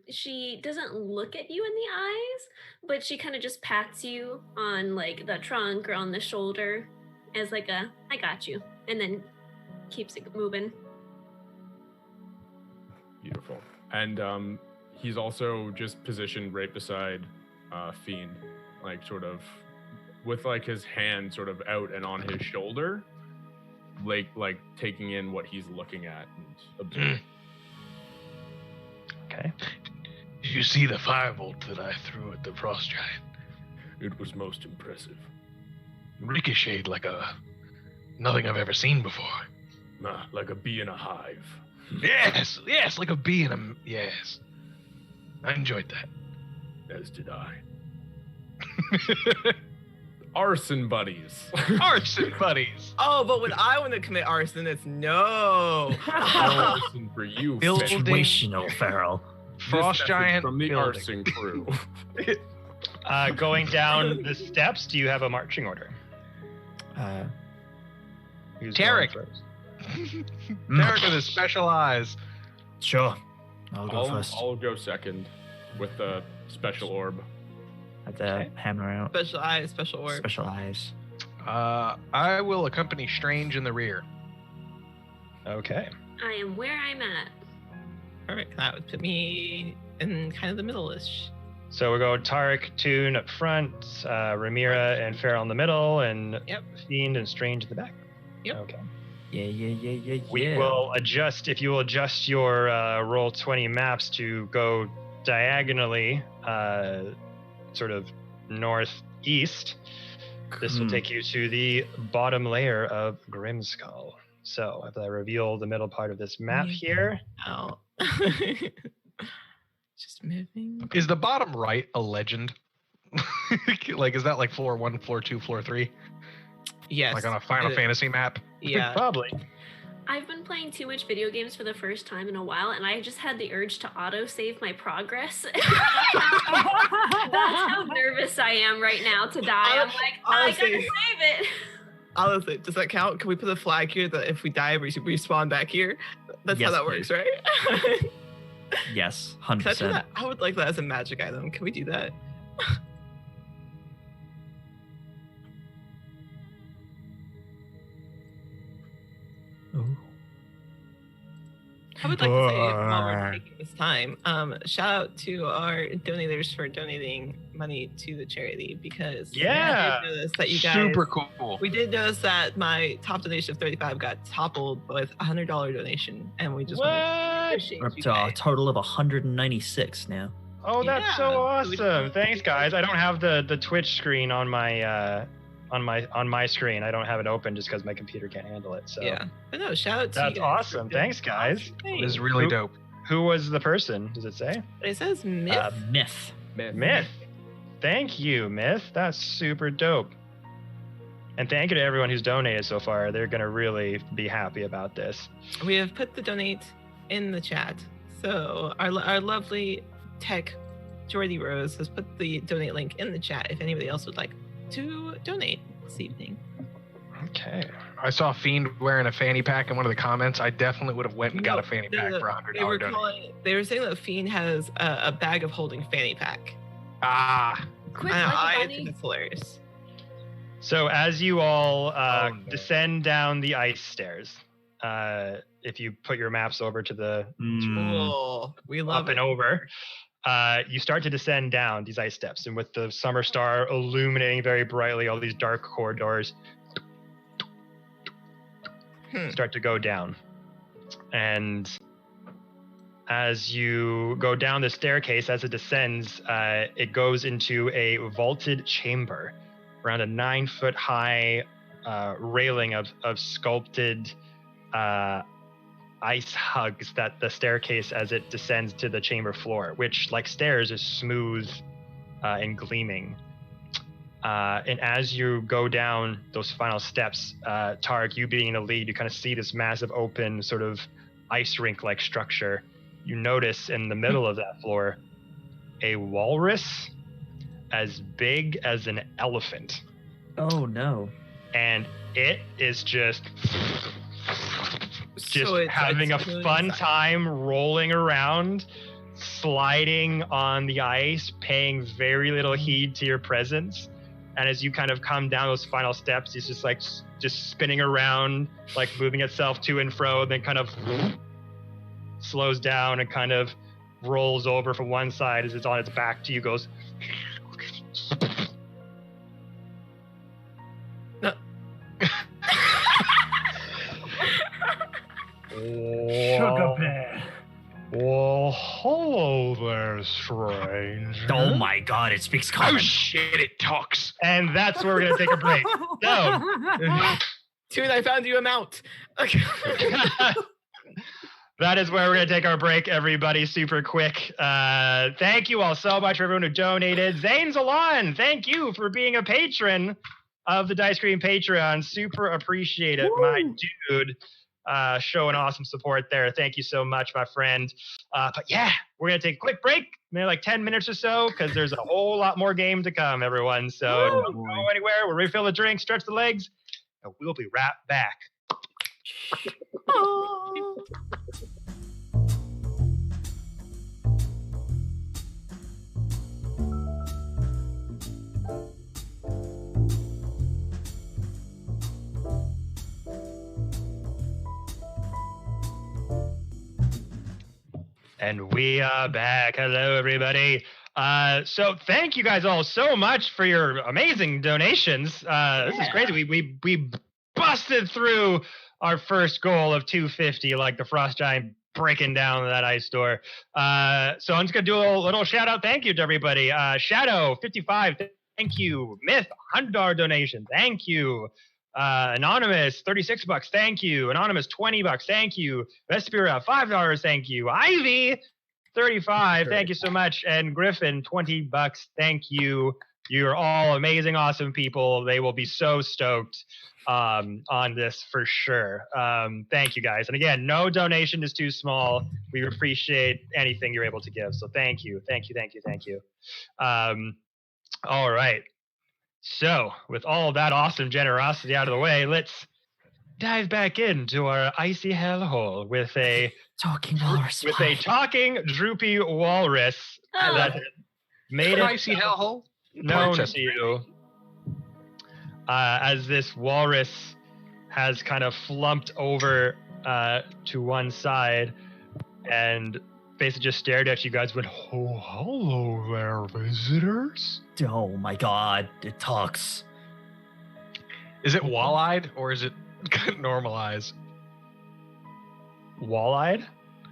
She doesn't look at you in the eyes, but she kind of just pats you on like the trunk or on the shoulder as like a, I got you, and then keeps it moving. Beautiful. And he's also just positioned right beside Fiend, like sort of with like his hand sort of out and on his shoulder, like taking in what he's looking at and observing. Okay. Did you see the firebolt that I threw at the frost giant? It was most impressive. Ricocheted like nothing I've ever seen before. Nah, like a bee in a hive. Yes, like a bee in a... Yes. I enjoyed that. As did I. Arson buddies. Arson buddies. Oh, but when I want to commit arson, it's no. Arson for you. Building- Finn. Situational, Farrell. Frost This message giant from the building. arson crew. Going down the steps, do you have a marching order? Who's going Tarek. first? Tarek with his special eyes. Sure. I'll go first. I'll go second with the special orb. Have the hammer out. Special eyes, special orb. Special eyes. I will accompany Strange in the rear. Okay. I am where I'm at. Perfect. That would put me in kind of the middle-ish. So we go Tarek, Toon up front, Ramira and Farrell in the middle, and Yep. Fiend and Strange at the back. Yep. Okay. Yeah. We will adjust, if you will adjust your roll 20 maps to go diagonally, sort of northeast. This will take you to the bottom layer of Grimskull. So if I reveal the middle part of this map here, Ow. Just moving. Is the bottom right a legend? Like, is that like floor 1, floor 2, floor 3? Yes. Like on a Final Fantasy map? Yeah. Probably. I've been playing too much video games for the first time in a while, and I just had the urge to auto-save my progress. That's how nervous I am right now to die. I'm like, I gotta save it. Honestly, does that count? Can we put a flag here that if we die, we respawn back here? That's Yes, how that please. works, right? Yes, Can I do 100%. that? I would like that as a magic item. Can we do that? Ooh. I would like to say while we're taking this time, shout out to our donators for donating money to the charity because Yeah. we did notice that you guys Super cool. We did notice that my top donation of 35 got toppled with a $100 donation, and we just want to appreciate We're up you to a guys. total of 196 now. Oh, that's Yeah, so so we just awesome! want Thanks, to- guys. I don't have the Twitch screen on my screen. I don't have it open just because my computer can't handle it. So Yeah, but no, shout out to you that's guys for awesome. doing Thanks, guys. awesome It is things. really dope. Who was the person? Does it say? It says myth. Myth. Myth. Thank you, Myth. That's super dope. And thank you to everyone who's donated so far. They're gonna really be happy about this. We have put the donate in the chat. So our lovely tech Jordy Rose has put the donate link in the chat if anybody else would like to donate this evening. Okay. I saw Fiend wearing a fanny pack in one of the comments. I definitely would have went and got a fanny pack for $100 donation. They were saying that Fiend has a bag of holding fanny pack. Ah, Quick, I like think bunny. it's hilarious. So as you all no. descend down the ice stairs, if you put your maps over to the Cool. We love up it. and over, you start to descend down these ice steps, and with the summer star illuminating very brightly all these dark corridors, start to go down. And as you go down the staircase, as it descends, it goes into a vaulted chamber around a 9-foot high railing of sculpted ice hugs that the staircase as it descends to the chamber floor, which like stairs is smooth and gleaming. And as you go down those final steps, Tark, you being in the lead, you kind of see this massive open sort of ice rink-like structure. You notice in the middle of that floor a walrus as big as an elephant. Oh no. And it is just So it's having a really fun exciting. time rolling around, sliding on the ice, paying very little heed to your presence. And as you kind of come down those final steps, it's just like just spinning around, like moving itself to and fro, then kind of slows down and kind of rolls over from one side as it's on its back to you, goes Sugar bear. Well, hello there, stranger. Oh my god, it speaks oh common. shit, it talks. And that's where we're gonna take a break. So, Dude, I found you a mount. Okay. that is where we're gonna take our break, everybody, super quick. Thank you all so much for everyone who donated. Zane Zalan, thank you for being a patron of the Dicecream Patreon. Super appreciate it, my dude. Showing awesome support there. Thank you so much, my friend. But yeah, we're gonna take a quick break, maybe like 10 minutes or so, because there's a whole lot more game to come, everyone. So don't go anywhere. We'll refill the drink, stretch the legs, and we'll be right back. And we are back. Hello, everybody. So thank you guys all so much for your amazing donations. This is crazy. We busted through our first goal of 250, like the frost giant breaking down that ice door. So I'm just gonna do a little shout out. Thank you to everybody. Shadow 55. Thank you. Myth $100 donation. Thank you. Anonymous, $36. Thank you. Anonymous, $20. Thank you. Vespira, $5. Thank you. Ivy, $35. Thank you so much. And Griffin, $20. Thank you. You're all amazing, awesome people. They will be so stoked on this for sure. Thank you guys. And again, no donation is too small. We appreciate anything you're able to give. So thank you. All right. So with all that awesome generosity out of the way, let's dive back into our icy hellhole with a Talking walrus. with a talking droopy walrus that made it Icy hellhole. known to you. As this walrus has kind of flumped over to one side and basically just stared at you guys, went, "Oh, hello there, visitors." Oh my god, it talks. Is it wall-eyed or is it normalized? Wall-eyed?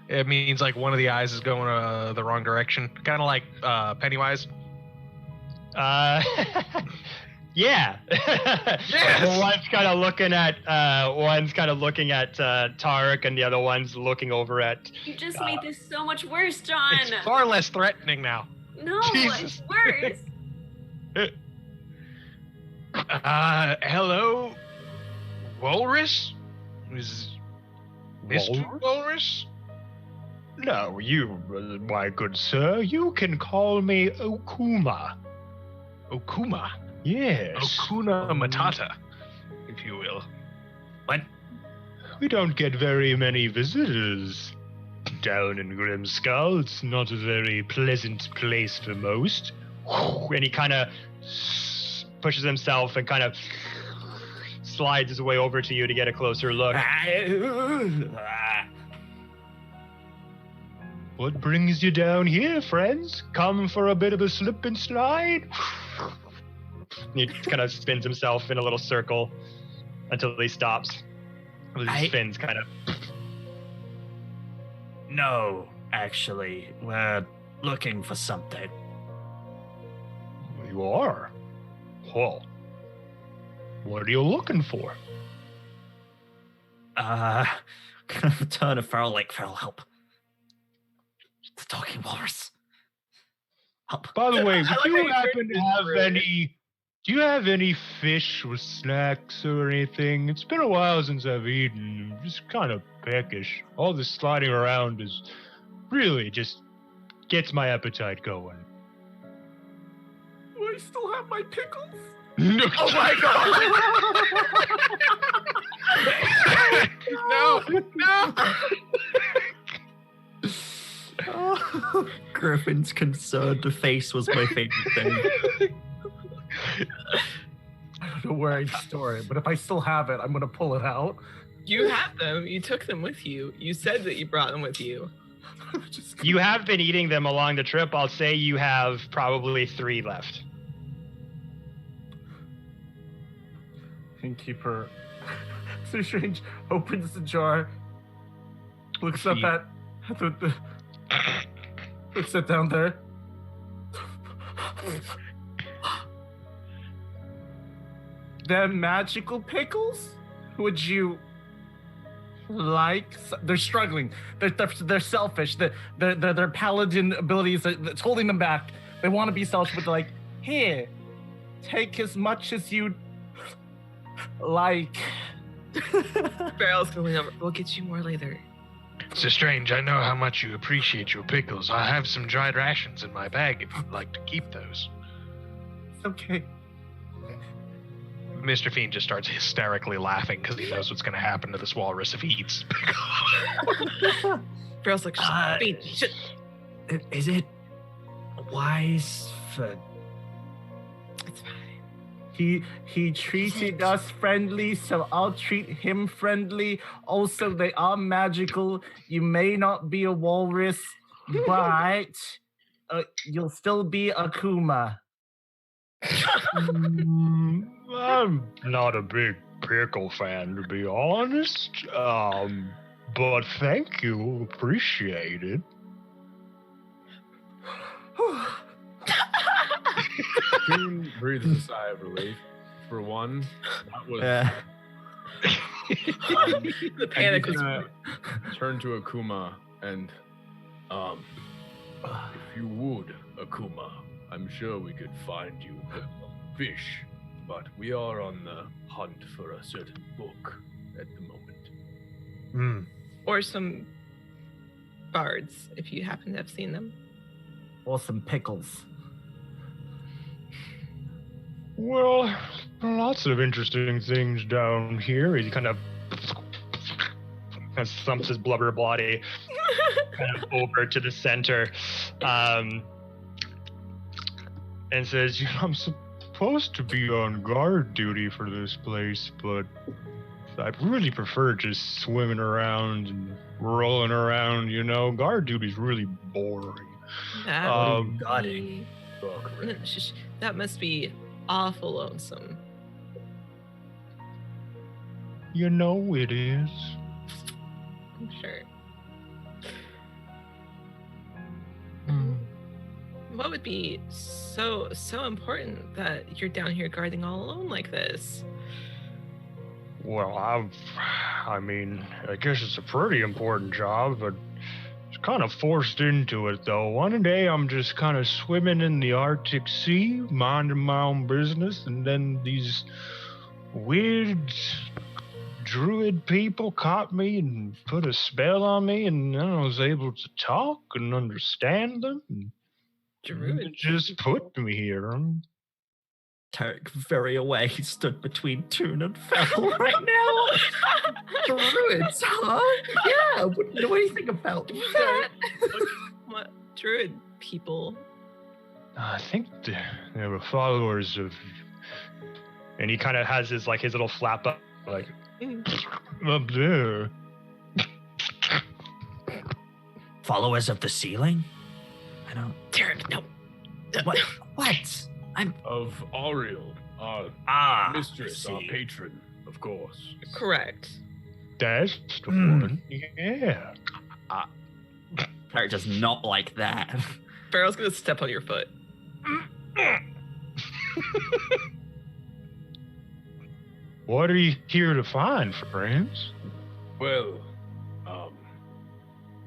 It means like one of the eyes is going the wrong direction, kind of like Pennywise. Yeah. Yes! One's kind of looking at Tarek, and the other one's looking over at. You just made this so much worse, John. It's far less threatening now. No, Jesus. it's worse. Hello, Walrus? Is Mr. Walrus? Walrus? No, you, my good sir, you can call me Okuma. Okuma. Yes. Okuna Matata, if you will. What? We don't get very many visitors down in Grimskull. It's not a very pleasant place for most. And he kind of pushes himself and kind of slides his way over to you to get a closer look. What brings you down here, friends? Come for a bit of a slip and slide? He kind of spins himself in a little circle until he stops. With his fins kind of. No, actually, we're looking for something. You are? Well, what are you looking for? Turn to Feral like, Feral, help. The talking walrus. Help. By the way, I like do how you you happen turned to it have through. any? Do you have any fish or snacks or anything? It's been a while since I've eaten. I'm just kind of peckish. All this sliding around is really just gets my appetite going. Do I still have my pickles? Oh my god! No! Griffin's concerned face was my favorite thing. I don't know where I store it, but if I still have it, I'm gonna pull it out. You have them. You took them with you. You said that you brought them with you. You have been eating them along the trip. I'll say you have probably 3 left. Innkeeper, so strange, opens the jar, looks up at the looks it down there. They're magical pickles? Would you like? They're struggling. They're selfish. Their paladin abilities that's holding them back. They want to be selfish, but they're like, here, take as much as you like. Barrel's going over. We'll get you more later. So strange, I know how much you appreciate your pickles. I have some dried rations in my bag if you'd like to keep those. It's okay. Mr. Fiend just starts hysterically laughing because he knows what's going to happen to this walrus if he eats pickles. Barrel's like, Fiend, shit. Is it wise for... It's fine. He treated us friendly, so I'll treat him friendly. Also, they are magical. You may not be a walrus, but you'll still be a Kuma. I'm not a big pickle fan, to be honest. But thank you. Appreciate it. Cuillin breathes a sigh of relief. For one, that was. The panic was. Turn to Akuma and, if you would, Akuma, I'm sure we could find you a fish but we are on the hunt for a certain book at the moment. Or some bards, if you happen to have seen them. Or some pickles. Well, lots of interesting things down here. He kind of slumps his blubber body kind of over to the center, and says, I'm supposed to be on guard duty for this place, but I really prefer just swimming around and rolling around, Guard duty's really boring. That must be awful lonesome. It is. I'm sure. What would be so important that you're down here guarding all alone like this? Well, I guess it's a pretty important job, but it's kind of forced into it, though. One day I'm just kind of swimming in the Arctic Sea, minding my own business, and then these weird druid people caught me and put a spell on me, and then I was able to talk and understand them. Druid just put me here. Tarek, very aware, he stood between Toon and Fel right now. Druids, huh? Yeah, wouldn't know anything about that. What druid people? I think they were followers of, and he kind of has his little flap up, up there. Followers of the ceiling? I don't. Tarek, no. What? Of Ariel, our mistress, our patron, of course. Correct. That's the one. Yeah. Tarek does not like that. Pharaoh's gonna step on your foot. What are you here to find, friends? Well,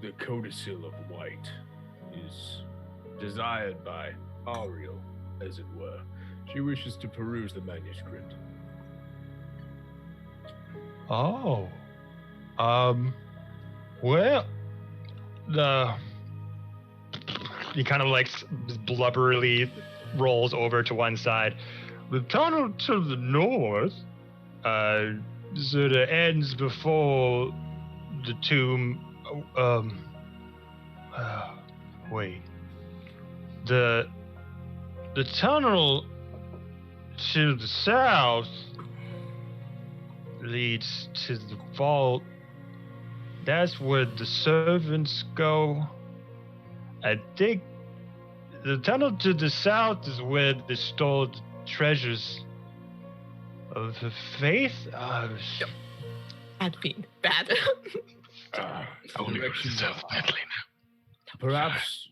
the codicil of white is desired by Ariel, as it were. She wishes to peruse the manuscript. Oh. Well, he kind of blubberily rolls over to one side. The tunnel to the north, sort of ends before the tomb. Wait. The tunnel to the south leads to the vault. That's where the servants go. I think the tunnel to the south is where they stole the treasures of the faith. Bad fiend. Bad. Only badly now. Perhaps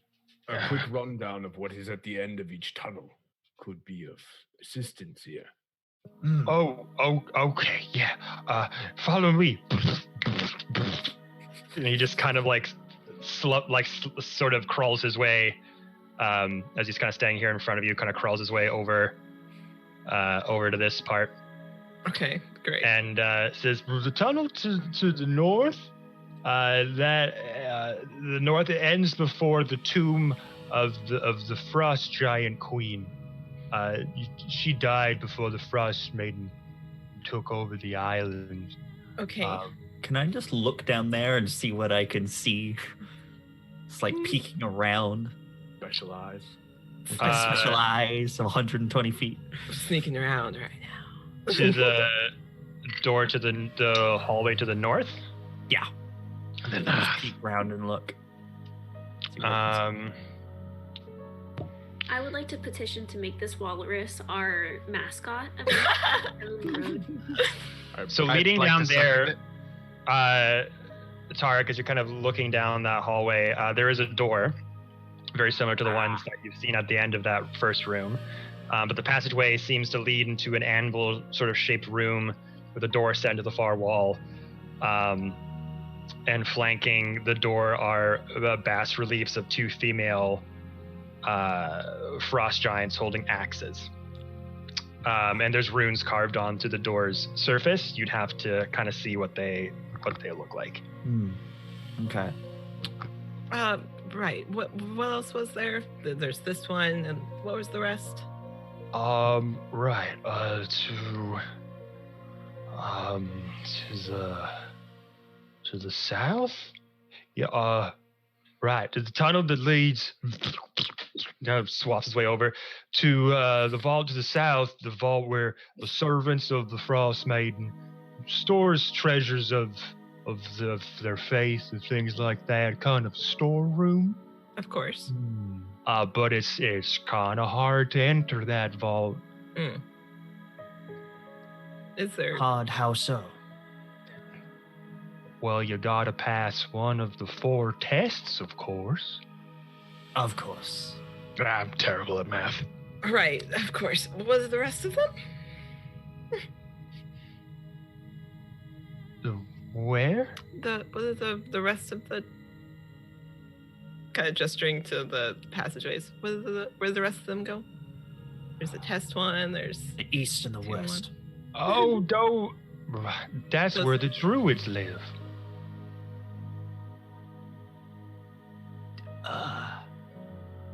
a quick rundown of what is at the end of each tunnel could be of assistance here. Oh, okay, yeah. Follow me. And he just kind of sort of crawls his way, as he's kind of staying here in front of you, kind of crawls his way over to this part. Okay, great. And says the tunnel to the north. The north ends before the tomb of the Frost Giant Queen. She died before the Frost Maiden took over the island. Okay. Can I just look down there and see what I can see? It's like peeking around. Special eyes. Special eyes of 120 feet. I'm sneaking around right now. To the door to the hallway to the north? Yeah. And then just peek around and look. I would like to petition to make this walrus our mascot. So leading down there, Tarek, as you're kind of looking down that hallway, there is a door, very similar to the ones that you've seen at the end of that first room. But the passageway seems to lead into an anvil sort of shaped room with a door set into the far wall. And flanking the door are bas reliefs of two female frost giants holding axes. and there's runes carved onto the door's surface. You'd have to kind of see what they look like. Okay. Right. What else was there? There's this one, and what was the rest? Right. To the south? Yeah, right. To the tunnel that leads now swaps his way over to the vault to the south, the vault where the servants of the Frost Maiden stores treasures of their faith and things like that, kind of storeroom. Of course. But it's kind of hard to enter that vault. Is there Hard, how so? Well, you gotta pass one of the 4 tests, of course. Of course. I'm terrible at math. Right, of course. What are the rest of them? Where? What are the rest of the kind of gesturing to the passageways? Where do the rest of them go? There's the test one, there's The east and the Tier west. Oh, no. That's Those- where the druids live.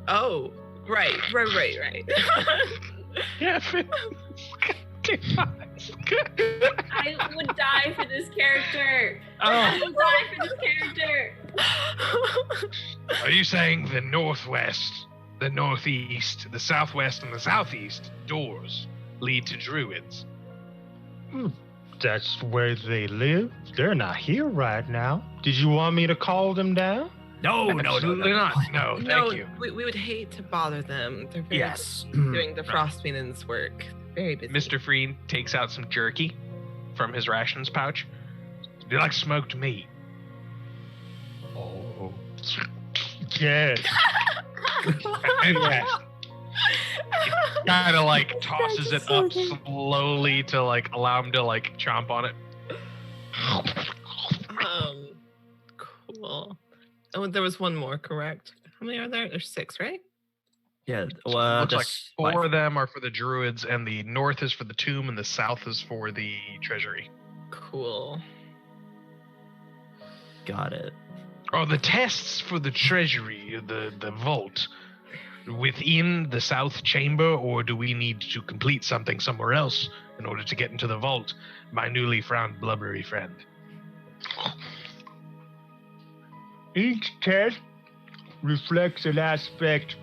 Oh, right. Yeah. I would die for this character. Oh. I would die for this character. Are you saying the northwest, the northeast, the southwest, and the southeast doors lead to druids? That's where they live. They're not here right now. Did you want me to call them down? No, Absolutely not. No, No, thank you. we would hate to bother them. They're very Yes. doing the Frost Maiden's work. Very busy. Mr. Freed takes out some jerky from his rations pouch. Do you like smoked meat? Oh. Yes. And kind of like tosses it up slowly to like allow him to like chomp on it. Cool. Oh, there was one more, correct? How many are there? There's 6, right? Yeah, well, Looks like just 4 of them are for the druids, and the north is for the tomb, and the south is for the treasury. Cool. got it. Oh, the tests for the treasury, the vault, within the south chamber, or do we need to complete something somewhere else in order to get into the vault, my newly found blubbery friend? Each test reflects an aspect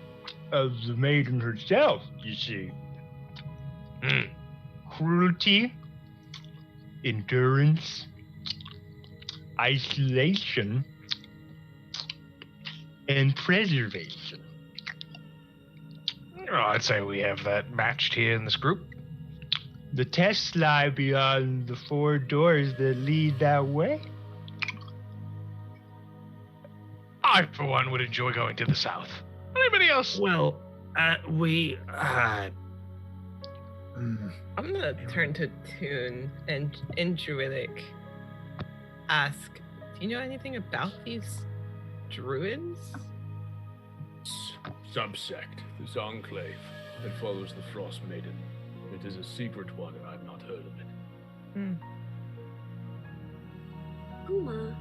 of the maiden herself, you see. Cruelty, endurance, isolation, and preservation. Oh, I'd say we have that matched here in this group. The tests lie beyond the 4 doors that lead that way. I, for one, would enjoy going to the south. Anybody else? Well, we. I'm gonna turn to Toon and in Druidic ask, do you know anything about these druids? Subsect, this enclave that follows the Frost Maiden. It is a secret one, and I've not heard of it. Uma,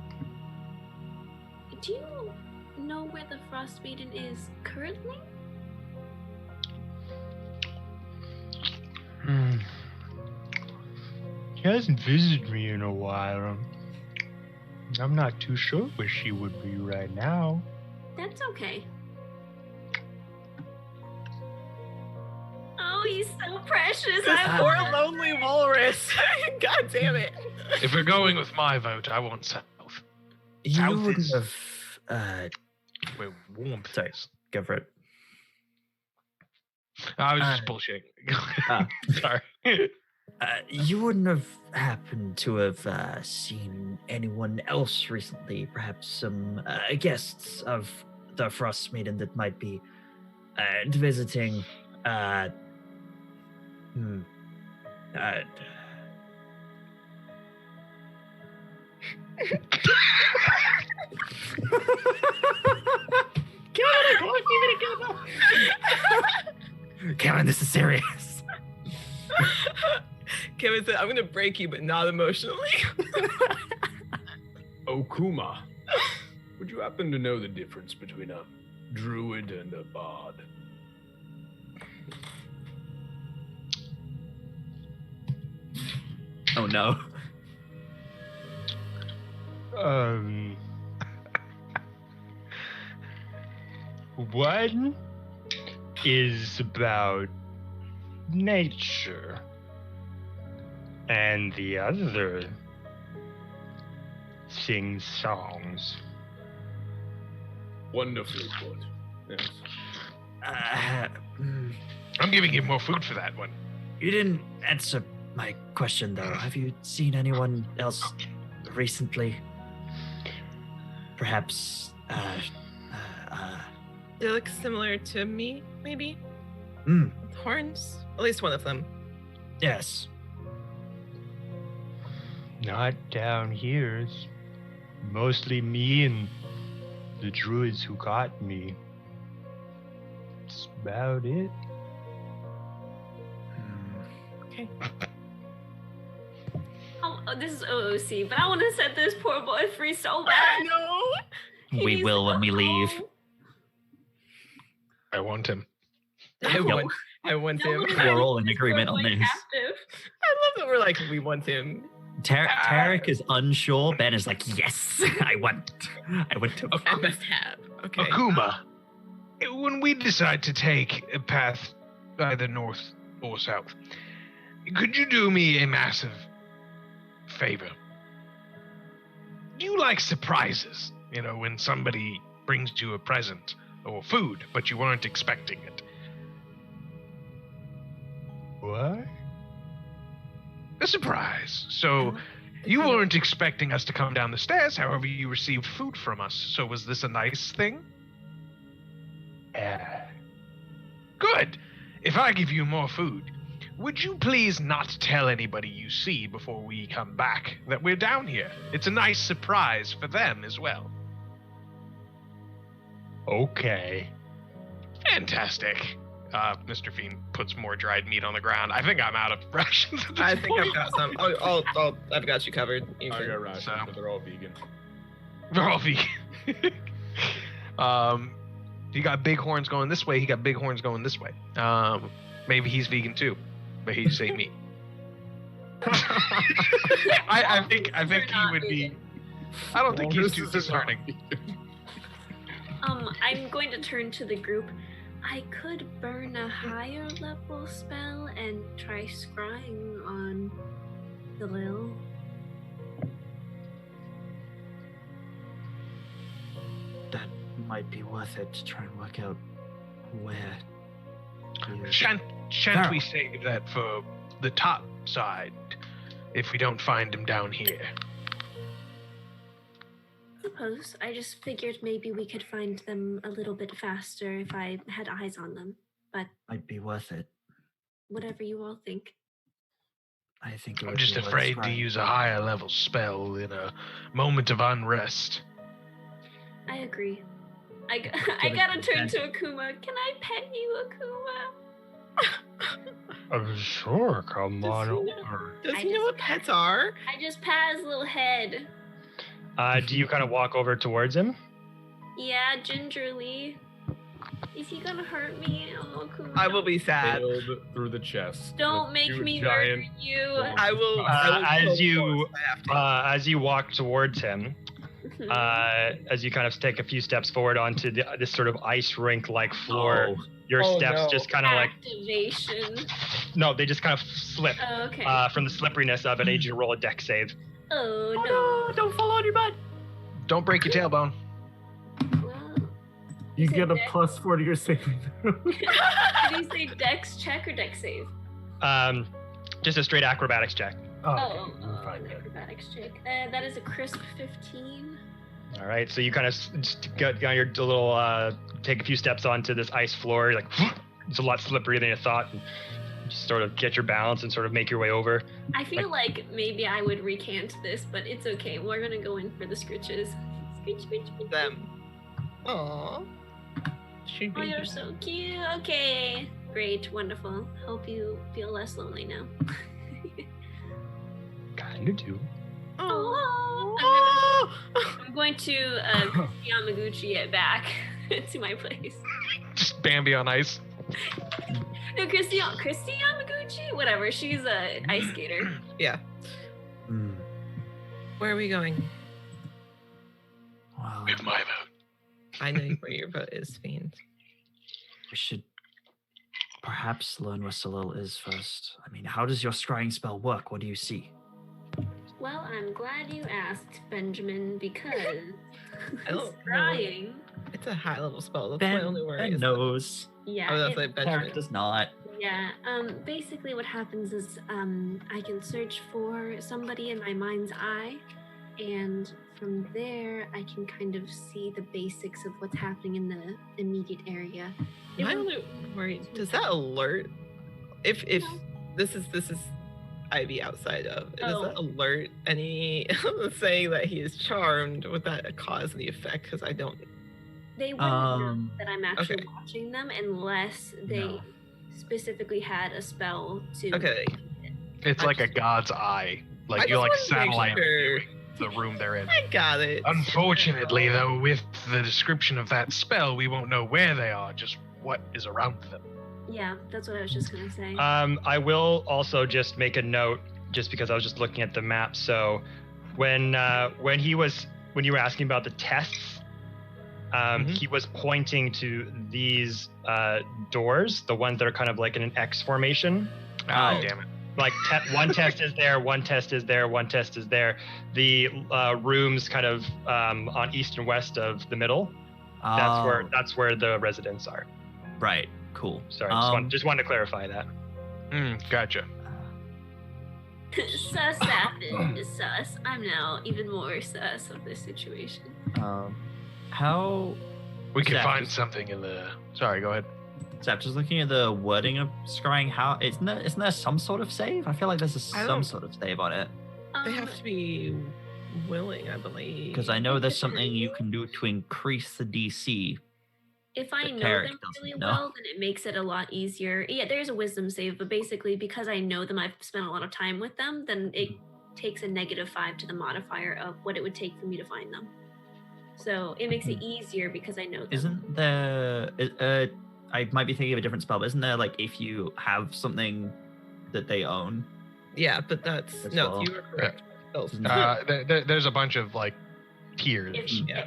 do you know where the Frost Maiden is currently? She hasn't visited me in a while. I'm not too sure where she would be right now. That's okay. Oh, he's so precious. I Poor want lonely walrus. God damn it. If we're going with my vote, I want south. You South wouldn't is- have. Where warmth Sorry. is. Go for it. I was just bullshitting. Sorry. You wouldn't have happened to have seen anyone else recently, perhaps some guests of the Frost Maiden that might be visiting. Cameron, this is serious. Kevin said, I'm gonna break you, but not emotionally. Okuma, would you happen to know the difference between a druid and a bard? Oh no. One is about nature, and the other sings songs. Wonderfully put. Yes. I'm giving you more food for that one. You didn't answer my question, though. Have you seen anyone else recently? Perhaps, They look similar to me, maybe? Mm. With horns? At least one of them. Yes. Not down here. It's mostly me and the druids who got me. That's about it. Okay. Oh, this is OOC, but I want to set this poor boy free so bad. I know! He We needs will to when go we leave. home. I want him. I want No him. one We're all in this poor agreement on boy this. captive. I love that we're like, we want him. Tarek is unsure. Ben is like, yes, I want to. I must have. Okay. Akuma, when we decide to take a path either north or south, could you do me a massive favor? Do you like surprises? You know, when somebody brings you a present or food, but you weren't expecting it. What? A surprise. So you weren't expecting us to come down the stairs, however, you received food from us. So was this a nice thing? Yeah. Good. If I give you more food, would you please not tell anybody you see before we come back that we're down here? It's a nice surprise for them as well. Okay. Fantastic. Mr. Fiend puts more dried meat on the ground. I think I'm out of rations at this I think point. I've got some. I've got you covered. You I can- got rations, So- but they're all vegan. We're all vegan. You got big horns going this way. He got big horns going this way. Maybe he's vegan too, but he just ate meat. I think We're he not would be. vegan. I don't think he's Walrus too is discerning. I'm going to turn to the group. I could burn a higher level spell and try scrying on the Lil. That might be worth it to try and work out where. Shan't Pharaoh. we save that for the top side if we don't find him down here? Suppose. I just figured maybe we could find them a little bit faster if I had eyes on them. But Might be worth it. whatever you all think. I think it I'm would just be worth afraid to trying. use a higher level spell in a moment of unrest. I agree. I Get gotta it, turn Ben. to Akuma. Can I pet you, Akuma? Sure, come Does on he know- over. Does I he know just- what pets are? I just pat his little head. Do you kind of walk over towards him? Yeah, gingerly. Is he gonna hurt me? Oh, Akuma. I will be sad. Nailed through the chest. Don't with make two me giant murder you. I will. as you I have to. as you walk towards him, as you kind of take a few steps forward onto this sort of ice rink-like floor, Oh, your Oh, steps no. just kind of like Activation. no, they just kind of slip Oh, okay. from the slipperiness of it. I need you to roll a deck save. Oh no. don't fall on your butt. Don't break your tailbone. Well, You Say get a dex. +4 to your saving throw. did you say dex check or dex save? Just a straight acrobatics check. Oh, okay, you're fine. Acrobatics check. That is a crisp 15. All right, so you kind of got your little take a few steps onto this ice floor. You're like it's a lot slipperier than you thought. And just sort of get your balance and sort of make your way over. I feel like maybe I would recant this, but it's okay. We're gonna go in for the scritches. Scritch, scritch, scritch. Them. Aww. Oh, you're so cute. Okay. Great. Wonderful. Hope you feel less lonely now. nothing to do. Oh. I'm going to Yamaguchi it back to my place. Just Bambi on ice. No, Christy Yamaguchi? Whatever, she's a ice skater. Yeah. Where are we going? Well, With my vote. I know where your vote is, Fiend. we should perhaps learn where Salil is first. I mean, how does your scrying spell work? What do you see? Well, I'm glad you asked, Benjamin, because I don't scrying. It's a high level spell. That's my only worry. Ben is knows. Yeah. Oh, that's it- like Benjamin. Tarek does not. Yeah, basically what happens is I can search for somebody in my mind's eye, and from there I can kind of see the basics of what's happening in the immediate area. It My won't- only worry, does that alert if No. this is Ivy outside of, does Oh. that alert any saying that he is charmed? Would that cause the effect? Because I don't. They wouldn't know Um, that I'm actually okay. watching them unless they No. specifically had a spell to. Okay. It's I like a just- god's eye. I Like you're just like wanted to make satellite sure. the room they're in. I got it. Unfortunately, though, with the description of that spell, we won't know where they are, just what is around them. Yeah, that's what I was just gonna say. I will also just make a note, just because I was just looking at the map. So, when you were asking about the tests, he was pointing to these doors, the ones that are kind of like in an X formation. Oh, damn it. Like one test is there, one test is there, one test is there. The rooms kind of on east and west of the middle. Oh, That's where the residents are. right. Cool. Sorry, just wanted to clarify that. Gotcha. Sus happened is sus. I'm now even more sus of this situation. How? We can Zach, find just- something in the. Sorry, go ahead. Zap, just looking at the wording of scrying, how isn't there some sort of save? I feel like there's I some don't- sort of save on it. They have to be willing, I believe. Because I know there's something you can do to increase the DC. If I But know Tarek them really doesn't know. well, then it makes it a lot easier. Yeah, there's a wisdom save, but basically because I know them, I've spent a lot of time with them, then it takes a -5 to the modifier of what it would take for me to find them. So it makes it easier because I know them. Isn't there? I might be thinking of a different spell, but isn't there like if you have something that they own? Yeah, but that's As no, well. you were correct. Oh, There's a bunch of like tiers.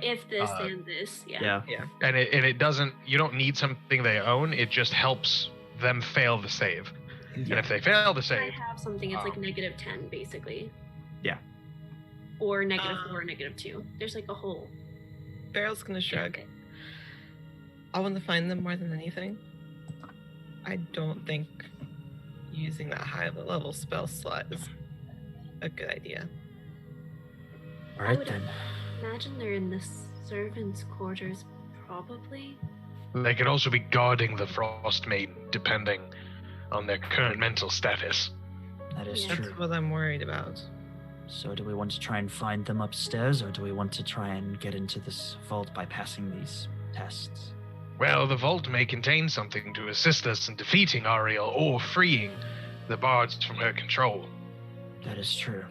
If this Uh, and this, yeah. And it doesn't. You don't need something they own. It just helps them fail the save. And if they fail the I save, have something, it's like -10 basically. Yeah. Or -4 or -2. There's like a whole. Barrel's gonna shrug. I want to find them more than anything. I don't think using that high level spell slot is a good idea. All I right would then. imagine they're in the servants' quarters, probably. they could also be guarding the Frost Maiden, depending on their current mental status. That is Yeah. true. That's what I'm worried about. So do we want to try and find them upstairs, or do we want to try and get into this vault by passing these tests? Well, the vault may contain something to assist us in defeating Ariel or freeing the bards from her control. That is true.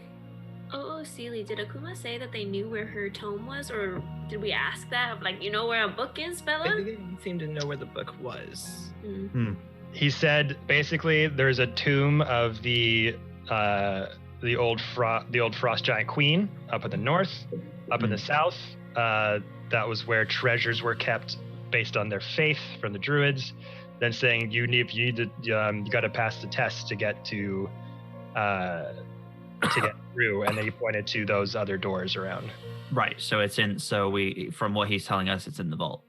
Oh, Seely, did Akuma say that they knew where her tome was, or did we ask that? Of like, you know where a book is, They fella? didn't seem to know where the book was. He said basically there's a tomb of the old frost giant queen up in the north, up in the south. That was where treasures were kept based on their faith from the druids. Then saying you got to pass the test to get to get through, and then he pointed to those other doors around. Right. So it's in. So from what he's telling us, it's in the vault.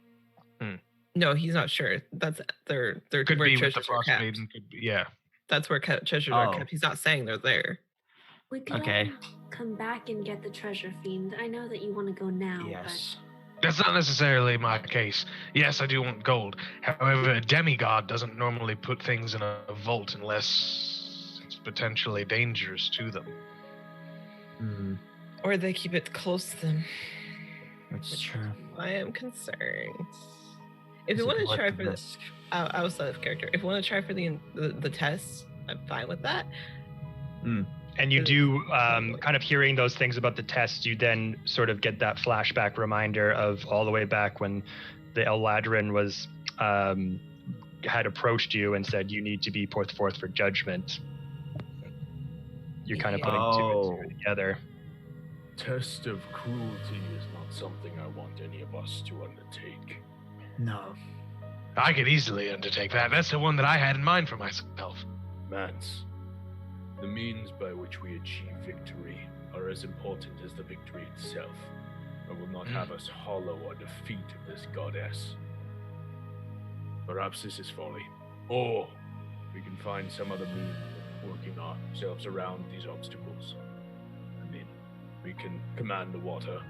No, he's not sure. That's their Could where be with the treasures are Frost kept. Maiden. Could be, yeah. That's where treasures are Oh. kept. He's not saying they're there. We could Okay. all come back and get the treasure, Fiend. I know that you want to go now, Yes. That's not necessarily my case. Yes, I do want gold. However, a demigod doesn't normally put things in a vault unless it's potentially dangerous to them. Or they keep it close to them. That's true. I am concerned. If Is you it want to worth try the for the risk? outside of character, if you want to try for the test, I'm fine with that. And you do, kind of hearing those things about the test, you then sort of get that flashback reminder of all the way back when the Eladrin was, had approached you and said you need to be put forth for judgment. You're kind of putting two and two together. Test of cruelty is not something I want any of us to undertake. No. I could easily undertake that. That's the one that I had in mind for myself. Mance, the means by which we achieve victory are as important as the victory itself. I will not have us hollow our defeat of this goddess. Perhaps this is folly. Or we can find some other means of working ourselves around these obstacles. I mean, we can command the water.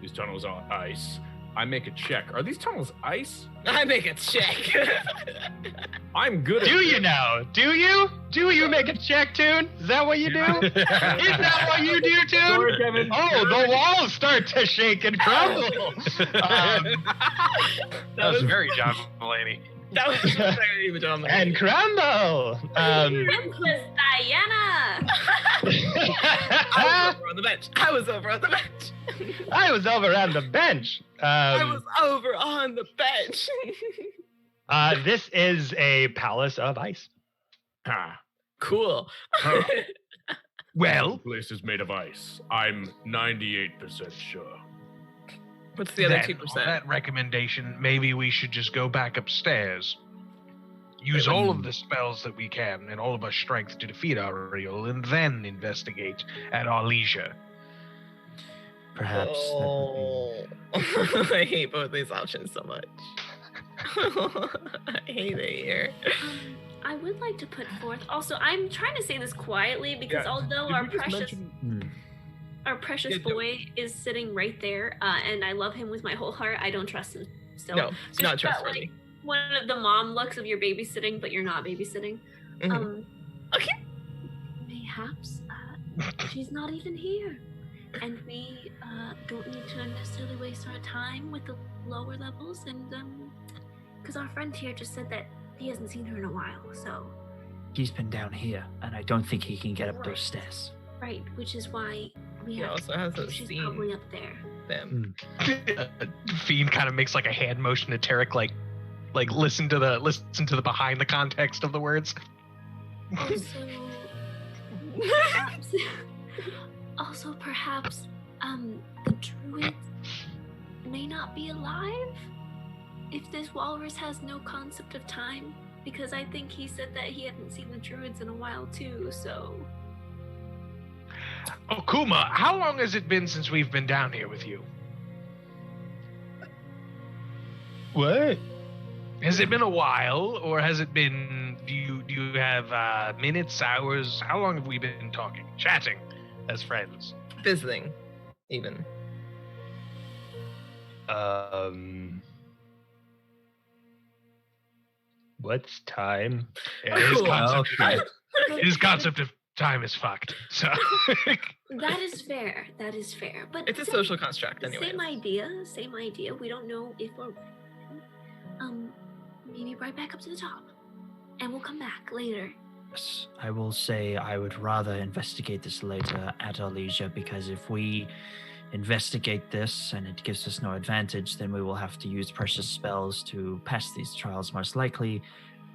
These tunnels are ice. I make a check. Are these tunnels ice? I make a check. I'm good at Do this. you now? Do you? Do you make a check, Toon? Is that what you do? Is that what you do, Toon? Sorry, Kevin. Oh, the walls start to shake and crumble. That was very John Mulaney. That was very John Mulaney. And crumble. Princess Diana. I was over on the bench. I was over on the bench. I was over on the bench. I was over on the bench. This is a palace of ice. Ha. Cool. Huh. Well, The place is made of ice. I'm 98% sure. What's the other then, 2%? on that recommendation, maybe we should just go back upstairs. Use all of the spells that we can and all of our strength to defeat Ariel, and then investigate at our leisure. Perhaps that would be... I hate both these options so much. I hate it here. I would like to put forth. Also, I'm trying to say this quietly because Yeah, although did our we just precious mention- our precious Yeah, boy is sitting right there, and I love him with my whole heart, I don't trust him. So No, just not that, trustworthy. like, one of the mom looks of you're babysitting, but you're not babysitting. Mhm. Okay. Mayhaps she's not even here, and we don't need to necessarily waste our time with the lower levels. And because our friend here just said that he hasn't seen her in a while, so He's been down here, and I don't think he can get up those stairs. right, which is why we He have also to. hasn't She's seen probably up there. them. Fiend kind of makes like a hand motion to Tarek, like listen to the behind the context of the words. Also, perhaps the druid may not be alive if this walrus has no concept of time, because I think he said that he hadn't seen the druids in a while too. So Oh, Kuma, how long has it been since we've been down here with you? What? Has it been a while, or has it been? Do you have minutes, hours? How long have we been talking, chatting, as friends? Visiting, even. What's time? His concept of time is fucked. So that is fair. That is fair. But It's a social construct, anyway. Same idea. Same idea. We don't know if we're maybe right back up to the top, and we'll come back later. Yes, I will say I would rather investigate this later at our leisure, because if we investigate this and it gives us no advantage, then we will have to use precious spells to pass these trials most likely,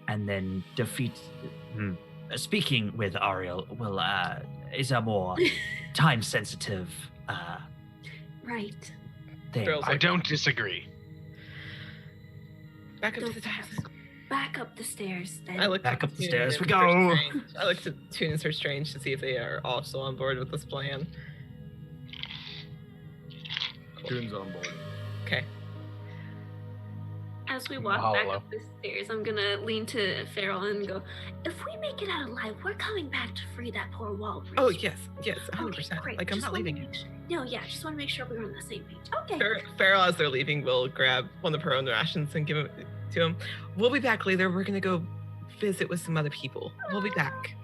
and then defeat. Speaking with Ariel is a more time-sensitive Right. thing. Girls I don't disagree. Back up to Don't the top. back up the stairs then. I looked Back up the Tune stairs and we Sir go. Strange. I looked at Tune and Sir Strange to see if they are also on board with this plan. Tune's on board. Okay. As we walk back up the stairs, I'm gonna lean to Farrell and go, if we make it out alive, we're coming back to free that poor walrus. Oh, yes, 100%. Okay, great. Like, I'm Just not wanna leaving make sure- No, yeah, just want to make sure we're on the same page. Okay. Farrell, as they're leaving, will grab one of her own rations and give it to him. We'll be back later. We're going to go visit with some other people. We'll be back.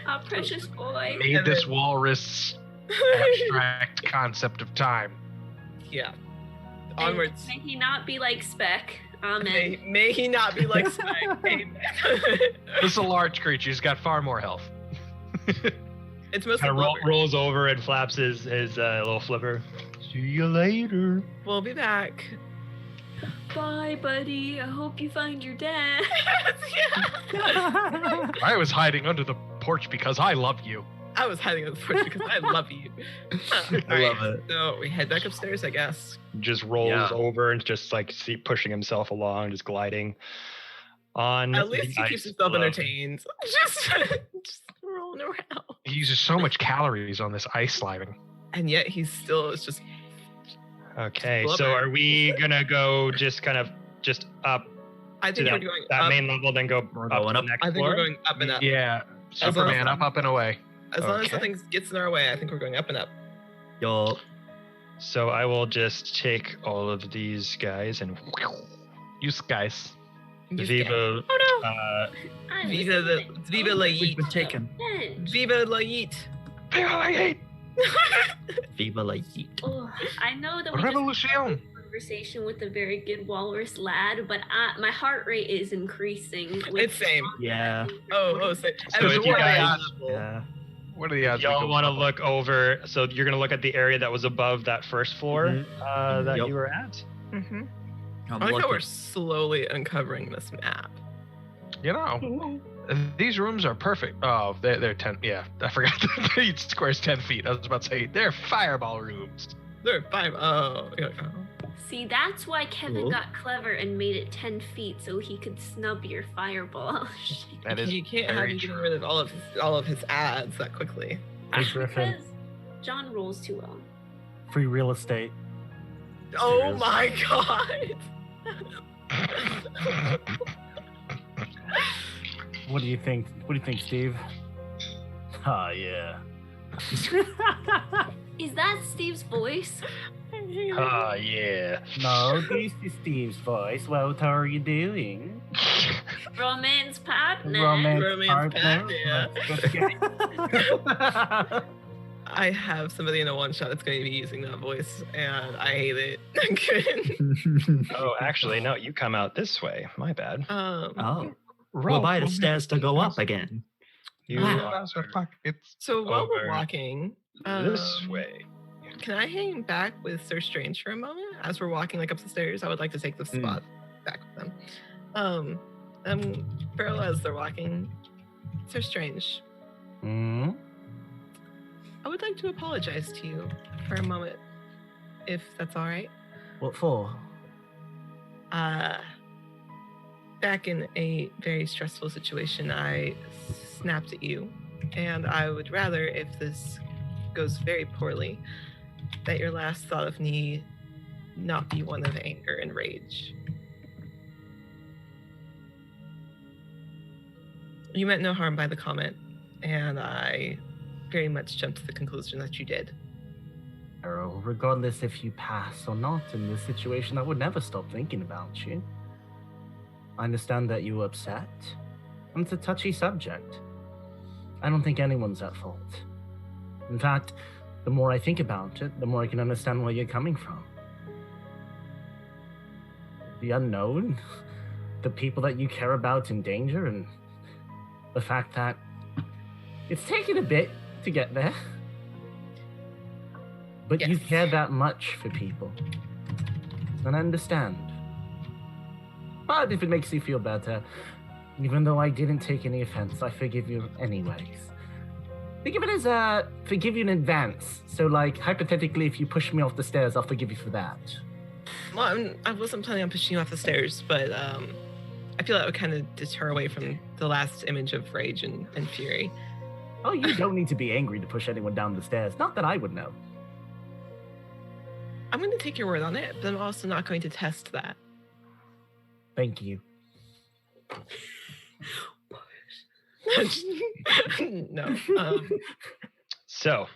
Our precious boy. Made And this then- walrus abstract concept of time. Yeah. And Onwards. May he not be like Speck. Amen. May he not be like Skye. Amen. This is a large creature. He's got far more health. It's mostly Kind of blubber. rolls over and flaps his little flipper. See you later. We'll be back. Bye, buddy. I hope you find your dad. I was hiding under the porch because I love you. I was hiding on the porch because I love you. I love it. So we head back upstairs, I guess. Just rolls Yeah. over and just like pushing himself along, just gliding on. At least the he keeps ice himself below. entertained. Just rolling around. He uses so much calories on this ice sliding. And yet he's still, it's just, Okay, Blubber. so are we gonna go just kind of just up I to think we're going that up. main level, then go We're up going to up. the next I think floor? we're going up and up. Yeah. As long as Superman, up and away. As long as Okay. nothing gets in our way, I think we're going up and up. Yo, So I will just take all of these guys and You guys. Viva. Oh no! I was Viva the thinking, Viva oh, la we've Yeet. been taken. bench. Viva la Yeet. Viva la yeet. Oh, I know that we just had Revolution. a conversation with a very good walrus lad, but my heart rate is increasing. with- It's same. Yeah. Oh, so if you guys- Yeah. What are the odds? Y'all want to look over? So you're gonna look at the area that was above that first floor that Yep. you were at. Mm-hmm. I'm I like how looking. we're slowly uncovering this map. You know, these rooms are perfect. Oh, they're 10. Yeah, I forgot. Each square's 10 feet. I was about to say they're fireball rooms. There are 5. Oh, yeah. See, that's why Kevin Cool. got clever and made it 10 feet so he could snub your fireball. That is You can't have very him getting true. rid of all of his ads that quickly. Hey, Griffin. Because John rolls too well. Free real estate. Oh Serious? my god! What do you think? What do you think, Steve? Ah, yeah. Is that Steve's voice? Oh yeah. No, this is Steve's voice. What are you doing? Romance partner. Romance partner. partner. Let's get- I have somebody in a one shot that's going to be using that voice, and I hate it. Oh, actually, no. You come out this way. My bad. Oh. We'll buy the stairs to go up again. You Wow. are It's So while we're over walking, this way. can I hang back with Sir Strange for a moment as we're walking like up the stairs? I would like to take the spot back with them. Farrell, as they're walking, Sir Strange, Hmm? I would like to apologize to you for a moment, if that's all right. What for? Back in a very stressful situation, I snapped at you, and I would rather, if this goes very poorly, that your last thought of me not be one of anger and rage. You meant no harm by the comment, and I very much jumped to the conclusion that you did. Arrow, regardless if you pass or not in this situation, I would never stop thinking about you. I understand that you were upset. And it's a touchy subject. I don't think anyone's at fault. In fact, the more I think about it, the more I can understand where you're coming from. The unknown, the people that you care about in danger, and the fact that it's taken a bit to get there. But you Yes. care that much for people. And I understand. But if it makes you feel better, even though I didn't take any offense, I forgive you anyways. Forgive you in advance. So like, hypothetically, if you push me off the stairs, I'll forgive you for that. Well, I wasn't planning on pushing you off the stairs, but I feel that would kind of deter away from the last image of rage and fury. Oh, you don't need to be angry to push anyone down the stairs. Not that I would know. I'm going to take your word on it, but I'm also not going to test that. Thank you. No. So,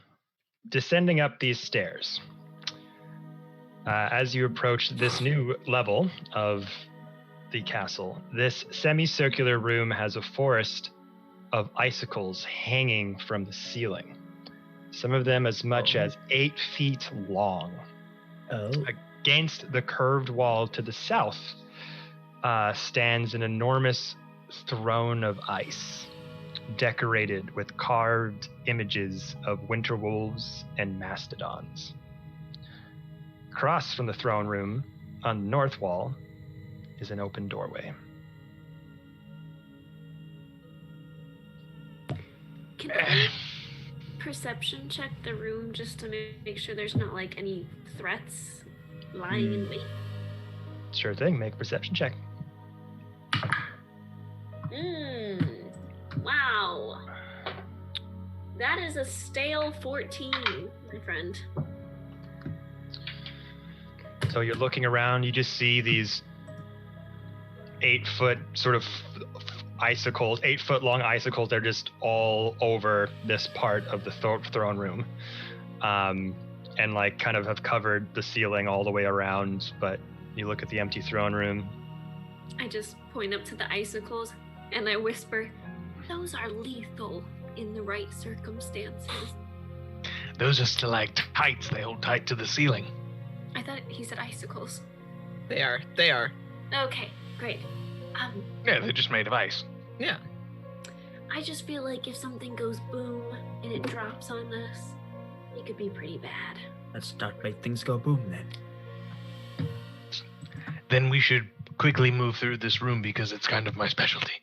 descending up these stairs, as you approach this new level of the castle, this semicircular room has a forest of icicles hanging from the ceiling. Some of them as much as 8 feet long. Oh. Against the curved wall to the south stands an enormous throne of ice decorated with carved images of winter wolves and mastodons. Across from the throne room, on the north wall, is an open doorway. Can I perception check the room just to make sure there's not like any threats lying in wait? Sure thing, make a perception check. Wow. That is a stale 14, my friend. So you're looking around, you just see these 8-foot sort of icicles, 8-foot long icicles. They're just all over this part of the throne room. And like kind of have covered the ceiling all the way around, but you look at the empty throne room. I just point up to the icicles and I whisper, those are lethal in the right circumstances. Those are stalactites. They hold tight to the ceiling. I thought he said icicles. They are. Okay, great. Yeah, they're just made of ice. Yeah. I just feel like if something goes boom and it drops on us, it could be pretty bad. Let's start make things go boom then. Then we should quickly move through this room because it's kind of my specialty.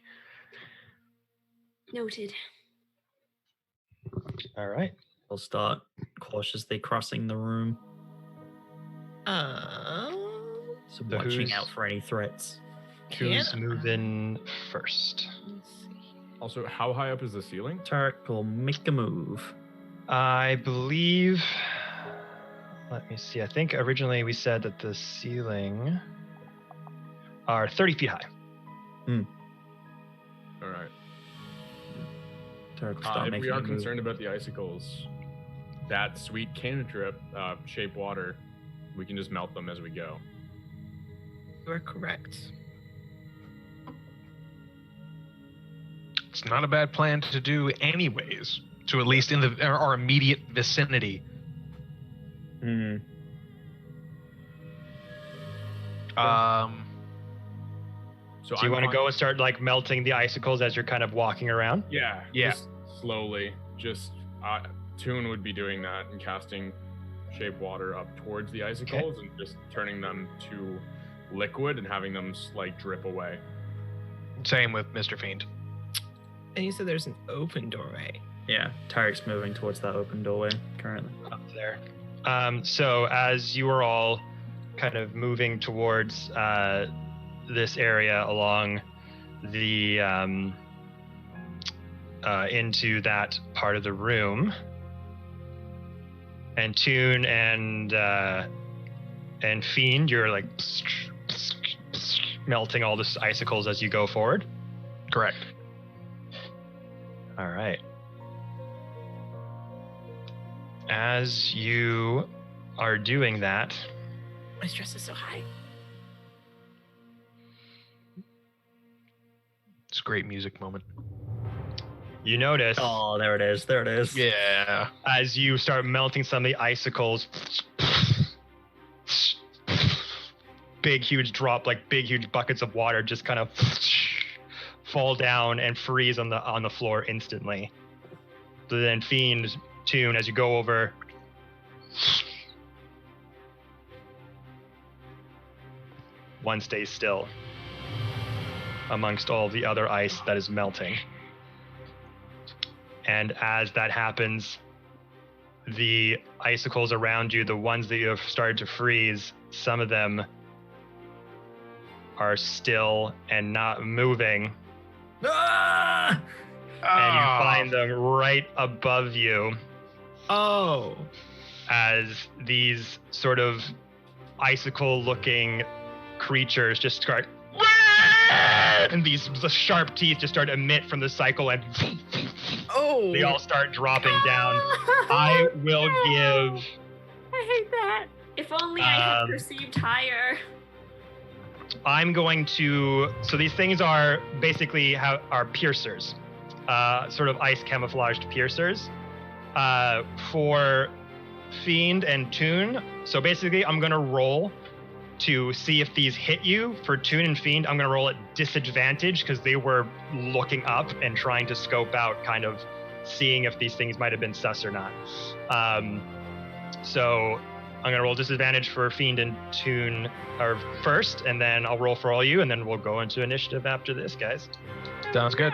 Noted. All right. We'll start cautiously crossing the room. So So watching who's- out for any threats. Who's moving first? Let's see. Also, how high up is the ceiling? Tarek will make a move. I believe, let me see, I think originally we said that the ceiling are 30 feet high. All right. Tarek will start If making we are a move. concerned about the icicles, that sweet cantrip shape water, we can just melt them as we go. You are correct. It's not a bad plan to do anyways. To at least in our immediate vicinity. Hmm. So you want to go and start like melting the icicles as you're kind of walking around? Yeah. Yeah. Just slowly. Just Toon would be doing that and casting shape water up towards the icicles and just turning them to liquid and having them like drip away. Same with Mr. Fiend. And you said there's an open doorway. Yeah, Tarek's moving towards that open doorway currently. Up there. So as you are all kind of moving towards this area along the into that part of the room, and Toon and Fiend, you're like melting all the icicles as you go forward. Correct. All right. As you are doing that, My stress is so high. It's a great music moment. you notice Oh, there it is. There it is. Yeah. as you start melting some of the icicles, big huge buckets of water just kind of fall down and freeze on the floor instantly. So then Fiend, Toon, as you go over, one stays still amongst all the other ice that is melting. And as that happens, the icicles around you, the ones that you have started to freeze, some of them are still and not moving. Ah! And you find them right above you Oh. as these sort of icicle-looking creatures just start, and the sharp teeth just start to emit from the cycle, and Oh. they all start dropping down. I will give. I hate that. If only I had perceived higher. I'm going to. So these things are basically are piercers, sort of ice camouflaged piercers, for Fiend and Toon. So basically, I'm gonna roll to see if these hit you. For Toon and Fiend, I'm going to roll at disadvantage because they were looking up and trying to scope out, kind of seeing if these things might have been sus or not. So I'm going to roll disadvantage for Fiend and Toon first, and then I'll roll for all you, and then we'll go into initiative after this, guys. Sounds good.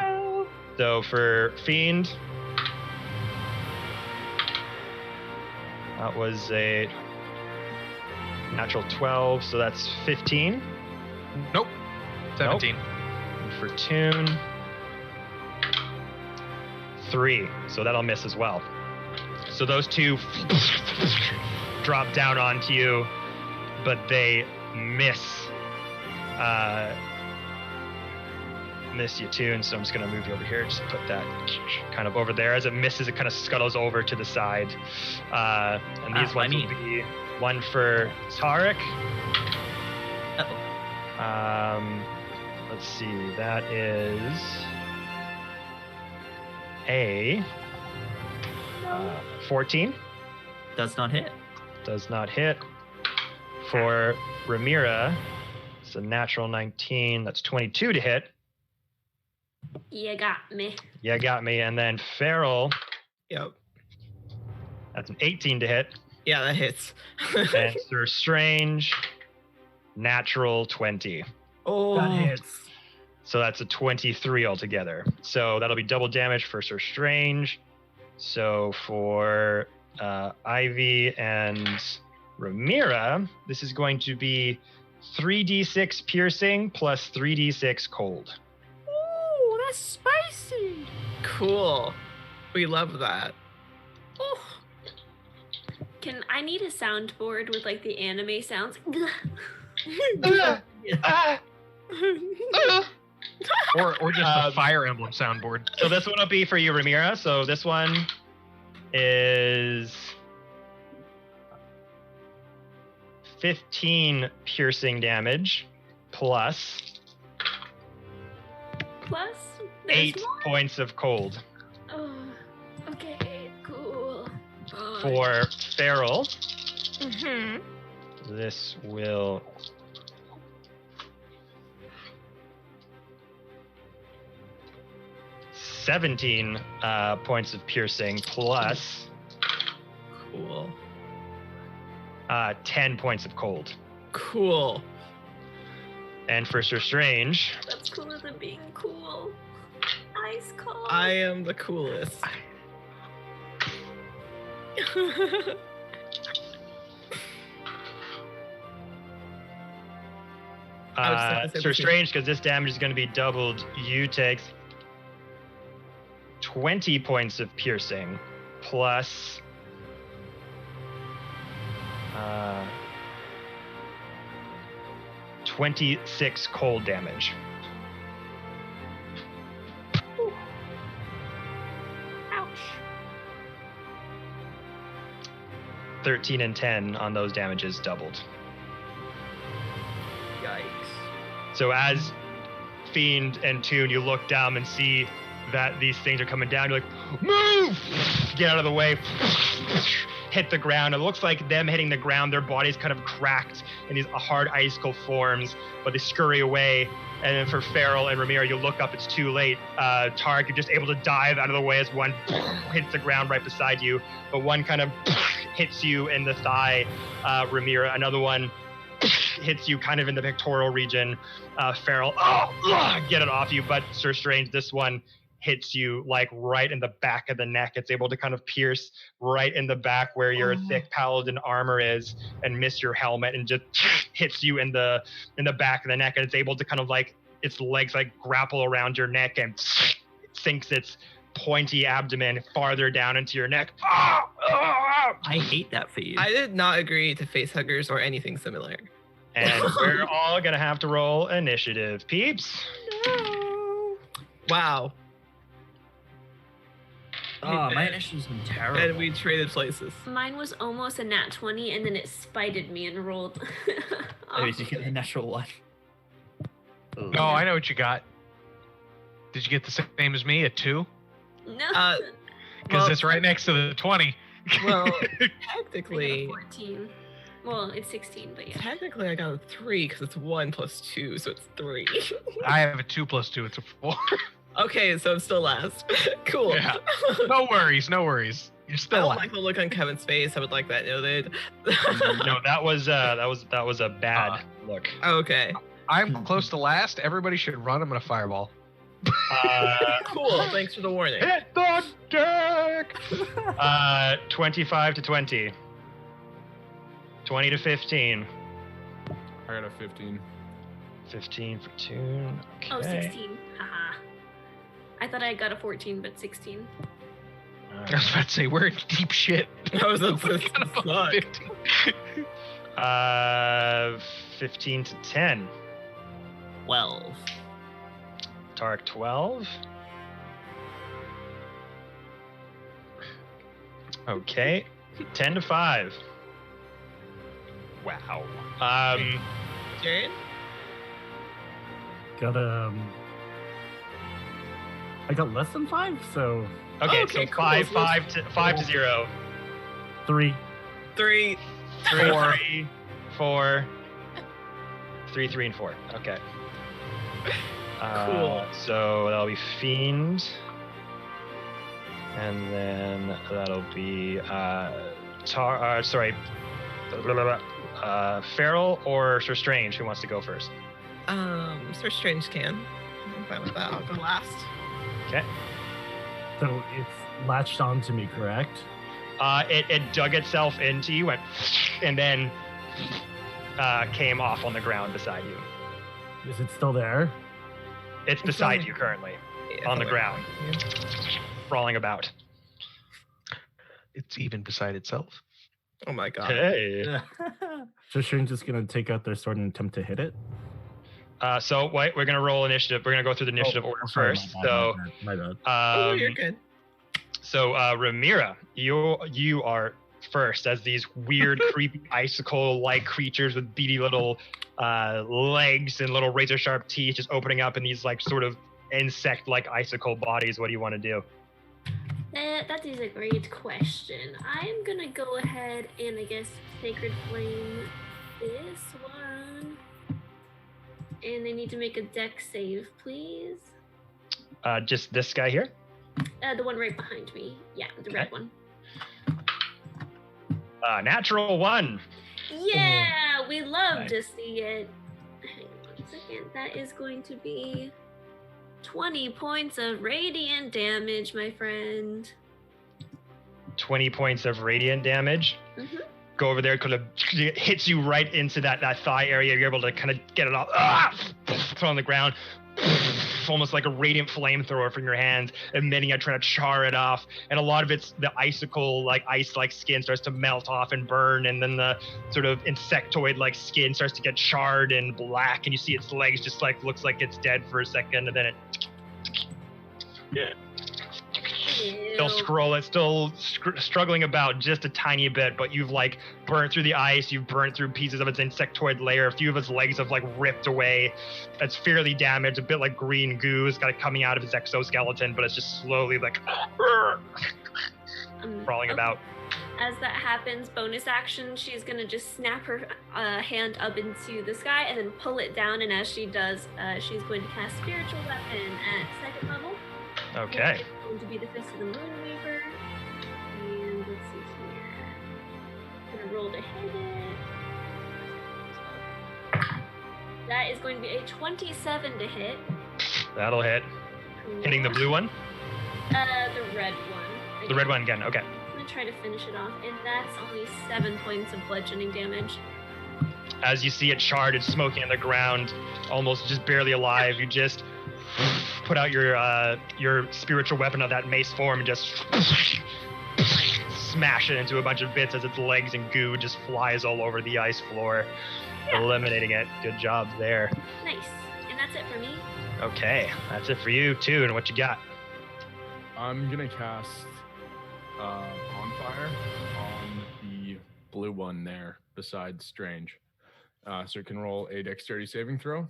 So for Fiend, that was a natural 12, so that's 15. Nope. 17. Nope. And for Toon, 3, so that'll miss as well. So those two drop down onto you, but they miss you, Toon. So I'm just gonna move you over here. Just put that kind of over there. As it misses, it kind of scuttles over to the side. And these ones will be one for Tarek. Let's see. That is a 14. Does not hit. Does not hit. For Ramira, it's a natural 19. That's 22 to hit. You got me. Yeah, got me. And then Feral, Yep. that's an 18 to hit. Yeah, that hits. And Sir Strange, natural 20. Oh, That hits. So that's a 23 altogether. So that'll be double damage for Sir Strange. So for Ivy and Ramira, this is going to be 3d6 piercing plus 3d6 cold. Ooh, that's spicy. cool. We love that. Oh. I need a soundboard with like the anime sounds. Or just a Fire Emblem soundboard. So this one will be for you, Ramira. So this one is 15 piercing damage plus 8 points of cold. Oh, okay, cool. For Feral, Mm-hmm. this will $17 points of piercing plus Cool. 10 points of cold. Cool. And for Sir Strange, That's cooler than being cool. Ice cold. I am the coolest. Sir Strange, because this damage is going to be doubled, you take 20 points of piercing plus 26 cold damage. Ouch. 13 and 10 on those damages doubled. Yikes. So as Fiend and Toon, you look down and see that these things are coming down. You're like, move! Get out of the way. Hit the ground. It looks like them hitting the ground, their bodies kind of cracked in these hard icicle forms, but they scurry away. And then for Feral and Ramira, you look up, it's too late. Tarek, you're just able to dive out of the way as one hits the ground right beside you, but one kind of hits you in the thigh, Ramira. Another one hits you kind of in the pectoral region. Feral, get it off you. But Sir Strange, this one hits you like right in the back of the neck. It's able to kind of pierce right in the back where your thick paladin armor is and miss your helmet and just hits you in the back of the neck. And it's able to kind of like its legs like grapple around your neck and sinks its pointy abdomen farther down into your neck. I hate that for you. I did not agree to face huggers or anything similar. And we're all gonna have to roll initiative, peeps. Wow. Oh, my initiative's been terrible. And we traded places. Mine was almost a nat 20 and then it spited me and rolled. Oh, did you get the natural one? Oh, I know what you got. Did you get the same as me, a 2? No. Because it's right next to the 20. Well, I got a technically, 14. Well, it's 16, but yeah. Technically, I got a 3 because it's 1 plus 2, so it's 3. I have a 2 plus 2. It's a 4. Okay, so I'm still last. Cool. Yeah. No worries. No worries. You're I still don't last. like the look on Kevin's face. I would like that noted. No, that was a bad look. Okay. I'm close to last. Everybody should run. I'm gonna fireball. Cool. Thanks for the warning. Hit the deck. 25 to 20. 20 to 15. I got a 15. 15 for Toon. Okay. Oh, 16. Haha. I thought I got a 14, but 16. I was about to say we're in deep shit. I was up We to got a fuck. 15. 15 to 10. 12. Tark 12. Okay. 10 to 5. Wow. Jared? Got I got less than 5, so Okay, Okay, so cool. 5 to 0. 3. 3. 4. 3, 3, and 4. Okay. Cool. So that'll be Fiend. And then that'll be Feral or Sir Strange. Who wants to go first? Sir Strange can. I'm fine with that. I'll go last. Okay. So it's latched onto me, correct? It dug itself into you, and then came off on the ground beside you. Is it still there? It's beside you currently, Yeah, on the I'll ground, let you. crawling about. It's even beside itself. Oh my god. Hey. So Strange is gonna take out their sword and attempt to hit it. So wait, we're gonna roll initiative. We're gonna go through the initiative order Sorry, first. my bad, So, my bad. Oh, you're good. So Ramira, you are first as these weird, creepy icicle-like creatures with beady little legs and little razor-sharp teeth just opening up in these like sort of insect-like icicle bodies. What do you want to do? That is a great question. I'm gonna go ahead and I guess Sacred Flame this one. And they need to make a dex save, please. Just this guy here. The one right behind me. Yeah, the red one. Natural 1. Yeah, we love Nice. to see it. Hang on a second. That is going to be 20 points of radiant damage, my friend. 20 points of radiant damage. Mhm. Go over there, kind of hits you right into that thigh area. You're able to kind of get it off. Throw on the ground. Almost like a radiant flamethrower from your hand, emitting it, trying to char it off. And a lot of it's the icicle, like ice-like skin starts to melt off and burn, and then the sort of insectoid-like skin starts to get charred and black, and you see its legs just like looks like it's dead for a second, and then it still scroll. It's still struggling about just a tiny bit, but you've like burnt through the ice. You've burnt through pieces of its insectoid layer. A few of its legs have like ripped away. It's fairly damaged, a bit like green goo is kind of coming out of its exoskeleton, but it's just slowly like crawling Okay. about. As that happens, bonus action, she's gonna just snap her hand up into the sky and then pull it down. And as she does, she's going to cast Spiritual Weapon at 2nd level. Okay. It's going to be the Fist of the Moonweaver. And let's see here. I'm gonna roll to hit it. That is going to be a 27 to hit. That'll hit. Hitting the blue one? The red one. The red one again. Okay. I'm gonna try to finish it off, and that's only 7 points of bludgeoning damage. As you see it charred and smoking on the ground, almost just barely alive, you just put out your spiritual weapon of that mace form and just smash it into a bunch of bits as its legs and goo just flies all over the ice floor, eliminating it. Good job there. Nice. And that's it for me. Okay, that's it for you too. And what you got? I'm gonna cast Bonfire on the blue one there beside Strange. So it can roll a dexterity saving throw.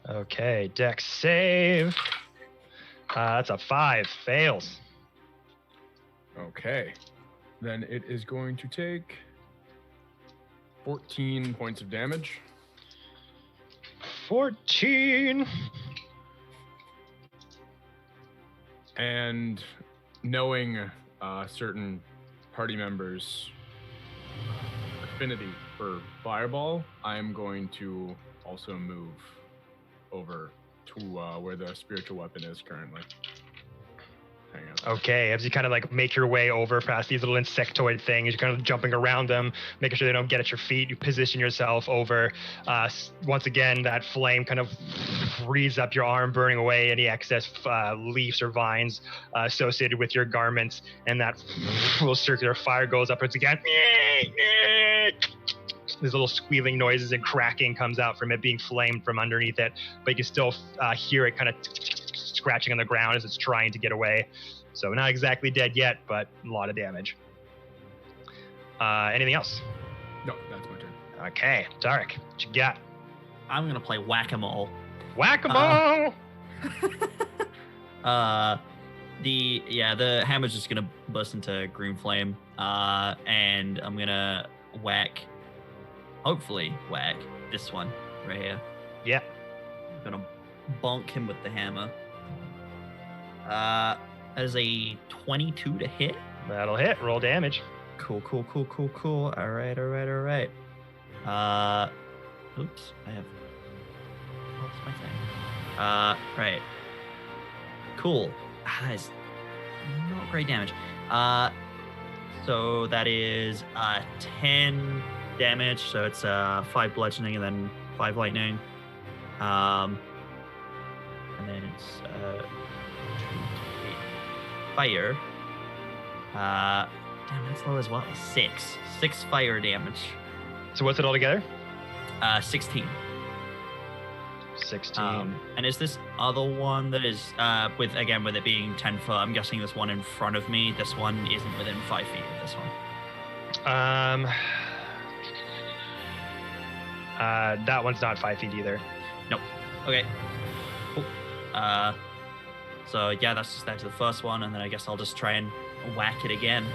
Okay, dex save. That's a 5. Fails. Okay. Then it is going to take 14 points of damage. 14. And knowing certain party members' affinity for Fireball, I am going to also move over to where the spiritual weapon is currently. Hang on. Okay, as you kind of like make your way over past these little insectoid things, you're kind of jumping around them, making sure they don't get at your feet. You position yourself over. Once again, that flame kind of frees up your arm, burning away any excess leaves or vines associated with your garments, and that little circular fire goes upwards again. These little squealing noises and cracking comes out from it being flamed from underneath it, but you can still hear it kind of scratching on the ground as it's trying to get away. So not exactly dead yet, but a lot of damage. Anything else? No, that's my turn. Okay, Tarek, what you got? I'm gonna play whack-a-mole. Whack-a-mole! The hammer's just gonna burst into green flame, and I'm gonna hopefully whack this one right here. Yeah. I'm gonna bonk him with the hammer. That is a 22 to hit. That'll hit. Roll damage. Cool. All right. Oops, I have. What's my thing? Right. Cool. That is not great damage. So that is 10 damage. So it's 5 bludgeoning and then 5 lightning. And then it's 2, 3, fire. Damn, that's low as well. 6 fire damage. So what's it all together? 16. 16. And is this other one that is with it being 10 foot? I'm guessing this one in front of me. This one isn't within 5 feet of this one. That one's not 5 feet either. Nope. Okay. Cool. So yeah, that's the first one, and then I guess I'll just try and whack it again.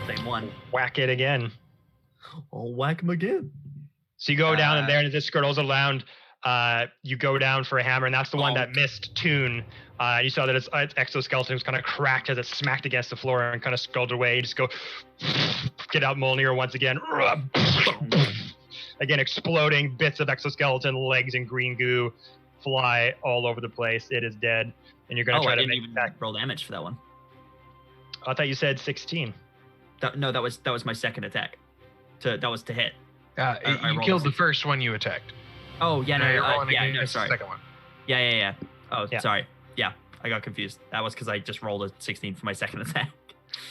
Same one. Whack it again. I'll whack him again. So you go down in there, and as it skirtles around, you go down for a hammer, and that's the one that missed Toon. You saw that its exoskeleton was kind of cracked as it smacked against the floor and kind of scalded away. You just go, get out Mjolnir once again. Again, exploding bits of exoskeleton, legs, and green goo fly all over the place. It is dead, and you're going to try to make even roll damage for that one. I thought you said 16. No, that was my second attack. That was to hit. You killed the first one you attacked. Oh yeah, Now you're rolling again no, against sorry. the second one. Yeah. Oh, Yeah. sorry. Yeah, I got confused. That was because I just rolled a 16 for my second attack.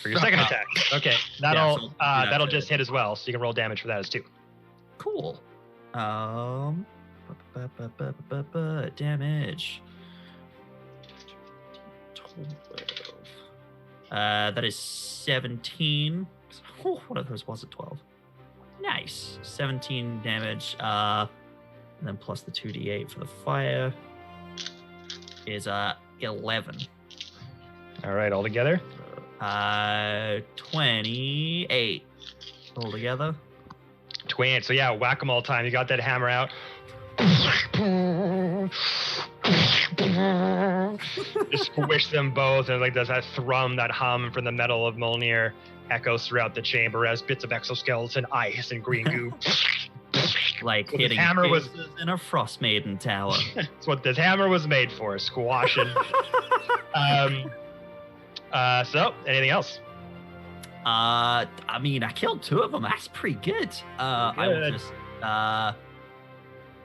For your second attack. Okay, that'll just hit as well, so you can roll damage for that as 2. Cool. Damage. 12. That is 17. Oh, one of those was a 12. Nice. 17 damage. And then plus the 2d8 for the fire is 11. All right, all together. 28 altogether. 28. So yeah, whack-a-mole time. You got that hammer out. Just squish them both, and like there's that thrum, that hum from the metal of Mjolnir echoes throughout the chamber as bits of exoskeleton, ice, and green goo. Like Well, hitting hammer was- faces in a Frost Maiden tower. That's what this hammer was made for, squashing. So, anything else? I mean, I killed 2 of them. That's pretty good. I will Good. just,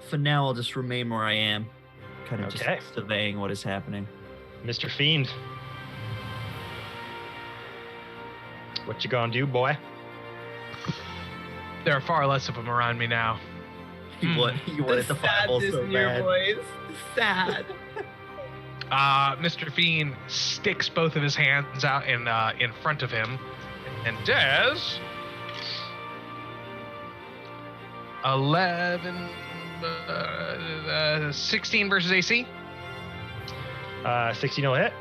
for now, I'll just remain where I am, kind of Okay. just surveying what is happening. Mr. Fiend. What you gonna do, boy? There are far less of them around me now. You wanted the fireball sadness so in your bad. voice. Sad. Mr. Fiend sticks both of his hands out in front of him and does 16 versus AC. 16 will hit.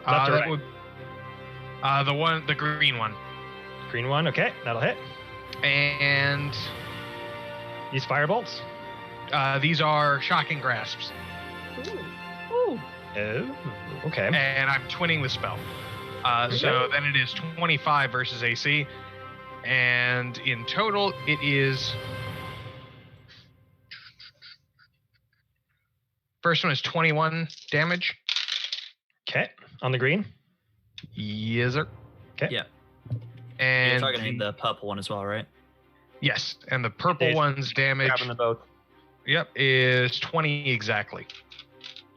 Left or That right? would The green one. Green one, okay, that'll hit. And These firebolts? these are shocking grasps. Ooh. Oh, okay. And I'm twinning the spell. So then it is 25 versus AC. And in total, it is... First one is 21 damage. Okay, on the green? Yes, sir. Okay. Yeah. And You're targeting the purple one as well, right? yes, and the purple one's damage, Grabbing them both. yep, is 20 exactly.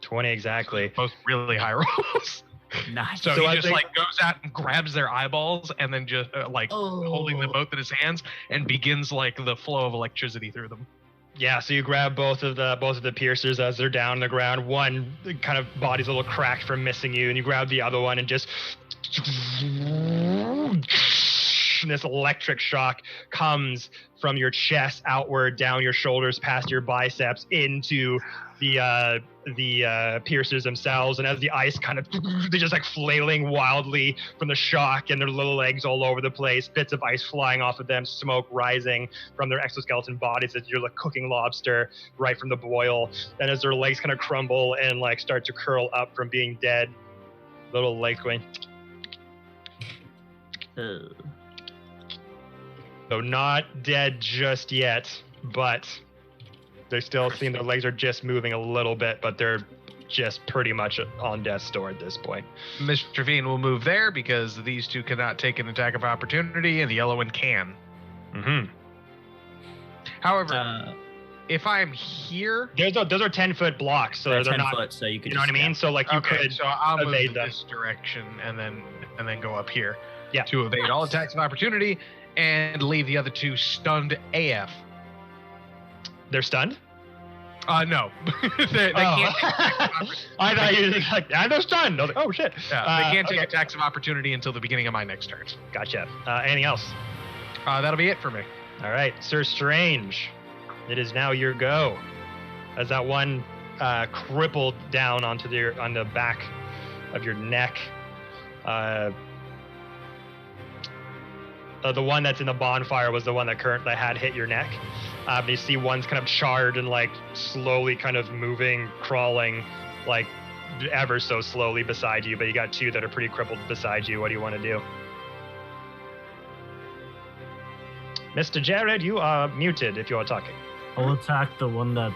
20 exactly. Both really high rolls. Nice. So So he I just think- like goes out and grabs their eyeballs, and then just holding them both in his hands, and begins like the flow of electricity through them. Yeah, so you grab both of the piercers as they're down on the ground. One kind of body's a little cracked from missing you, and you grab the other one and just and this electric shock comes from your chest outward, down your shoulders, past your biceps, into the piercers themselves. And as the ice kind of, they're just like flailing wildly from the shock, and their little legs all over the place, bits of ice flying off of them, smoke rising from their exoskeleton bodies as you're like cooking lobster right from the boil. And as their legs kind of crumble and like start to curl up from being dead, little legs going. So not dead just yet, but they still seem their legs are just moving a little bit, but they're just pretty much on death's door at this point. Mr. Fiend will move there because these two cannot take an attack of opportunity, and the yellow one can. Mm-hmm. However, if I'm here, Those are 10-foot blocks, so they're 10 not. foot, so you could You know what I mean? So like you okay, could so I'll move evade in them. this direction and then go up here. Yeah. To evade all attacks of opportunity and leave the other two stunned AF. They're stunned. No, they can't. Take attacks of opportunity. I thought you were like, and they're stunned. I was like, oh shit. Yeah, they can't take okay. attacks of opportunity until the beginning of my next turn. Gotcha. Anything else? That'll be it for me. All right, Sir Strange. It is now your go. As that one crippled down on the back of your neck. The one that's in the bonfire was the one that had hit your neck. You see one's kind of charred and like slowly kind of moving, crawling, like ever so slowly beside you. But you got two that are pretty crippled beside you. What do you want to do? Mr. Jared, you are muted if you are talking. I'll attack the one that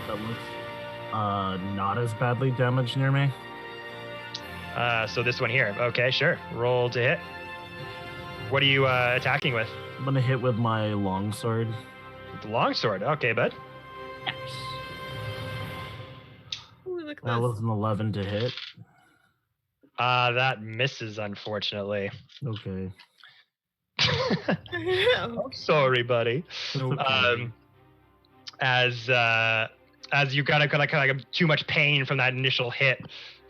looks not as badly damaged near me. So this one here. Okay, sure. Roll to hit. What are you attacking with? I'm gonna hit with my longsword. With the longsword. Okay, bud. Ooh, look at That this. was an 11 to hit. That misses, unfortunately. Okay. I'm sorry, buddy. That's okay. As you got kind of too much pain from that initial hit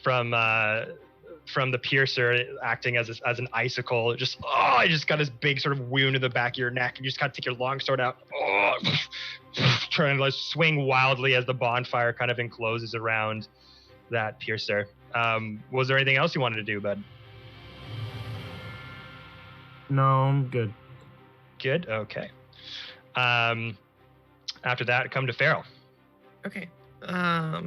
from the piercer acting as an icicle. I just got this big sort of wound in the back of your neck, and you just kind of take your longsword out, trying to swing wildly as the bonfire kind of encloses around that piercer. Was there anything else you wanted to do, bud? No, I'm good. Good. Okay. After that, come to Farrell. Okay.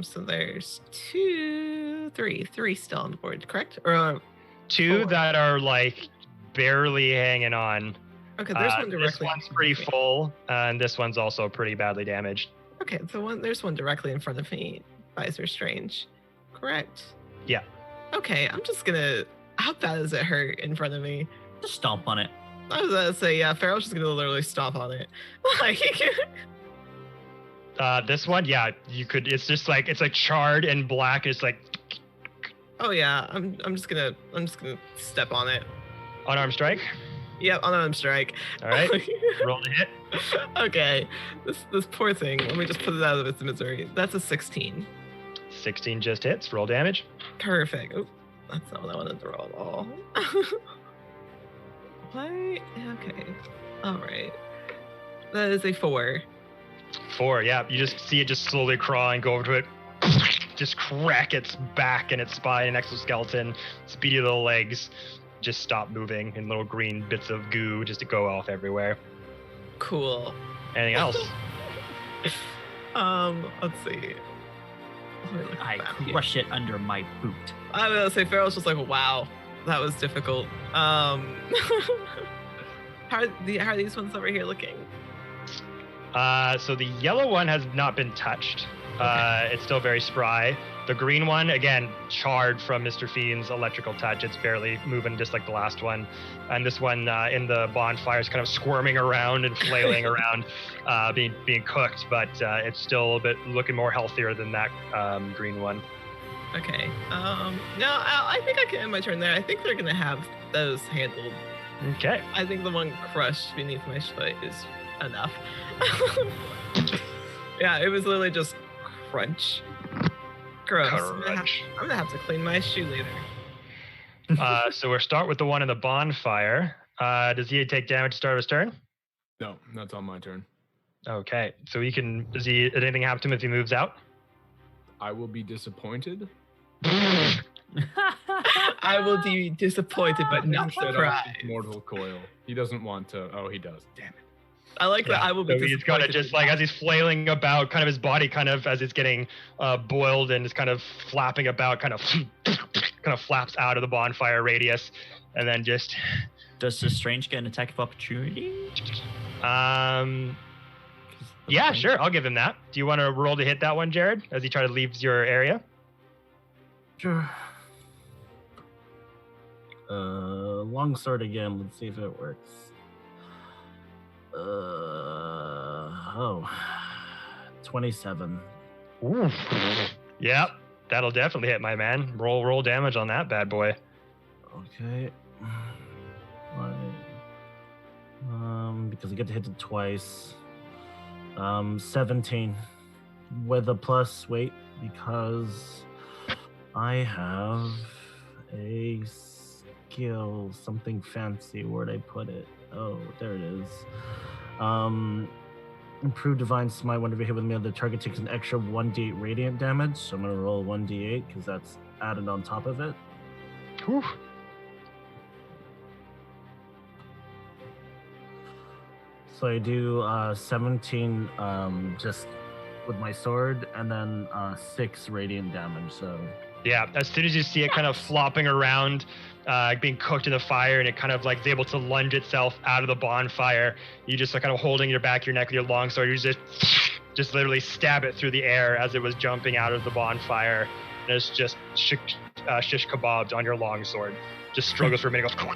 So there's three still on the board, correct? Or Two Four. that are like barely hanging on. okay, there's one This directly. one's pretty full, and this one's also pretty badly damaged. Okay, there's one directly in front of me. Visor Strange, correct? Yeah. Okay, I'm just gonna. How bad does it hurt in front of me? Just stomp on it. I was gonna say, yeah, Farrell's just gonna literally stomp on it. Like, This one, yeah, you could. It's just like it's like charred and black. It's like oh yeah, I'm just gonna step on it. unarmed strike. Yep, unarmed strike. All right, roll to hit. Okay, this poor thing. Let me just put it out of its misery. That's a 16. 16 just hits. Roll damage. Perfect. Oh, that's not what I wanted to roll at all. What? Okay. All right. That is a 4. 4. Yeah, you just see it just slowly crawl and go over to it. Just crack its back and its spine and exoskeleton, speedy little legs. just stop moving, and little green bits of goo just to go off everywhere. Cool. Anything else? Let's see. I crush it under my boot. I was gonna say Farrell's just like, wow, that was difficult. How are these ones over here looking? So the yellow one has not been touched. It's still very spry. The green one, again, charred from Mr. Fiend's electrical touch. It's barely moving, just like the last one. And this one in the bonfire is kind of squirming around and flailing around, being cooked, but it's still a bit looking more healthier than that green one. Okay. No, I think I can end my turn there. I think they're gonna have those handled. Okay. I think the one crushed beneath my foot is enough. Yeah, it was literally just crunch. Gross. I'm gonna have to clean my shoe later. So we'll start with the one in the bonfire. Does he take damage to start his turn? No, that's on my turn. Okay. So does anything happen to him if he moves out? I will be disappointed. I will be disappointed, but not Set off surprised. his mortal coil. He doesn't want to. Oh, he does. Damn it. I like that. I will be So he's disappointed. gonna just like, as he's flailing about, kind of his body kind of, as it's getting boiled and is kind of flapping about, kind of flaps out of the bonfire radius, and then just Does the strange get an attack of opportunity? yeah, sure, I'll give him that. Do you want to roll to hit that one, Jared, as he tries to leave your area? Sure. Longsword again. Let's see if it works. 27. Ooh. Yep, that'll definitely hit, my man. Roll damage on that bad boy. Okay. Because I get to hit it twice. 17 with a plus weight because I have a skill, something fancy. Where'd I put it? Oh, there it is. Improved Divine Smite. Whenever you hit with me, the target takes an extra 1d8 radiant damage. So I'm gonna roll 1d8 because that's added on top of it. Whew. So I do 17 just with my sword, and then 6 radiant damage. So Yeah, as soon as you see it kind of flopping around, being cooked in the fire, and it kind of like is able to lunge itself out of the bonfire, you just like kind of holding your back of your neck with your longsword, you just literally stab it through the air as it was jumping out of the bonfire, and it's just shish kebabs on your longsword. Just struggles for a minute, goes.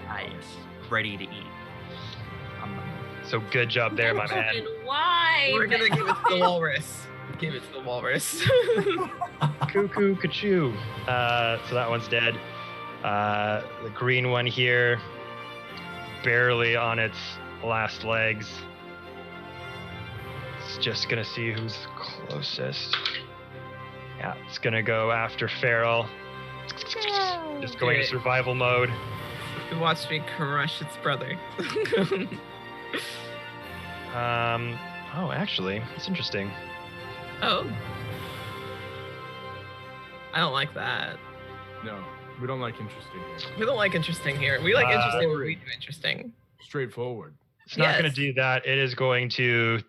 Nice. Ready to eat. So good job there, my man. And why? We're gonna give it to the walrus. Give it to the walrus. Cuckoo, kachoo. So that one's dead. The green one here, barely on its last legs. It's just gonna see who's closest. Yeah, it's gonna go after Farrell. Just going into survival mode. You watched me crush its brother. Oh, actually, it's interesting. Oh. I don't like that. No, we don't like interesting here. We don't like interesting here. We like interesting when we do interesting. Straightforward. It's not going Yes. to do that. It is going to.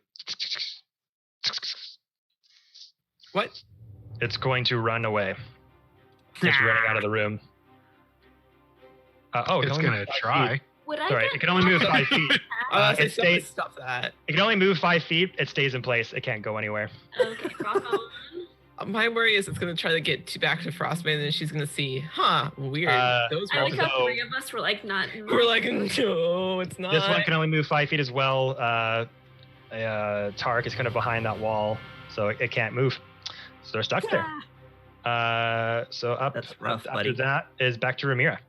What? It's going to run away. It's running out of the room. Oh, It's gonna try. Would I Sorry, get it can only move 5 feet. Say it stays. stop that. It can only move 5 feet. It stays in place. It can't go anywhere. Okay, rock on. My worry is it's gonna try to get back to Frostbane, and then she's gonna see, weird. Those I like were. how 3 of us were like not. We're like, no, it's not. This one can only move 5 feet as well. Tark is kind of behind that wall, so it can't move. So they're stuck there. So up That's rough, after buddy. that is back to Ramira.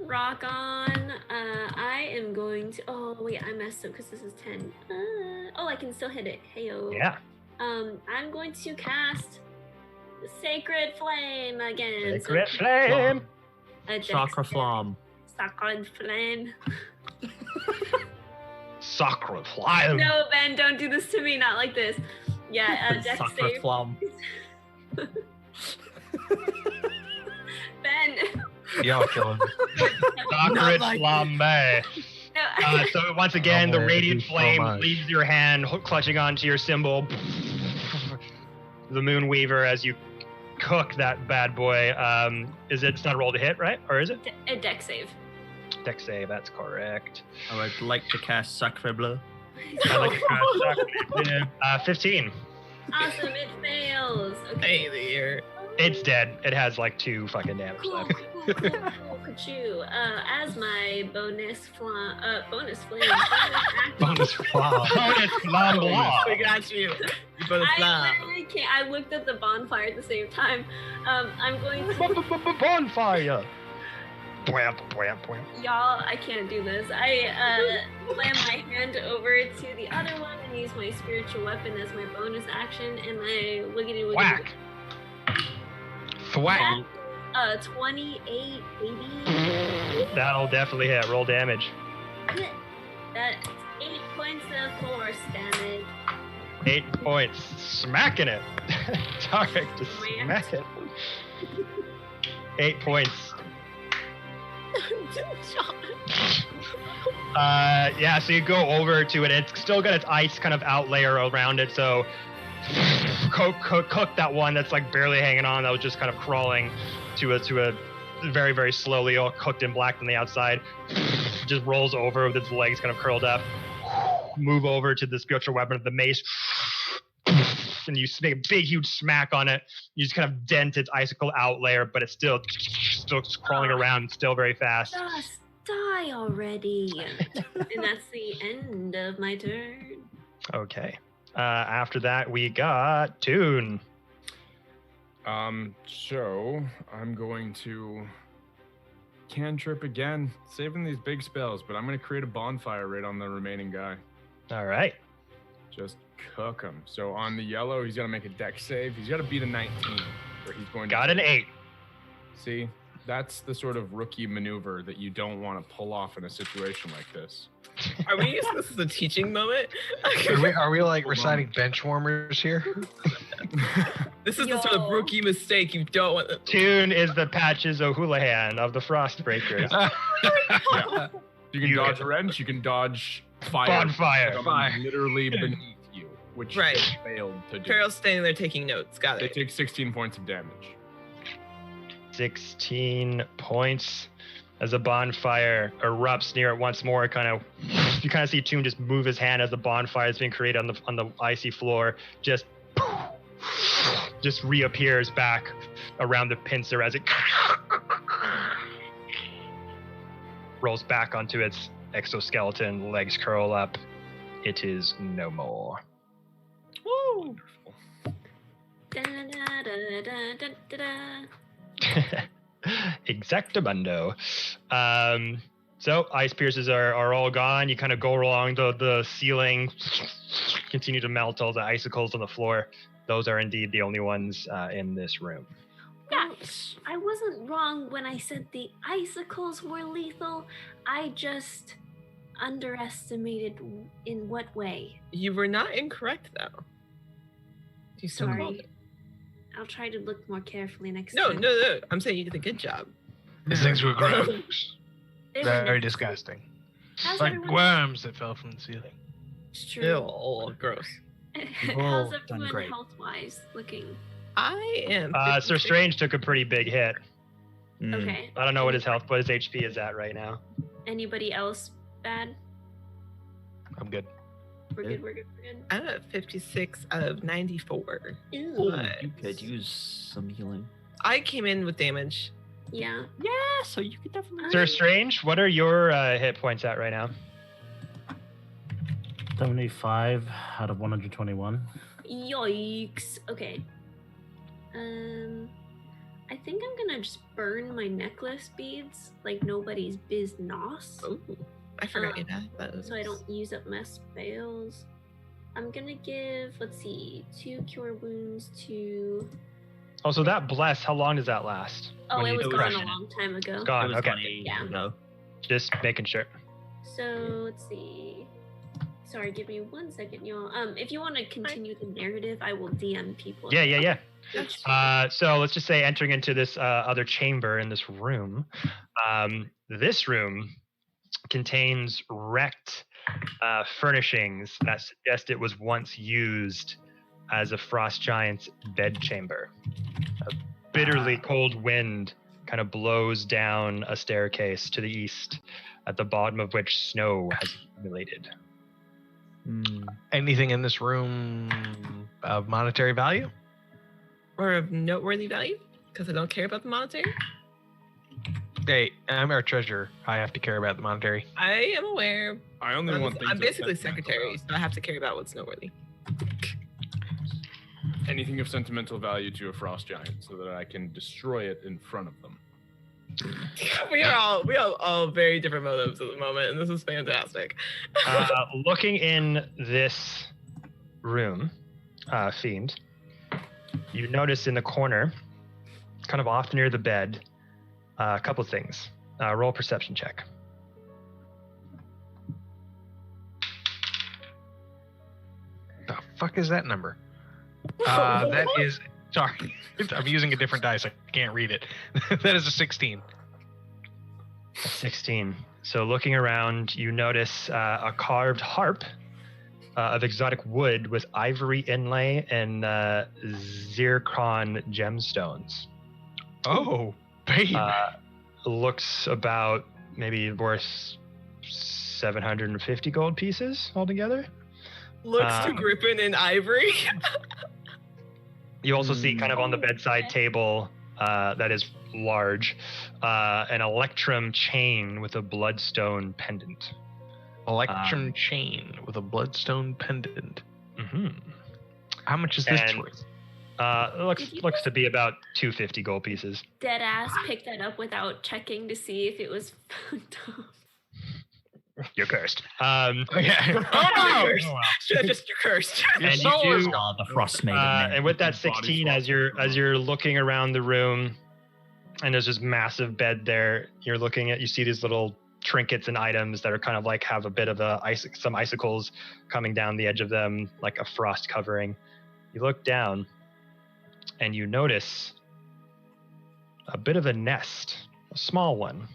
Rock on. I am going to. Oh wait, I messed up because this is 10. Oh, I can still hit it. Heyo. Yeah. I'm going to cast the Sacred Flame again. Sacred Flame. Chakra Flam. Sacred Flame. Sacred Flame. No, Ben, don't do this to me. Not like this. Yeah, Dex Chakra save. Flam. Ben. Y'all killing me. Doctorate like flambe. No, So once again, the boy, radiant thank you so flame much. leaves your hand, clutching onto your symbol. The Moonweaver, as you cook that bad boy. It's not a roll to hit, right? Or is it? a deck save. Deck save, that's correct. I would like to cast Sacre Bleu. I like it. 15. Awesome, it fails. Okay. Hey there. It's dead. It has like 2 fucking damage Cool, left. cool, Kachoo. As my bonus flame. Bonus flam. Bonus flam blah. We got you. You both I fly. literally can't. I looked at the bonfire at the same time. I'm going to. Bonfire. Bwamp, bwamp, bwamp. Y'all, I can't do this. I slam my hand over to the other one and use my spiritual weapon as my bonus action, and I wiggity wiggity. Whack. Thwack. 28, baby. That'll definitely hit. Roll damage. That's 8 points of force damage. 8 points. Smacking it. Tarek, just smack it. 8 points. Yeah, so you go over to it. It's still got its ice kind of out layer around it. So cook that one that's like barely hanging on. That was just kind of crawling to a very, very slowly, all cooked and black on the outside. Just rolls over with its legs kind of curled up. Move over to the spiritual weapon of the mace. And you make a big, huge smack on it. You just kind of dent its icicle out layer, but it's still crawling around, still very fast. Just die already. And that's the end of my turn. Okay. After that, we got Toon. So I'm going to cantrip again, saving these big spells, but I'm going to create a bonfire right on the remaining guy. All right. Just cook him. So on the yellow, he's got to make a dex save. He's got to beat a 19, or he's going to Got an 8. See, that's the sort of rookie maneuver that you don't want to pull off in a situation like this. Are we using this as a teaching moment? Are we like reciting bench warmers here? This is the sort of rookie mistake you don't want. Toon is the Patches O'Houlihan of the Frostbreakers. Yeah. You can dodge a wrench, you can dodge fire. Bonfire. Like I'm literally beneath you, which Right. they failed to do. Carol's standing there taking notes. Got They it. take 16 points of damage. 16 points as a bonfire erupts near it once more. You kind of see Toon just move his hand as the bonfire is being created on the icy floor. Just reappears back around the pincer as it rolls back onto its exoskeleton. Legs curl up. It is no more. Woo! Da, da, da, da, da, da, da. Exactamundo. So ice pierces are all gone. You kind of go along the ceiling, continue to melt all the icicles on the floor. Those are indeed the only ones in this room. Yes, I wasn't wrong when I said the icicles were lethal. I just underestimated in what way. You were not incorrect though. You still Sorry. called it. I'll try to look more carefully next No, time. no. I'm saying you did a good job. These things were gross. They were Very nice. disgusting. How's Like everyone? worms that fell from the ceiling. It's true. Ew, gross. You've all How's done everyone great. health-wise looking? I am. Sir Strange took a pretty big hit. Mm. Okay. I don't know what his health, but his HP is at right now. Anybody else bad? I'm good. We're Yeah. good. We're good. We're good. I'm at 56 out of 94. Ew. Oh, Nice. you could use some healing. I came in with damage. Yeah. Yeah, so you could definitely. Sir Strange, what are your hit points at right now? 75 out of 121. Yikes. Okay. I think I'm gonna just burn my necklace beads like nobody's business, Oh, I forgot you had those. so I don't use up my spells. I'm gonna give, let's see, 2 cure wounds to. Oh, so that bless, how long does that last? Oh, When it you was do gone it? a long time ago. It's gone. It was Okay. 20 Yeah. ago. Just making sure. So let's see. Sorry, give me 1 second, y'all. If you want to continue the narrative, I will DM people. Yeah. So let's just say entering into this other chamber in this room. This room contains wrecked furnishings that suggest it was once used as a frost giant's bed chamber. A bitterly cold wind kind of blows down a staircase to the east, at the bottom of which snow has accumulated. Anything in this room of monetary value? Or of noteworthy value? Because I don't care about the monetary? Hey, I'm our treasurer. I have to care about the monetary. I am aware. I only want things. I'm basically of sentimental secretary, so I have to care about what's noteworthy. anything of sentimental value to a frost giant so that I can destroy it in front of them. we have all very different motives at the moment, and this is fantastic. Looking in this room, Fiend, you notice in the corner, kind of off near the bed, a couple things. Roll a perception check. The fuck is that number? That is, sorry, I'm using a different dice. I can't read it. That is a 16. 16. So looking around, you notice a carved harp of exotic wood with ivory inlay and zircon gemstones. Oh, babe. Looks about maybe worth 750 gold pieces altogether. Looks to Griffin and Ivory. You also see kind of on the bedside table that is large, an electrum chain with a bloodstone pendant. Electrum chain with a bloodstone pendant. Mm-hmm. How much is this worth? Looks to be about 250 gold pieces. Deadass picked that up without checking to see if it was found. You're cursed. Yeah. Oh, you're cursed. Your And soul you is do, gone. The frost maiden. and with that 16, as you're looking around the room, and there's this massive bed there, you see these little trinkets and items that are kind of like have a bit of some icicles coming down the edge of them, like a frost covering. You look down, and you notice a bit of a nest, a small one,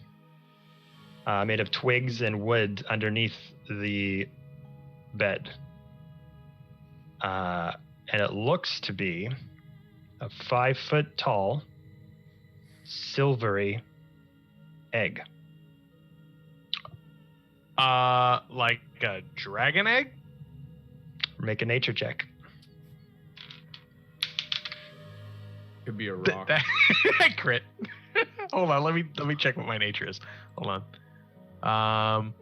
made of twigs and wood underneath the bed. And it looks to be a 5 foot tall, silvery egg. Like a dragon egg? Make a nature check. Could be a rock. That crit. Hold on, let me check what my nature is. Hold on.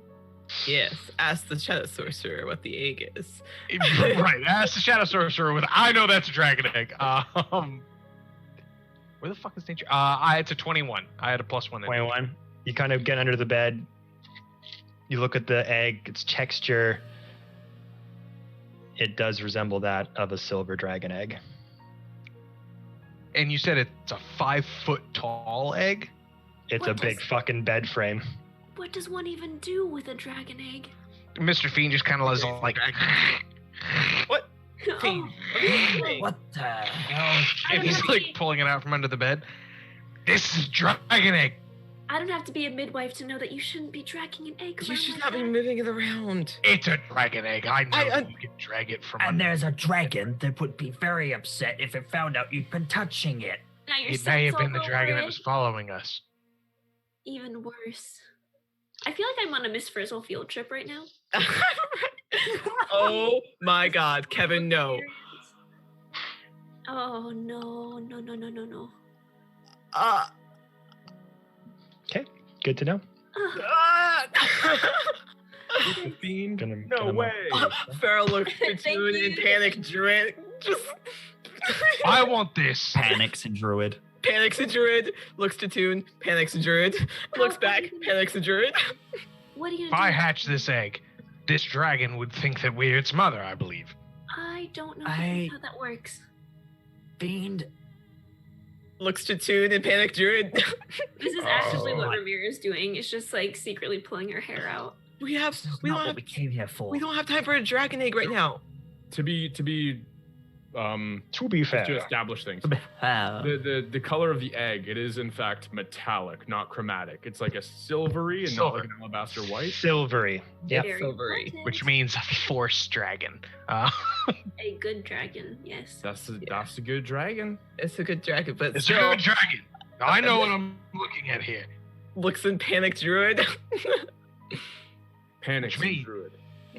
Yes, ask the Shadow Sorcerer what the egg is. Right, ask the Shadow Sorcerer I know that's a dragon egg. Where the fuck is nature? It's a 21. I had a +1. 21. You kind of get under the bed. You look at the egg, its texture. It does resemble that of a silver dragon egg. And you said it's a 5 foot tall egg? It's a big fucking bed frame. What does one even do with a dragon egg? Mr. Fiend just kind of like... What? Fiend, what are you doing? What the hell? And he's like pulling it out from under the bed. This is dragon egg. I don't have to be a midwife to know that you shouldn't be dragging an egg around. You should like not be that. moving it around. It's a dragon egg. I know you can drag it from And under. there's a dragon that would be very upset if it found out you'd been touching it. Now your It may have son's been the all dragon over that it. was following us. Even worse. I feel like I'm on a Miss Frizzle field trip right now. Oh my God, Kevin, no. Oh no. Okay, good to know. The fiend? No way. Farrell looks at Thank Toon you. in panic, Druid. Just I want this. Panics and druid. panics a Druid, looks to Toon, panics a Druid, looks back, panics a Druid. What are you If gonna I do? hatch this egg, this dragon would think that we're its mother, I believe. I don't know I- how that works. Fiend. Looks to Toon and panic Druid. This is actually what Oh. Revere is doing. It's just like secretly pulling her hair out. we have This is we not don't what have we came here for. we don't have time for a dragon egg right now. To be To be fair. to establish things. Uh, The color of the egg, it is in fact metallic, not chromatic. It's like a silvery and not like an alabaster white. Silvery. Yep. Very Silvery. important. Which means force dragon. A good dragon, yes. That's a good dragon. It's a good dragon, but It's a still good dragon. I know what I'm looking at here. looks in panic druid. Panics me. and druid.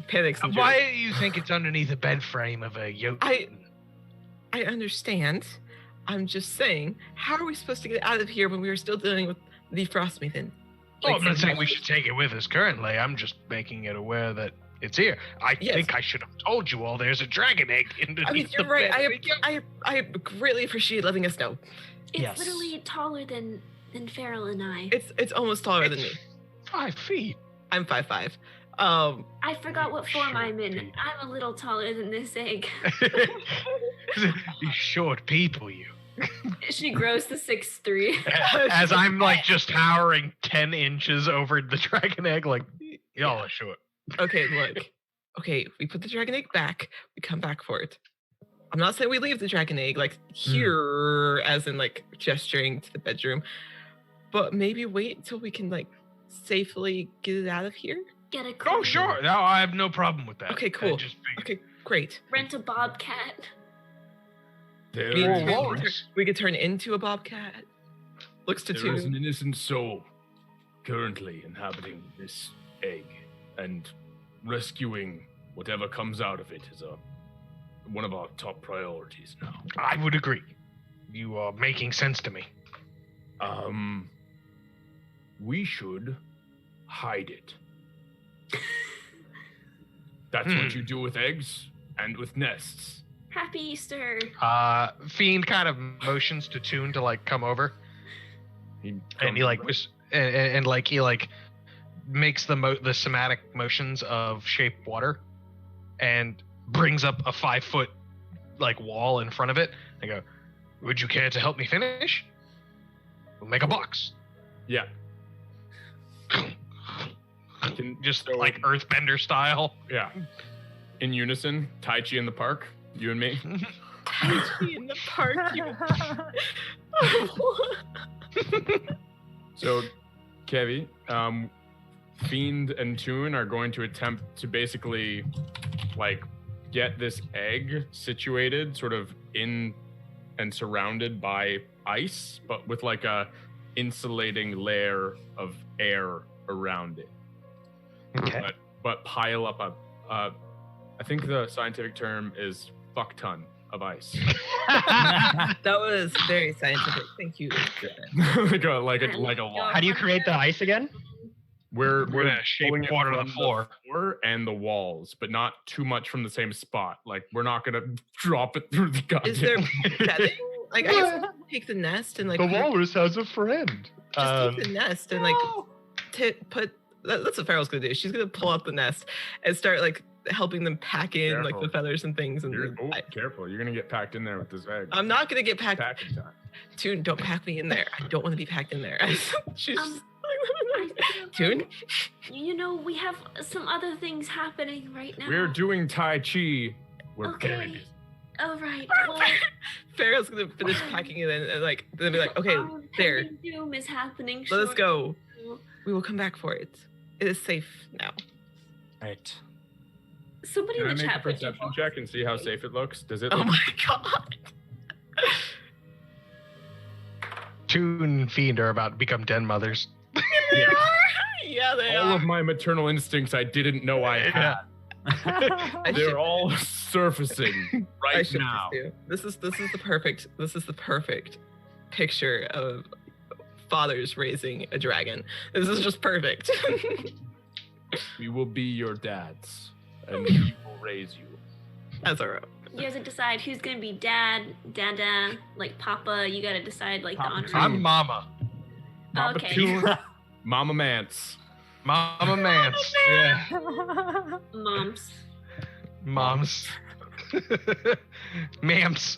Panics and Why druid. do you think it's underneath the bed frame of a yoke? I understand. I'm just saying, how are we supposed to get out of here when we are still dealing with the Frostmaiden? Oh, I'm not saying we should take it with us currently. I'm just making it aware that it's here. I Yes. think I should have told you all there's a dragon egg underneath I mean, you're the right. bed. I greatly appreciate letting us know. It's Yes. literally taller than Farrell and I. It's almost taller than me. 5 feet. I'm 5'5". I forgot what form Short I'm in. people. I'm a little taller than this egg. You short people, you. She grows to 6'3". As I'm like just towering 10 inches over the dragon egg, like, y'all are short. Okay, look. Okay, we put the dragon egg back. We come back for it. I'm not saying we leave the dragon egg like here, as in like gesturing to the bedroom, but maybe wait until we can like safely get it out of here. Get a Oh, car. sure. No, I have no problem with that. Okay, I cool. just figured- Okay, great. Rent a bobcat. There We, Or is- we walrus. could turn- we could turn into a bobcat. Looks to there is two. an innocent soul currently inhabiting this egg, and rescuing whatever comes out of it is one of our top priorities now. I would agree. You are making sense to me. We should hide it. That's Hmm. what you do with eggs and with nests. Happy Easter. Fiend kind of motions to Toon to like come over, and he like and like he like makes the somatic motions of shape water, and brings up a 5-foot like wall in front of it. I go, would you care to help me finish? We'll make a box. Yeah. Can- Just so- like Earthbender style. Yeah. In unison, Tai Chi in the park, you and me. Tai Chi in the park. So, Kevi, Fiend and Toon are going to attempt to basically, like, get this egg situated sort of in and surrounded by ice, but with like a insulating layer of air around it. Okay. But pile up I think the scientific term is fuck ton of ice. That was very scientific. Thank you. like a lot. How do you create the ice again? We're gonna shape pulling it water to the from floor. floor and the walls, but not too much from the same spot. Like we're not gonna drop it through the goddamn. Is there bedding? Like I guess take the nest and like The put- walrus has a friend. just take the nest and like put. That's what Farrell's gonna do. She's gonna pull out the nest and start like helping them pack in like the Careful. feathers and things. And Careful! You're gonna get packed in there with this egg. I'm not gonna get packed. Packing time. Toon, don't pack me in there. I don't want to be packed in there. She's I feel Toon. like, you know, we have some other things happening right now. We're doing Tai Chi. We're Okay. getting it. All right. Well, Farrell's gonna finish packing it in and like then be like, okay, our there. impending doom is happening. Let us go. shortly. We will come back for it. It is safe now. Right. Somebody Can I in the make a chat put perception your- check and see how safe it looks? Does it? Oh Look- my god. Toon and Fiend are about to become den mothers. They Yeah. are. Yeah, they All are. of my maternal instincts I didn't know I had. I They're should- all surfacing I right should now. just do. This is the perfect picture of fathers raising a dragon. This is just perfect. We will be your dads, and we will raise you. As our own. You guys have to decide who's gonna be dad, dada, like papa. You gotta decide like Papa the honor. Toon. I'm Mama. Papa Okay. Toon, Mama Mance. Mama Mance. Yeah. Moms. Moms. Mams.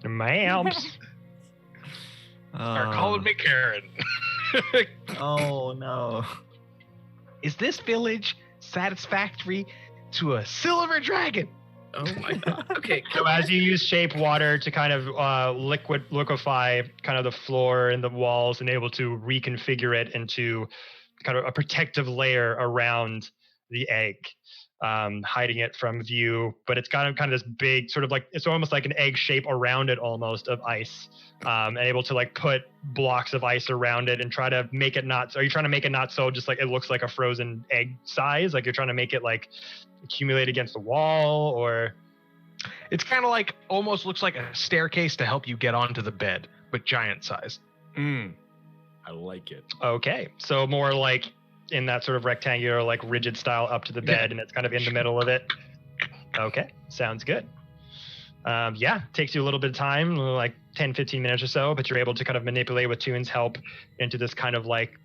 Mams. Are calling me Karen. Oh no. Is this village satisfactory to a silver dragon? Oh my god. Okay. So as you use shape water to kind of liquefy kind of the floor and the walls and able to reconfigure it into kind of a protective layer around the egg, hiding it from view, but it's got kind of this big sort of like, it's almost like an egg shape around it almost of ice, and able to like put blocks of ice around it and try to make it not, are you trying to make it not so just like it looks like a frozen egg size? Like you're trying to make it like accumulate against the wall, or? It's kind of like, almost looks like a staircase to help you get onto the bed, but giant size. I like it. Okay, so more like in that sort of rectangular, like rigid style up to the bed, and it's kind of in the middle of it. Okay, sounds good. Yeah, takes you a little bit of time, like 10, 15 minutes or so, but you're able to kind of manipulate with Toon's help into this kind of like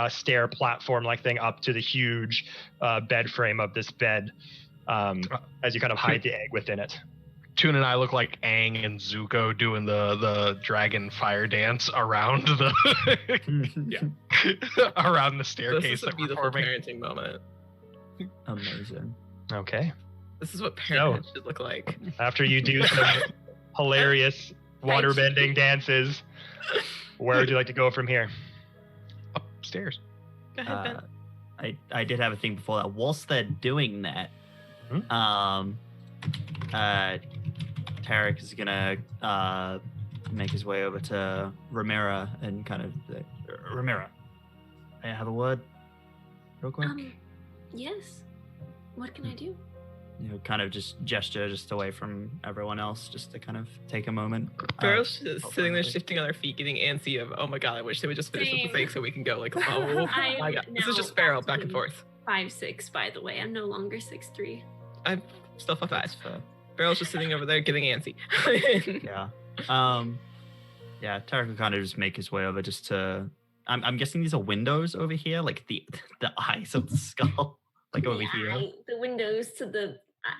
stair platform like thing up to the huge bed frame of this bed, as you kind of hide the egg within it. Toon and I look like Aang and Zuko doing the dragon fire dance around the around the staircase. This is a beautiful parenting moment. Amazing. Okay. This is what parenthood should look like. After you do some hilarious waterbending dances, where would you like to go from here? Upstairs. Go ahead, Ben. I did have a thing before that. Whilst they're doing that, Tarek is gonna make his way over to Ramira and kind of Ramira, may I have a word real quick? Yes. What can I do? You know, kind of just gesture just away from everyone else, just to kind of take a moment. Girls just sitting there shifting on their feet, getting antsy of, oh my god, I wish they would just finish with the thing so we can go. Like, oh my god. This is just Farrell back and forth. 5'6", by the way. I'm no longer 6'3". I'm still 5'5". Farrell's just sitting over there getting antsy. Yeah. Yeah, Tarek will kind of just make his way over just to... I'm guessing these are windows over here, like the eyes of the skull, like over here. The windows to the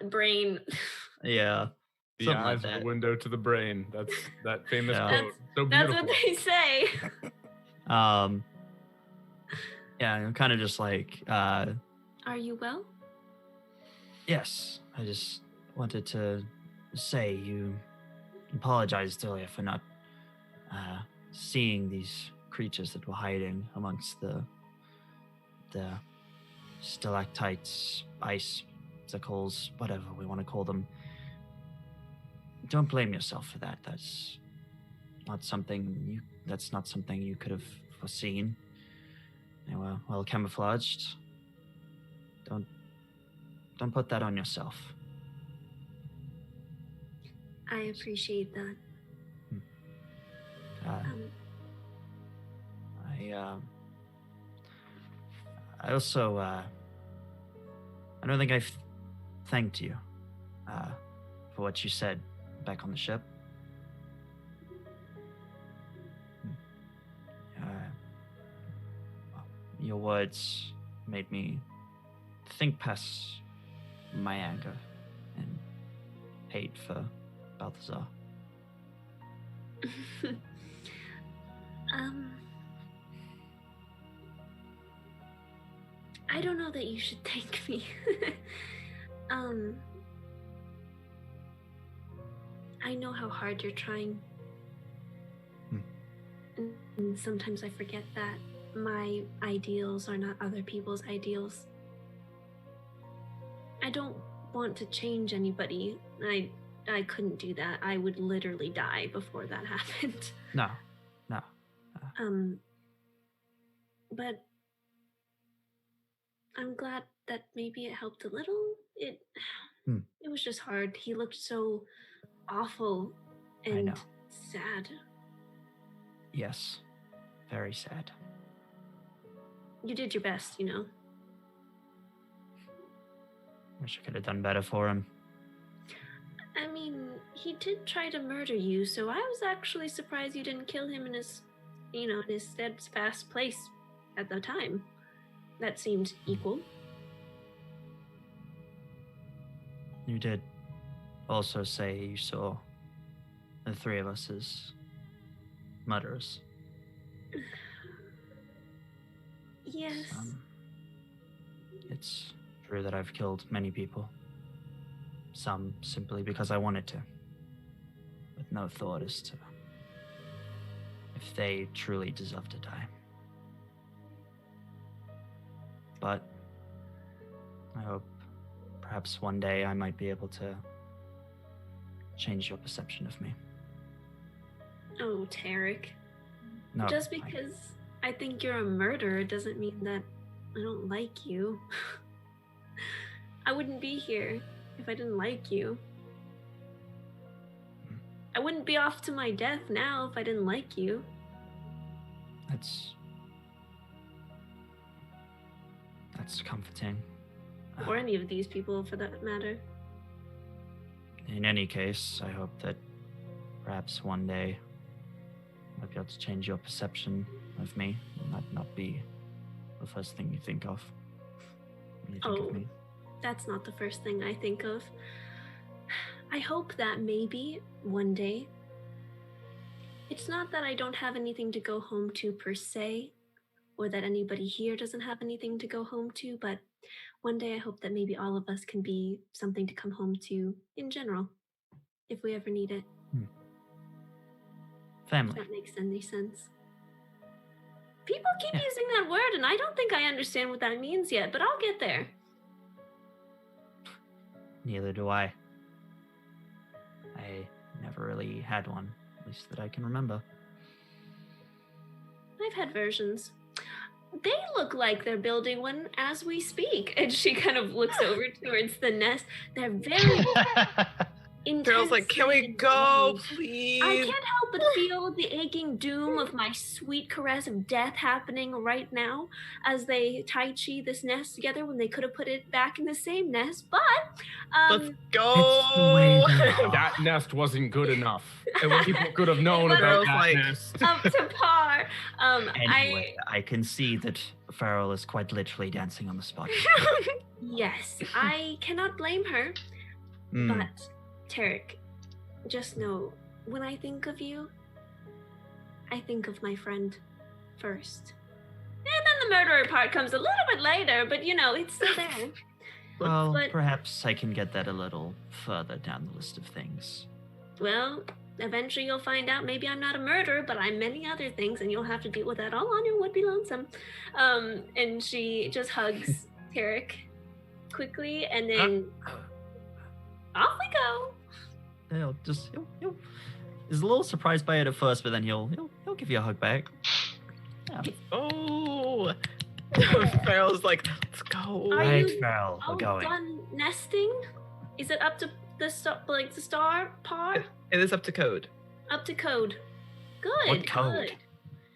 brain. Yeah. The eyes of the window to the brain. That's that famous quote. So beautiful. That's what they say. Yeah, I'm kind of just like... Are you well? Yes, I just wanted to say you apologized earlier for not seeing these creatures that were hiding amongst the stalactites, icicles, whatever we want to call them. Don't blame yourself for that. That's not something you could have foreseen. They were well camouflaged. Don't put that on yourself. I appreciate that. I also, I don't think I've thanked you for what you said back on the ship. Your words made me think past my anger and hate for Balthazar. I don't know that you should thank me. I know how hard you're trying. And sometimes I forget that my ideals are not other people's ideals. I don't want to change anybody. I couldn't do that. I would literally die before that happened. No. But I'm glad that maybe it helped a little. It was just hard. He looked so awful and sad. Yes, very sad. You did your best, you know. Wish I could have done better for him. I mean, he did try to murder you, so I was actually surprised you didn't kill him in his steadfast place at the time. That seemed equal. You did also say you saw the three of us as murderers. Yes. It's true that I've killed many people. some simply because I wanted to, with no thought as to if they truly deserve to die. But I hope perhaps one day I might be able to change your perception of me. Oh, Tarek. No, Just because I think you're a murderer doesn't mean that I don't like you. I wouldn't be here if I didn't like you. I wouldn't be off to my death now if I didn't like you. That's comforting. Or any of these people, for that matter. In any case, I hope that perhaps one day I might be able to change your perception of me. It might not be the first thing you think of when you think of me. That's not the first thing I think of. I hope that maybe one day, it's not that I don't have anything to go home to per se, or that anybody here doesn't have anything to go home to, but one day I hope that maybe all of us can be something to come home to in general, if we ever need it. Family. If that makes any sense. People keep using that word, and I don't think I understand what that means yet, but I'll get there. Neither do I. I never really had one, at least that I can remember. I've had versions. They look like they're building one as we speak. And she kind of looks over towards the nest. They're very intense. Girl's like, can we go, please? I can't help but feel the aching doom of my sweet caress of death happening right now as they Tai Chi this nest together when they could have put it back in the same nest. But, let's go. That nest wasn't good enough. And people could have known about that nest. Up to par. Anyway, I can see that Farrell is quite literally dancing on the spot. Yes, I cannot blame her. But, Tarek, just know, when I think of you, I think of my friend first. And then the murderer part comes a little bit later, but you know, it's still there. Well, But- perhaps I can get that a little further down the list of things. Well, eventually you'll find out maybe I'm not a murderer, but I'm many other things, and you'll have to deal with that all on your would-be lonesome. And she just hugs Tarek quickly, and then off we go. He's a little surprised by it at first, but then he'll give you a hug back. Yeah. Oh, Farrell's like, let's go. Are Right, you Farrell, we're all going. done nesting? Is it up to the the star part? It is up to code. Up to code. Good. What code? Good.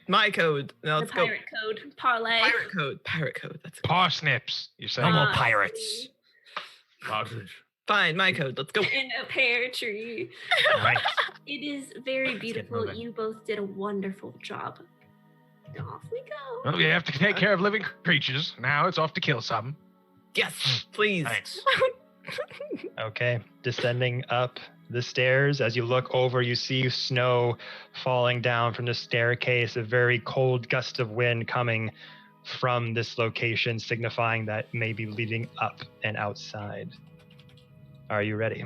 My code. Now The let's go. pirate code. Parlay. Pirate code. Pirate code. That's good. Parsnips, you say? No more Ah, pirates. Partridge. Fine. My code. Let's go. In a pear tree. Right. It is very Let's get beautiful. moving. You both did a wonderful job. Off we go. Well, you have to take care of living creatures. Now it's off to kill some. Yes, please. Right. Okay, descending up the stairs. As you look over, you see snow falling down from the staircase, a very cold gust of wind coming from this location, signifying that may be leading up and outside. Are you ready?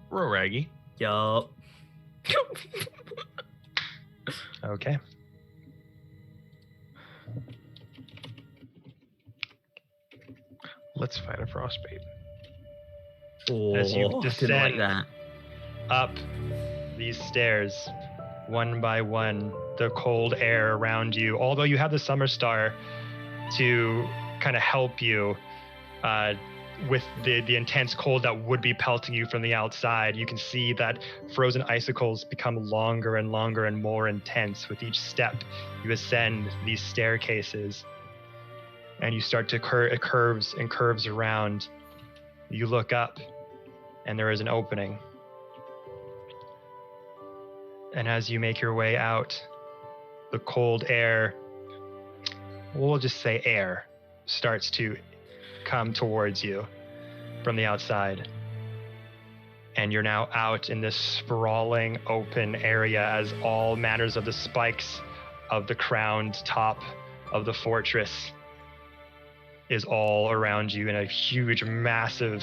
Raggy. Yup. Okay. Let's fight a frostbite. As you Didn't like descend that. up these stairs, one by one, the cold air around you, although you have the summer star to kind of help you with the intense cold that would be pelting you from the outside, you can see that frozen icicles become longer and longer and more intense with each step you ascend these staircases. And you start to it curves and curves around. You look up, and there is an opening. And as you make your way out, the cold air, we'll just say air, starts to come towards you from the outside. And you're now out in this sprawling open area as all manners of the spikes of the crowned top of the fortress is all around you in a huge, massive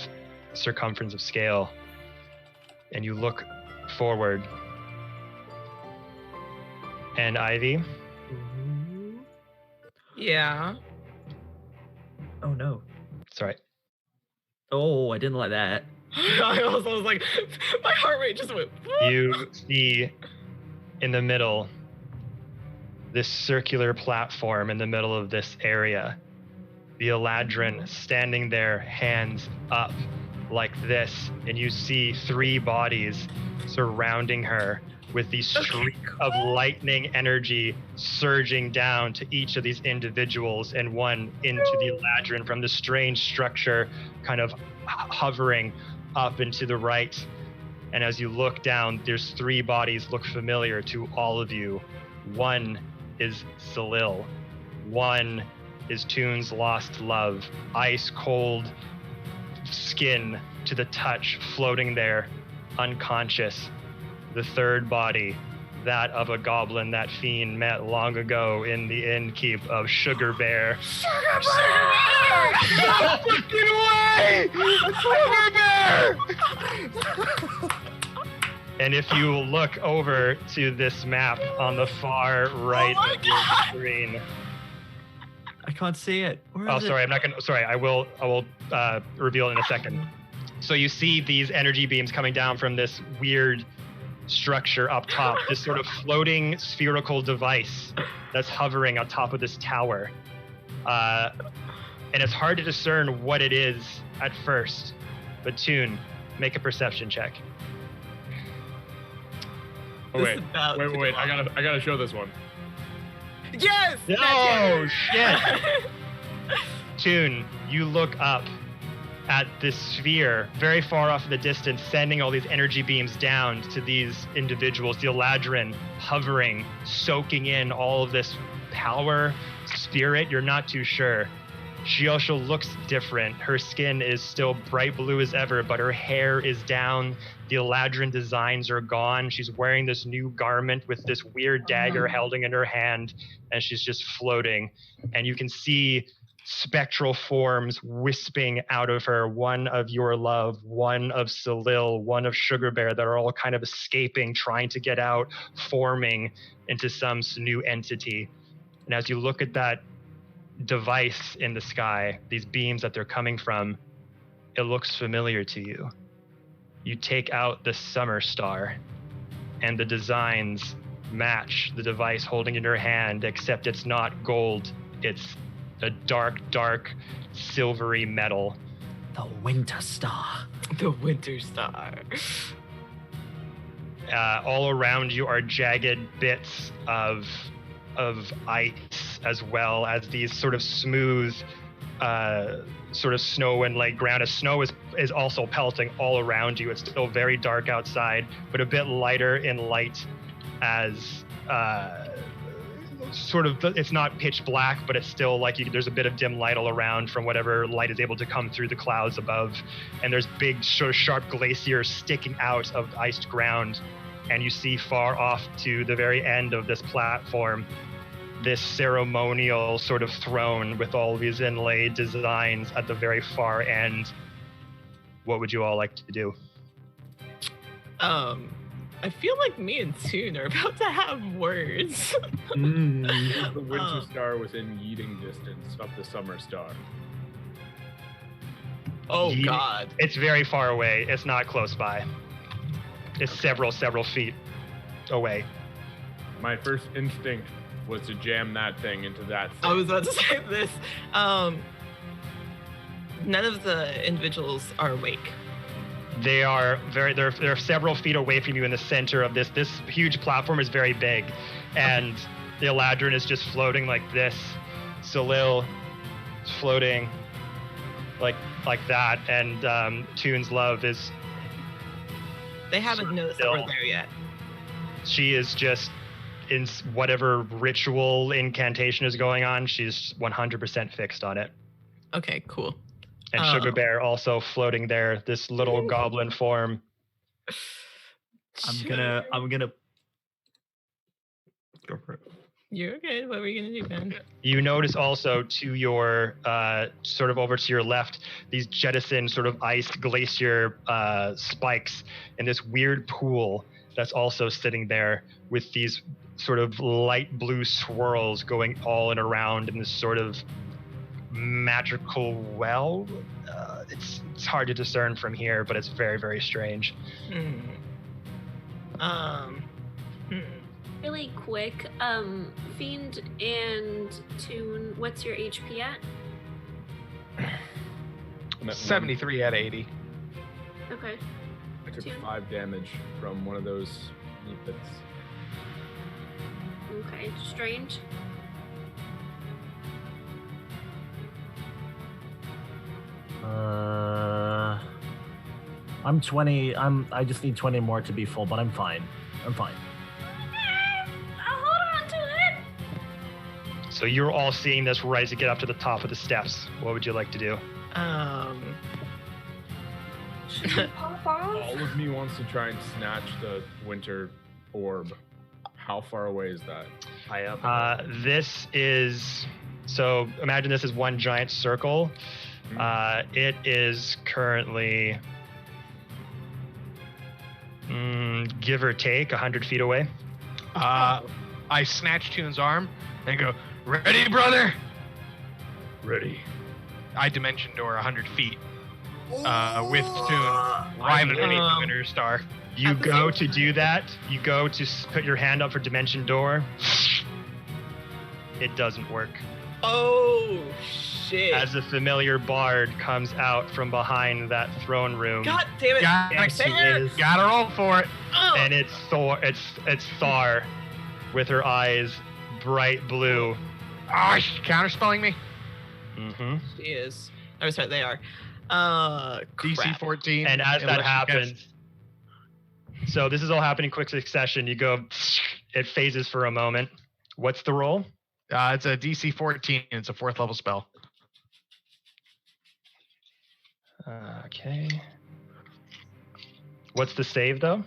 circumference of scale, and you look forward. And Ivy? Yeah. Oh no. Sorry. Oh, I didn't like that. I was like, my heart rate just went. You see in the middle this circular platform in the middle of this area. The Eladrin standing there, hands up like this, and you see 3 bodies surrounding her with these streak of lightning energy surging down to each of these individuals and one into the Eladrin from the strange structure kind of hovering up and to the right. And as you look down, there's 3 bodies look familiar to all of you. One is Salil. One is Toon's lost love. Ice cold skin to the touch, floating there, unconscious. The 3rd body, that of a goblin that Fiend met long ago in the innkeep of Sugar Bear. Sugar Bear! No fucking way! Sugar Bear! And if you look over to this map on the far right of your screen. I can't see it. Where Oh, is sorry, it? I'm not gonna. Sorry, I will reveal it in a second. So you see these energy beams coming down from this weird structure up top, this sort of floating spherical device that's hovering on top of this tower. And it's hard to discern what it is at first. But Toon, make a perception check. Oh, wait, I gotta show this one. Yes! Oh shit! Toon, you look up at this sphere very far off in the distance, sending all these energy beams down to these individuals, the Eladrin hovering, soaking in all of this power, spirit, you're not too sure. She also looks different. Her skin is still bright blue as ever, but her hair is down. The Eladrin designs are gone. She's wearing this new garment with this weird dagger held in her hand, and she's just floating. And you can see spectral forms wisping out of her, one of your love, one of Salil, one of Sugar Bear, that are all kind of escaping, trying to get out, forming into some new entity. And as you look at that device in the sky, these beams that they're coming from, it looks familiar to you. You take out the summer star, and the designs match the device holding in your hand, except it's not gold. It's a dark, dark, silvery metal. The Winter Star. The Winter Star. All around you are jagged bits of ice, as well as these sort of smooth sort of snow and like ground. As snow is also pelting all around you. It's still very dark outside, but a bit lighter in light, as sort of it's not pitch black, but it's still like there's a bit of dim light all around from whatever light is able to come through the clouds above. And there's big sort of sharp glaciers sticking out of the iced ground. And you see far off to the very end of this platform, this ceremonial sort of throne with all these inlaid designs at the very far end. What would you all like to do? I feel like me and Toon are about to have words. The Winter Star within yeeting distance of the Summer Star. Oh God. It's very far away. It's not close by. It's several feet away. My first instinct was to jam that thing into that thing. I was about to say this. None of the individuals are awake. They're several feet away from you in the center of this huge platform is very big, and the Eladrin is just floating like this. Salil is floating like that, and Toon's love is. They haven't noticed that we're there yet. She is just in whatever ritual incantation is going on. She's 100% fixed on it. Okay, cool. And Sugar Bear also floating there, this little goblin form. I'm gonna go for it. You're okay. What were you gonna do, Ben? You notice also to your sort of over to your left these jettisoned sort of iced glacier spikes in this weird pool that's also sitting there with these sort of light blue swirls going all and around in this sort of magical well. It's hard to discern from here, but it's very, very strange. Really quick, Fiend and Toon, what's your HP at? 73 at 80. Okay. I took Two. 5 damage from one of those bits. Okay, strange. I'm 20. I just need 20 more to be full, but I'm fine. I'm fine. I'll hold on to it. So you're all seeing this right as you get up to the top of the steps. What would you like to do? Should we pop off? All of me wants to try and snatch the winter orb. How far away is that? High up. This is, so imagine this is one giant circle. It is currently, give or take, 100 feet away. I snatch Toon's arm and go, "Ready, brother?" Ready. I dimension door 100 feet with Toon right underneath the winter star. You go to do that. You go to put your hand up for dimension door. It doesn't work. Oh shit! As a familiar bard comes out from behind that throne room. God damn it! Gotta roll for it. Oh. And it's Thor. It's Thar, with her eyes bright blue. Oh, she's counterspelling me. Mm-hmm. She is. Oh, sorry, they are. DC Crap. 14. And as that unless she happens, so this is all happening in quick succession. You go, it phases for a moment. What's the roll? It's a DC 14. It's a 4th level spell. Okay. What's the save though?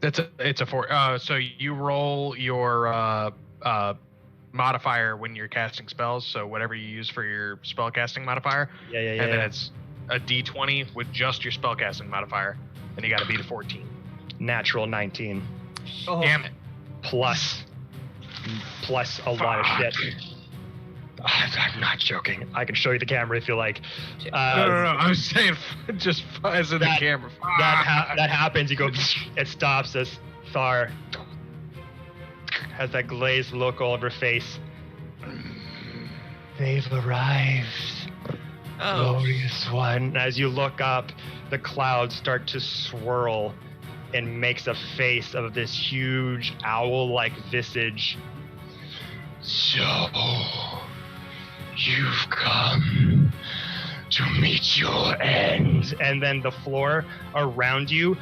It's a 4. So you roll your modifier when you're casting spells. So whatever you use for your spell casting modifier. Yeah. And then it's a D20 with just your spell casting modifier, and you got to beat a 14. Natural 19. Oh. Damn it! Plus a lot of shit. I'm not joking. I can show you the camera if you like. No. I was saying just as in the camera. That happens. You go. It stops as Thar has that glazed look all over her face. They've arrived. Oh. Glorious one. As you look up, the clouds start to swirl and makes a face of this huge owl-like visage. So, you've come to meet your end. And then the floor around you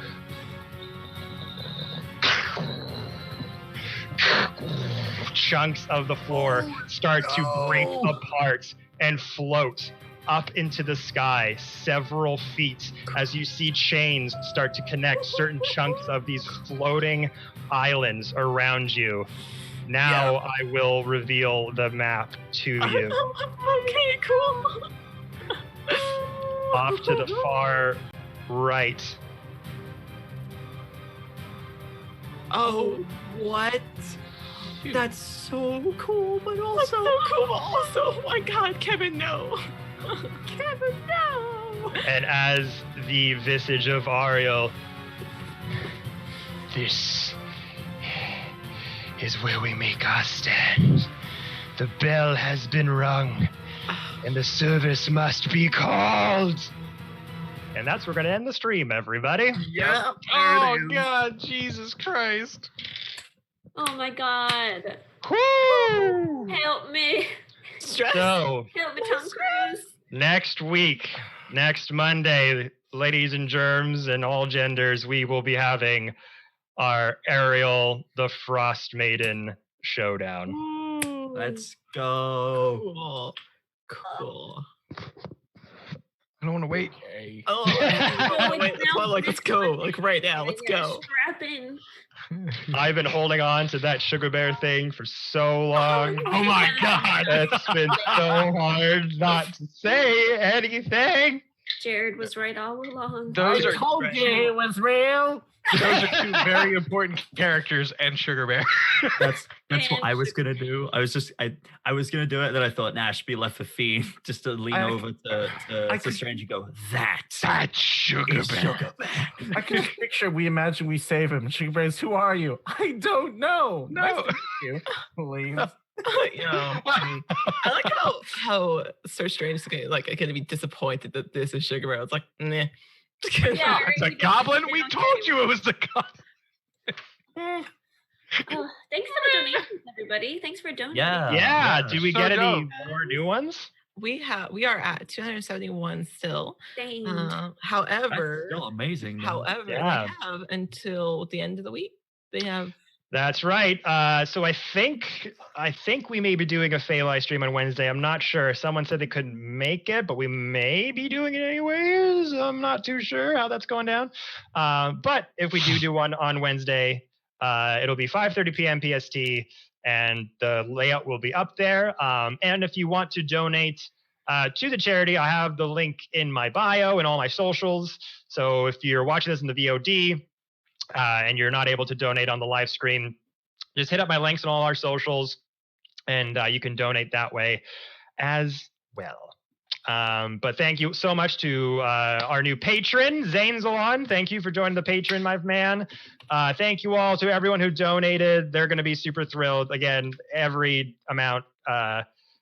chunks of the floor start to break apart and float up into the sky several feet as you see chains start to connect certain chunks of these floating islands around you. Now I will reveal the map to you. Okay, cool. Off to the far right. Oh, what? That's so cool, but also so cool. Also, oh my God, Kevin, no. Kevin, no. And as the visage of Ariel, this is where we make our stand. The bell has been rung, and the service must be called. And that's where we're going to end the stream, everybody. Yeah. Oh God, Jesus Christ! Oh my God. Woo! Help me. Stress. So, Help me, Tom Cruise. next week, next Monday, ladies and germs and all genders, we will be having our Ariel the Frost Maiden showdown. Ooh, Let's go. cool. Cool. I don't want to wait. Okay. Oh, wait, let's go. Like right now, let's go. Strap in. I've been holding on to that sugar bear thing for so long. Oh my god. It's been so hard not to say anything. Jared was right all along. Those I are told you it was real. those are two very important characters and Sugar Bear. That's what I was And- gonna do. I was gonna do it, then I thought, nah, I should be left with Fiend just to lean over to Strange and go, That's Sugar is Bear. Sugar Bear. I can picture. We imagine we save him. Sugar Bear's, who are you? I don't know. No. Nice to meet you. Please. I like how Sir Strange is gonna be disappointed that this is Sugar Bear. It's like, nah. Yeah, It's a goblin? We told you it was a goblin. Oh, thanks for the donations, everybody. Thanks for donating. Yeah. Do we so get any dope. more new ones? we are at 271 still. Dang. However, Still amazing. though. they Yeah. have until the end of the week. They have That's right. So I think we may be doing a Fey live stream on Wednesday. I'm not sure. Someone said they couldn't make it, but we may be doing it anyways. I'm not too sure how that's going down. But if we do one on Wednesday, it'll be 5:30 p.m. PST, and the layout will be up there. And if you want to donate to the charity, I have the link in my bio and all my socials. So if you're watching this in the VOD, and you're not able to donate on the live stream, just hit up my links on all our socials, and you can donate that way as well. But thank you so much to our new patron, Zane Zalon. Thank you for joining the patron, my man. Thank you all to everyone who donated. They're going to be super thrilled. Again, every amount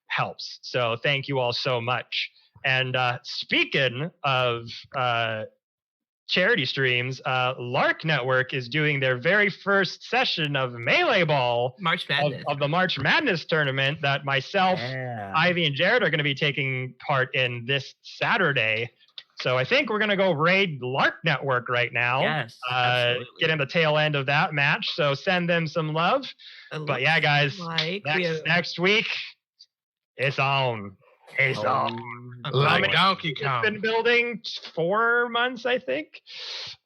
helps. So thank you all so much. And speaking of charity streams, Lark Network is doing their very first session of Melee Ball March Madness. of the March Madness tournament that myself, Yeah. Ivy, and Jared are going to be taking part in this Saturday. So I think we're going to go raid Lark Network right now. Yes. Get absolutely. in the tail end of that match. So send them some love. But yeah, guys, like we have, next week, it's on. It's on. Like Donkey It's Kong. been building 4 months, I think.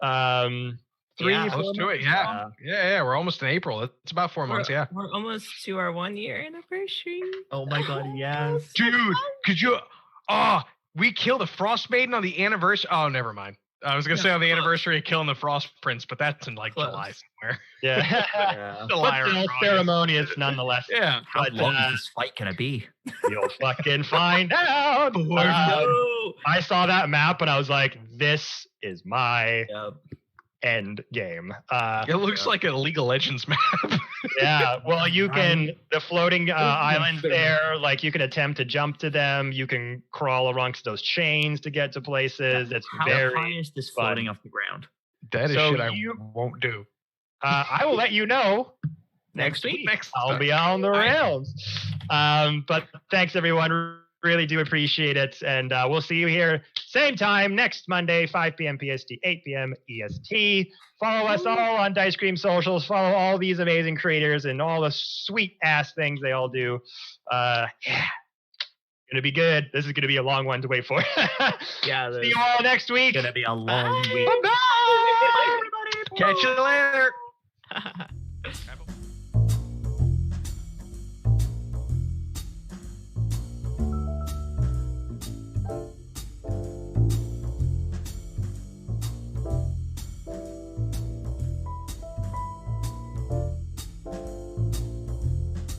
3, Yeah. 4 Close to it, months. yeah. We're almost in April. It's about 4 months, yeah. We're almost to our 1 year anniversary. Oh my god, yes. Dude, could you? Oh, we killed a Frost Maiden on the anniversary. Oh, never mind. I was gonna say on the anniversary of killing the Frost Prince, but that's in like Close. July somewhere. Yeah. Yeah. July or But still August. ceremonious nonetheless. Yeah. How But, long is this fight gonna be? You'll fucking find out. No. I saw that map and I was like, this is my Yeah. end game. It looks like a League of Legends map. Yeah, well, you can, Right. the floating islands fair. there, like you can attempt to jump to them. You can crawl amongst those chains to get to places. It's How very, high is this fun. floating off the ground? That is So shit I you- won't do. I will let you know Next week. Next I'll time. be on the Fine. rails. But thanks, everyone. Really do appreciate it. And we'll see you here same time next Monday, 5 p.m. PST, 8 p.m. EST. Follow us all on Dicecream socials. Follow all these amazing creators and all the sweet ass things they all do. Yeah. Gonna be good. This is gonna be a long one to wait for. Yeah. See you all next week. Gonna be a long week. Bye-bye. Catch you later. There's-